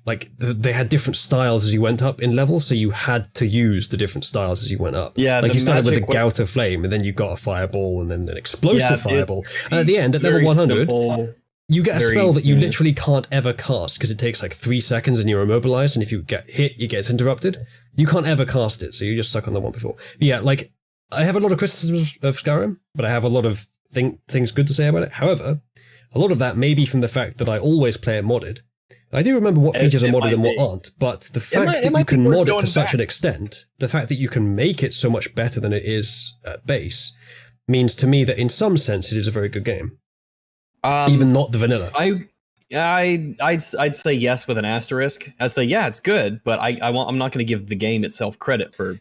they had different styles as you went up in level, so you had to use the different styles as you went up. Yeah, like you started with a Gout of Flame, and then you got a Fireball, and then an Explosive Fireball. And at the end, at level 100, you get a spell that you literally can't ever cast because it takes like 3 seconds and you're immobilized, and if you get hit, it gets interrupted. You can't ever cast it, so you're just stuck on the one before. But yeah, like, I have a lot of criticisms of Skyrim, but I have a lot of things good to say about it. However, a lot of that may be from the fact that I always play it modded. I do remember what features are modded and what aren't, but the fact that you can mod it to such an extent, the fact that you can make it so much better than it is at base, means to me that in some sense it is a very good game. Even not the vanilla. I'd say yes with an asterisk. I'd say yeah, it's good, but I'm not going to give the game itself credit for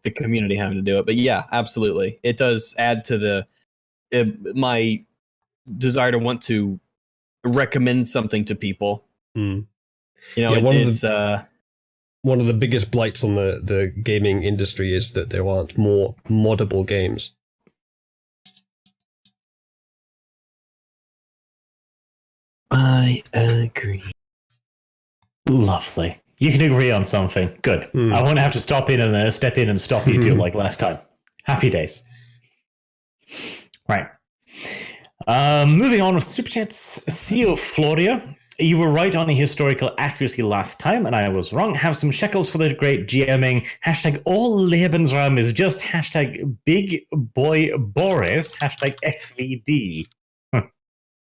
the community having to do it. But yeah, absolutely, it does add to my desire to want to recommend something to people. You know, one of the biggest blights on the gaming industry is that there aren't more moddable games. I agree. Lovely. You can agree on something. Good. I won't have to step in and stop you two like last time. Happy days. Right. Moving on with Super Chats. Theo Floria. You were right on the historical accuracy last time, and I was wrong. Have some shekels for the great GMing. Hashtag all Lebensraum is just hashtag big boy Boris. Hashtag FVD.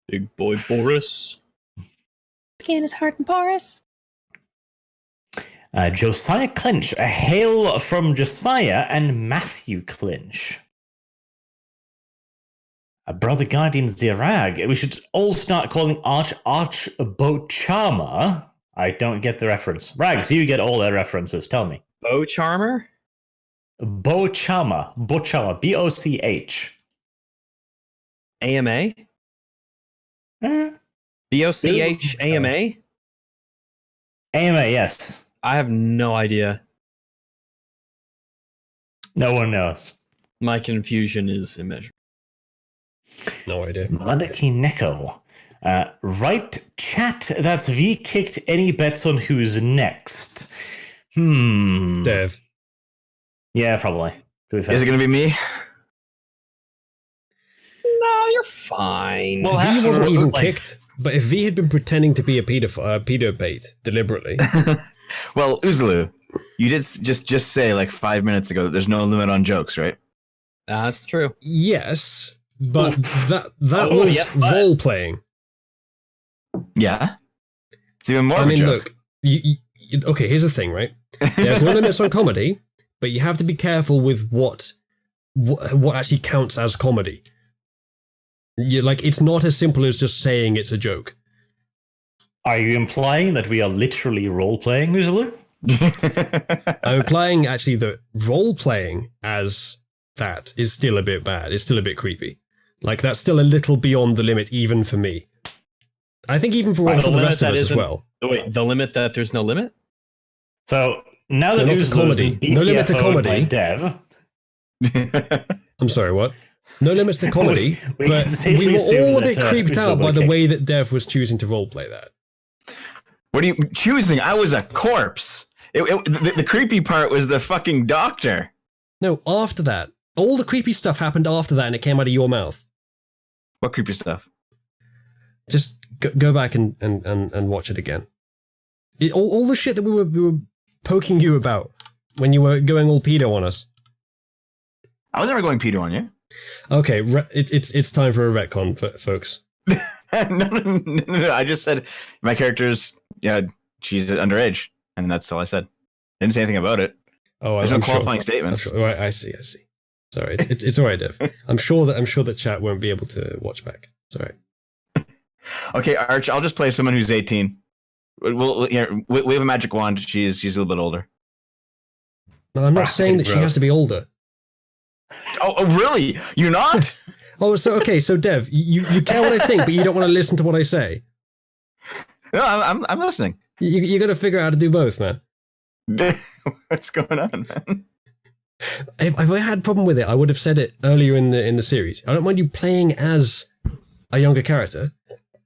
Big boy Boris. Skin is hard and porous. Josiah Clinch. A hail from Josiah and Matthew Clinch. Brother Guardian Zirag. We should all start calling Arch Bochama. I don't get the reference. Rags, you get all the references. Tell me. Bocharmer? Bochama. Bochama. B-O-C-H. AMA? B-O-C-H AMA? AMA, yes. I have no idea. No one knows. My confusion is immeasurable. No idea. Madaki Neko. Right, chat. That's V kicked. Any bets on who's next? Dev. Yeah, probably. Is it going to be me? No, you're fine. Well, V wasn't even kicked, but if V had been pretending to be a pedo bait deliberately. Well, Uzlu, you did just say like 5 minutes ago that there's no limit on jokes, right? That's true. Yes, but that was role playing. Yeah, it's even more. I of mean, a joke. look. Okay, here's the thing, right? There's no limits on comedy, but you have to be careful with what actually counts as comedy. It's not as simple as just saying it's a joke. Are you implying that we are literally role-playing, Uzulu? I'm implying, actually, that role-playing as that is still a bit bad. It's still a bit creepy. That's still a little beyond the limit, even for me. I think even for the rest of us as well. Wait, the limit that there's no limit? So, now that Uzulu's comedy. No limit to comedy. Dev. I'm sorry, what? No limits to comedy, but we were all a bit creeped out by the way that Dev was choosing to roleplay that. What are you choosing? I was a corpse. The creepy part was the fucking doctor. No, after that. All the creepy stuff happened after that and it came out of your mouth. What creepy stuff? Just go back and watch it again. All the shit that we were poking you about when you were going all pedo on us. I was never going pedo on you. Okay, it's time for a retcon, folks. No. I just said my character's she's underage, and that's all I said. I didn't say anything about it. Oh, there's no qualifying statements. Sure. Right, I see. Sorry, it's all right, Dev. I'm sure that chat won't be able to watch back. It's all right. Okay, Arch, I'll just play someone who's 18. We have a magic wand. She's a little bit older. No, I'm not saying that she has to be older. Oh, really? You're not? So Dev, you care what I think, but you don't want to listen to what I say. No, I'm listening. You got to figure out how to do both, man. What's going on, man? If I had a problem with it, I would have said it earlier in the series. I don't mind you playing as a younger character,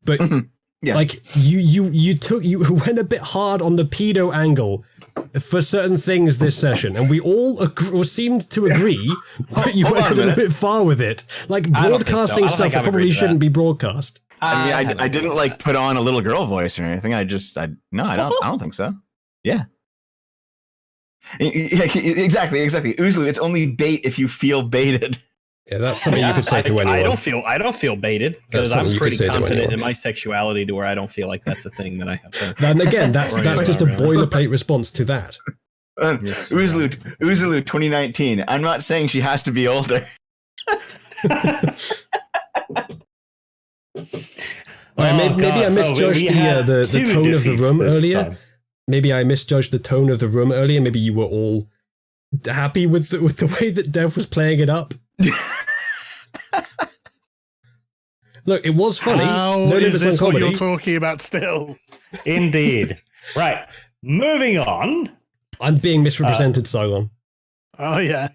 but yeah. you went a bit hard on the pedo angle for certain things this session, and we all seemed to agree that you went a little bit far with it. Broadcasting stuff that probably shouldn't be broadcast. I mean, I didn't put on a little girl voice or anything. I don't think so. Yeah. Exactly. Uzlu, it's only bait if you feel baited. Yeah, that's something you could say to anyone. I don't feel baited because I'm pretty confident in my sexuality to where I don't feel like that's the thing that I have to. And again, that's just a boilerplate response to that. Uzlu 2019. I'm not saying she has to be older. Maybe I misjudged the tone of the room earlier. Time. Maybe I misjudged the tone of the room earlier. Maybe you were all happy with the way that Dev was playing it up. Look, it was funny. How is this what you're talking about still? Indeed. Right. Moving on. I'm being misrepresented, Saigon. Oh, yeah.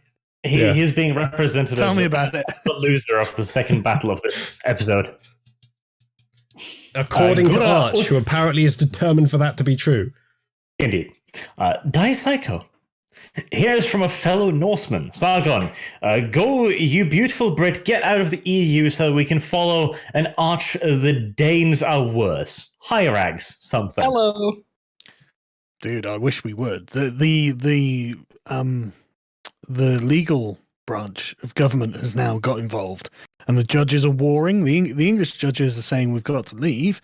He's being represented Tell as me about it. The loser of the second battle of this episode. According to Arch, who apparently is determined for that to be true. Indeed. Die Psycho. Here's from a fellow Norseman, Sargon. Go, you beautiful Brit, get out of the EU so we can follow an Arch. The Danes are worse. Hyrax, something. Hello. Dude, I wish we would. The legal branch of government has now got involved, and the judges are warring. The English judges are saying we've got to leave,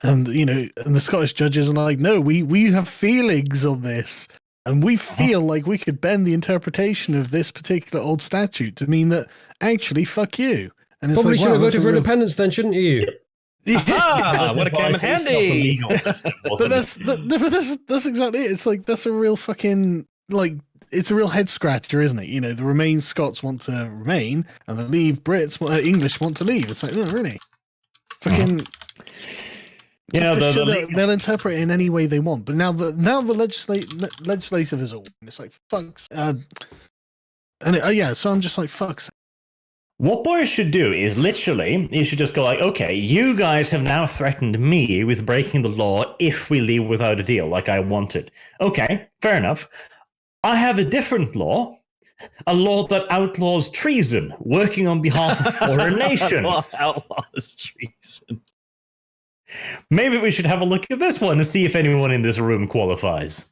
and and the Scottish judges are like, no, we have feelings on this, and we feel like we could bend the interpretation of this particular old statute to mean that actually, fuck you. And it's probably like, should have voted for independence then, shouldn't you? Yeah, what a came in handy. But that's exactly it. It's like that's a real fucking it's a real head scratcher, isn't it? The Remain Scots want to remain, and the Leave Brits, English want to leave. It's like, no, really, fucking. They'll interpret it in any way they want. But now the legislative is all. It's like fucks. So I'm just like fucks. What Boris should do is literally, he should just go like, okay, you guys have now threatened me with breaking the law if we leave without a deal, like I wanted. Okay, fair enough. I have a different law, a law that outlaws treason, working on behalf of foreign nations. Outlaws treason. Maybe we should have a look at this one and see if anyone in this room qualifies.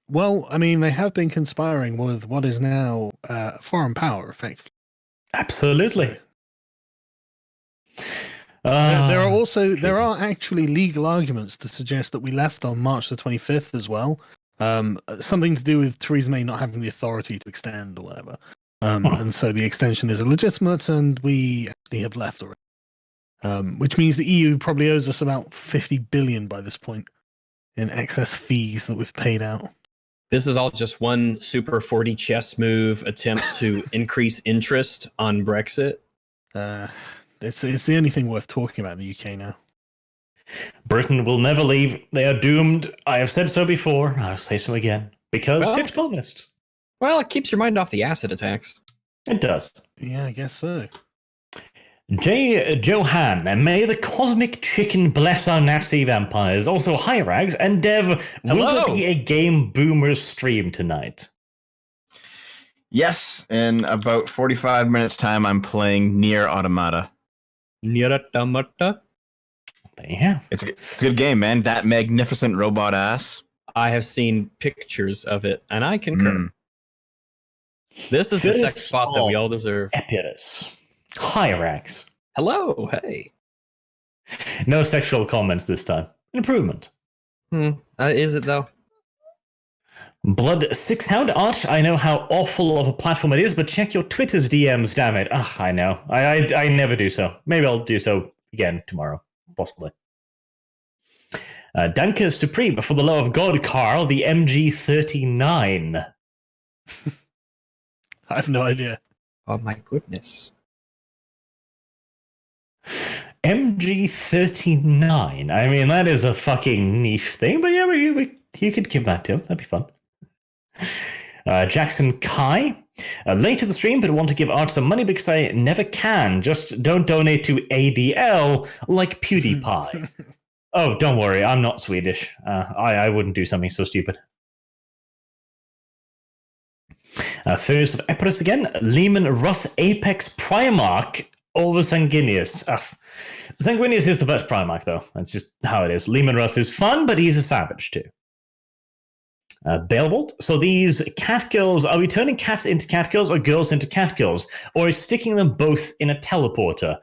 Well, I mean, they have been conspiring with what is now foreign power, effectively. Absolutely. There are actually legal arguments to suggest that we left on March the 25th as well. Something to do with Theresa May not having the authority to extend or whatever. And so the extension is illegitimate, and we actually have left already. Which means the EU probably owes us about 50 billion by this point in excess fees that we've paid out. This is all just one super 40 chess move attempt to increase interest on Brexit. It's the only thing worth talking about in the UK now. Britain will never leave. They are doomed. I have said so before. I'll say so again. Because it's communist. Well, it keeps your mind off the acid attacks. It does. Yeah, I guess so. J. Johan, may the cosmic chicken bless our Nazi vampires. Also, hi, Rags. And Dev, will there be a Game Boomers stream tonight? Yes, in about 45 minutes' time, I'm playing Nier Automata. Nier Automata? Yeah. It's a good game, man. That magnificent robot ass. I have seen pictures of it, and I concur. This is the sex spot that we all deserve. Epirus. Hyrax. Hello, hey. No sexual comments this time. An improvement. Is it though? Blood Sixhound Arch, I know how awful of a platform it is, but check your Twitter's DMs, damn it. Ugh, I know. I never do so. Maybe I'll do so again tomorrow. Possibly. Danke Supreme, for the love of God, Carl, the MG39. I have no idea. Oh my goodness. MG39. I mean, that is a fucking niche thing, but yeah, you could give that to him. That'd be fun. Jackson Kai. Late to the stream, but want to give Art some money because I never can. Just don't donate to ADL like PewDiePie. Oh, don't worry. I'm not Swedish. I wouldn't do something so stupid. Furious of Epirus again. Lehman Russ Apex Primarch over Sanguinius. Sanguinius is the best Primarch, though. That's just how it is. Lehman Russ is fun, but he's a savage, too. Beelvolt. So these cat girls, are we turning cats into cat girls or girls into cat girls? Or sticking them both in a teleporter?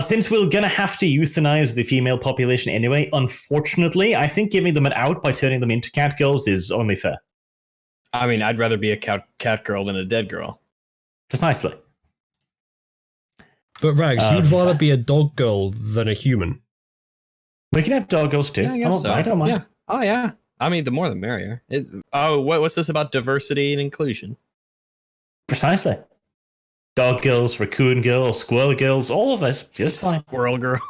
Since we're going to have to euthanize the female population anyway, unfortunately, I think giving them an out by turning them into cat girls is only fair. I mean, I'd rather be a cat girl than a dead girl. Precisely. But Rags, you'd rather be a dog girl than a human. We can have dog girls too. Yeah, I guess so. I don't mind. Yeah. Oh yeah. I mean, the more the merrier. What's this about diversity and inclusion? Precisely. Dog girls, raccoon girls, squirrel girls, all of us. Just fine. Squirrel girl.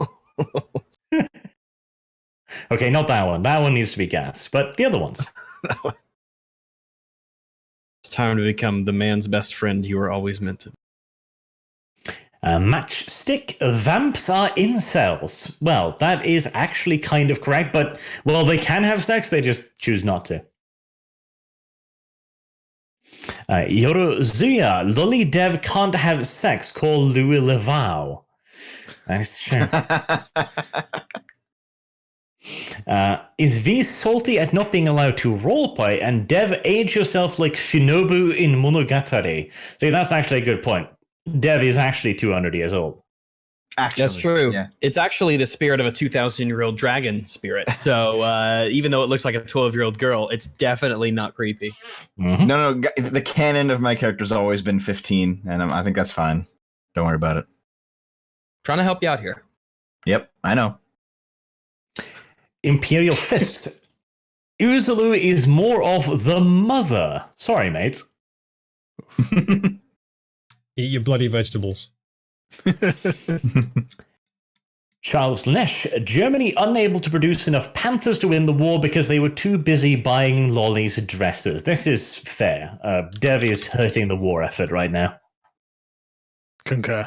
Okay, not that one. That one needs to be gassed, but the other ones. It's time to become the man's best friend you were always meant to be. Matchstick vamps are incels. Well, that is actually kind of correct, but, well, they can have sex, they just choose not to. Yorozuya, Lolly Dev can't have sex, call Louis Levau. That's true. Is V salty at not being allowed to roleplay, and Dev age yourself like Shinobu in Monogatari? See, that's actually a good point. Dev is actually 200 years old. Actually, That's true. Yeah. It's actually the spirit of a 2,000-year-old dragon spirit. So even though it looks like a 12-year-old girl, it's definitely not creepy. Mm-hmm. No, the canon of my character's always been 15, and I think that's fine. Don't worry about it. Trying to help you out here. Yep, I know. Imperial Fists. Uzulu is more of the mother. Sorry, mate. Eat your bloody vegetables. Charles Lesh. Germany unable to produce enough Panthers to win the war because they were too busy buying Lolly's dresses. This is fair. Dev is hurting the war effort right now. Concur.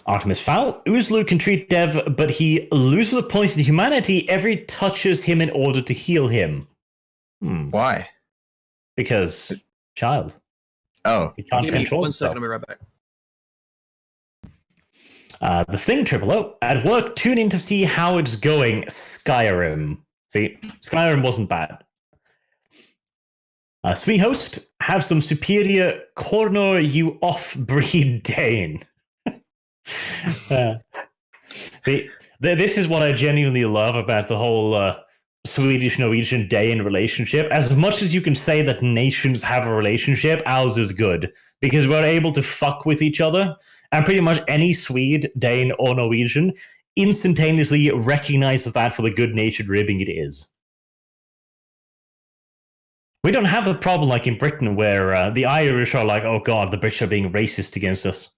Artemis Fowl. Uzlu can treat Dev, but he loses a point in humanity every touches him in order to heal him. Why? Because child. Oh. He can't control himself. I'll be right back. The Thing, Triple O. At work, tune in to see how it's going. Skyrim. See, Skyrim wasn't bad. Sweet host, have some superior corner, you off-breed Dane. See, this is what I genuinely love about the whole Swedish-Norwegian Dane relationship. As much as you can say that nations have a relationship, ours is good. Because we're able to fuck with each other, and pretty much any Swede, Dane, or Norwegian instantaneously recognizes that for the good-natured ribbing it is. We don't have the problem like in Britain where the Irish are like, oh god, the British are being racist against us.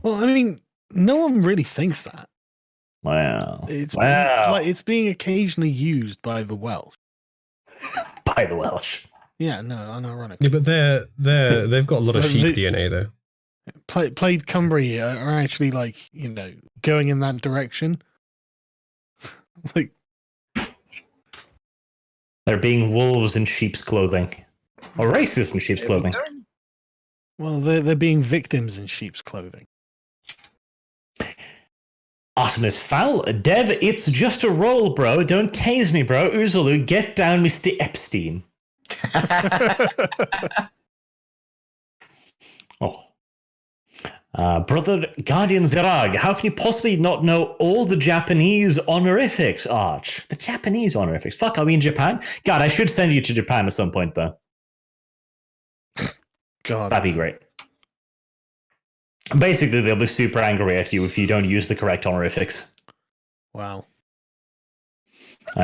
Well, I mean, no one really thinks that. Wow. It's being occasionally used by the Welsh. By the Welsh. Yeah, no, unironic. Yeah, but they've got a lot of sheep DNA though. Plaid Cymru are actually like, going in that direction. Like, they're being wolves in sheep's clothing. Or racist in sheep's clothing. Well, they're being victims in sheep's clothing. Artemis Fowl. Dev, it's just a roll, bro. Don't tase me, bro. Uzulu, get down, Mr. Epstein. Brother Guardian Zerag, how can you possibly not know all the Japanese honorifics, Arch? The Japanese honorifics? Fuck, are we in Japan? God, I should send you to Japan at some point, though. God. That'd be great. Basically, they'll be super angry at you if you don't use the correct honorifics. Wow.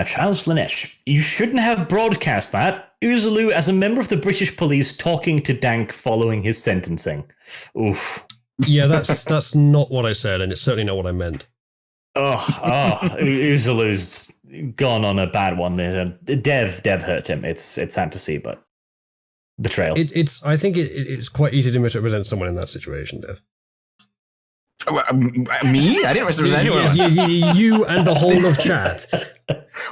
Charles Lanesh, you shouldn't have broadcast that. Uzulu as a member of the British police talking to Dank following his sentencing. Oof. Yeah, that's not what I said, and it's certainly not what I meant. Uzulu's gone on a bad one there. Dev hurt him. It's sad to see, but betrayal. I think it's quite easy to misrepresent someone in that situation, Dev. Me? I didn't misrepresent anyone. You and the whole of chat.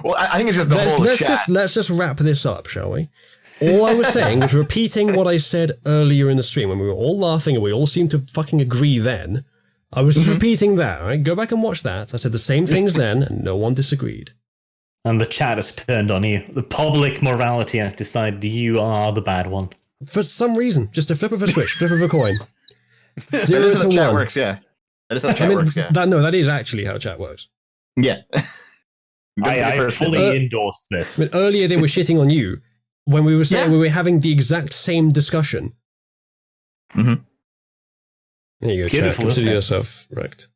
Well, I think it's just the whole of chat. Let's just wrap this up, shall we? All I was saying was repeating what I said earlier in the stream when we were all laughing and we all seemed to fucking agree then. I was just repeating that, right? Go back and watch that. I said the same things then and no one disagreed. And the chat has turned on you. The public morality has decided you are the bad one. For some reason. Just a flip of a switch, flip of a coin. 0 That is how to the chat 1. works, yeah. That is how the chat works, yeah. That is actually how chat works. Yeah. I fully endorse this. I mean, earlier they were shitting on you when we were saying we were having the exact same discussion. Mm-hmm. There you go, chat. Beautiful, Consider isn't it? yourself wrecked.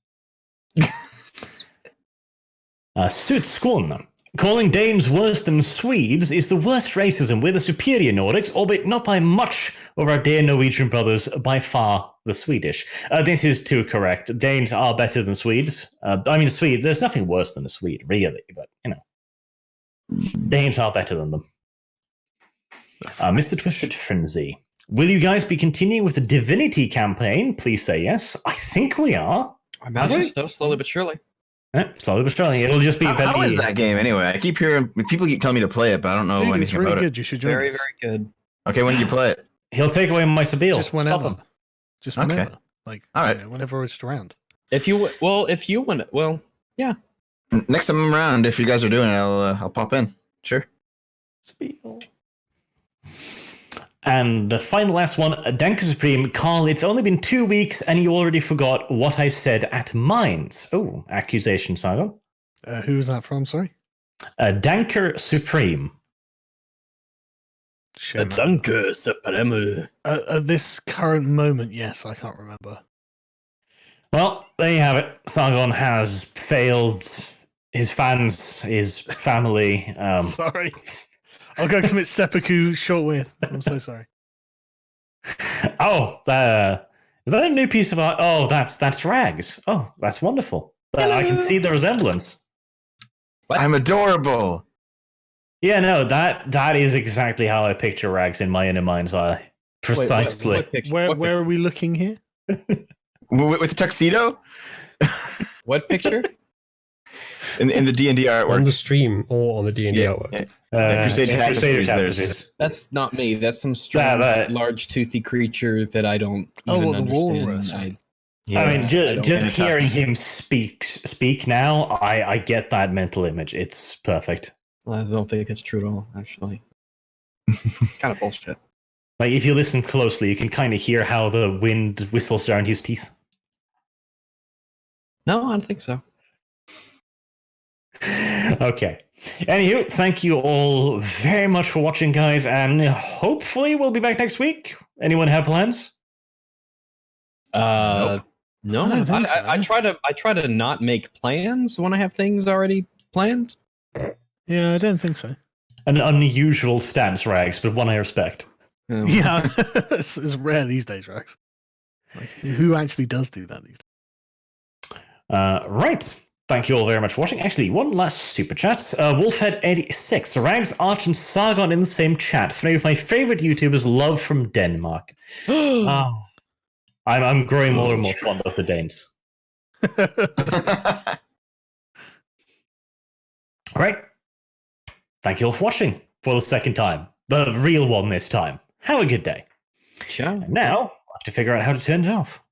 Suit Scorn. Calling Danes worse than Swedes is the worst racism. We're the superior Nordics, albeit not by much over our dear Norwegian brothers, by far the Swedish. This is too correct. Danes are better than Swedes. There's nothing worse than a Swede, really, but, Danes are better than them. Mr. Twisted Frenzy. Will you guys be continuing with the Divinity campaign? Please say yes. I think we are. I imagine so, slowly but surely. Slowly but surely. It'll just be How is that game anyway? I keep hearing people keep telling me to play it, but I don't know anything it's really about good. it. You should join Very, us. very good. Okay, when did you play it? He'll take away my Sabille. Just whenever. Just Okay. whenever. Like, All right. whenever it's around. If you want, yeah. Next time I'm around, if you guys are doing it, I'll pop in. Sure. Sabille. And the final last one, Danke Supreme. Carl, it's only been 2 weeks and you already forgot what I said at Mines. Oh, accusation, Simon. Who was that from? Sorry. Danker Supreme. Shame. Danke Supreme. At this current moment, yes, I can't remember. Well, there you have it. Sargon has failed his fans, his family. Sorry. I'll go commit seppuku shortwave. I'm so sorry. Oh, is that a new piece of art? Oh, that's Rags. Oh, that's wonderful. I can see the resemblance. I'm adorable. Yeah, no, that is exactly how I picture Rags in my inner mind's eye. Precisely. Where are we looking here? With the tuxedo? What picture? in the D&D artwork. On the stream or on the D&D Yeah, artwork. yeah. Crusader Tapestries, Tapestries. That's not me. That's some strange, large, toothy creature that I don't even the understand. walrus. I mean, I don't just get it. hearing him speak now, I get that mental image. It's perfect. I don't think that's true at all, actually. It's kind of bullshit. Like, if you listen closely, you can kind of hear how the wind whistles around his teeth. No, I don't think so. Okay. Anywho, thank you all very much for watching, guys, and hopefully we'll be back next week. Anyone have plans? No, I don't think so. I try to not make plans when I have things already planned. Yeah, I don't think so. An unusual stance, Rags, but one I respect. Yeah, it's rare these days, Rex. Like, who actually does do that these days? Right. Thank you all very much for watching. Actually, one last super chat. Wolfhead86. Rags, Arch, and Sargon in the same chat. Three of my favorite YouTubers, love from Denmark. I'm growing more and more fond of the Danes. Great. Thank you all for watching for the second time. The real one this time. Have a good day. Ciao. And now, I have to figure out how to turn it off.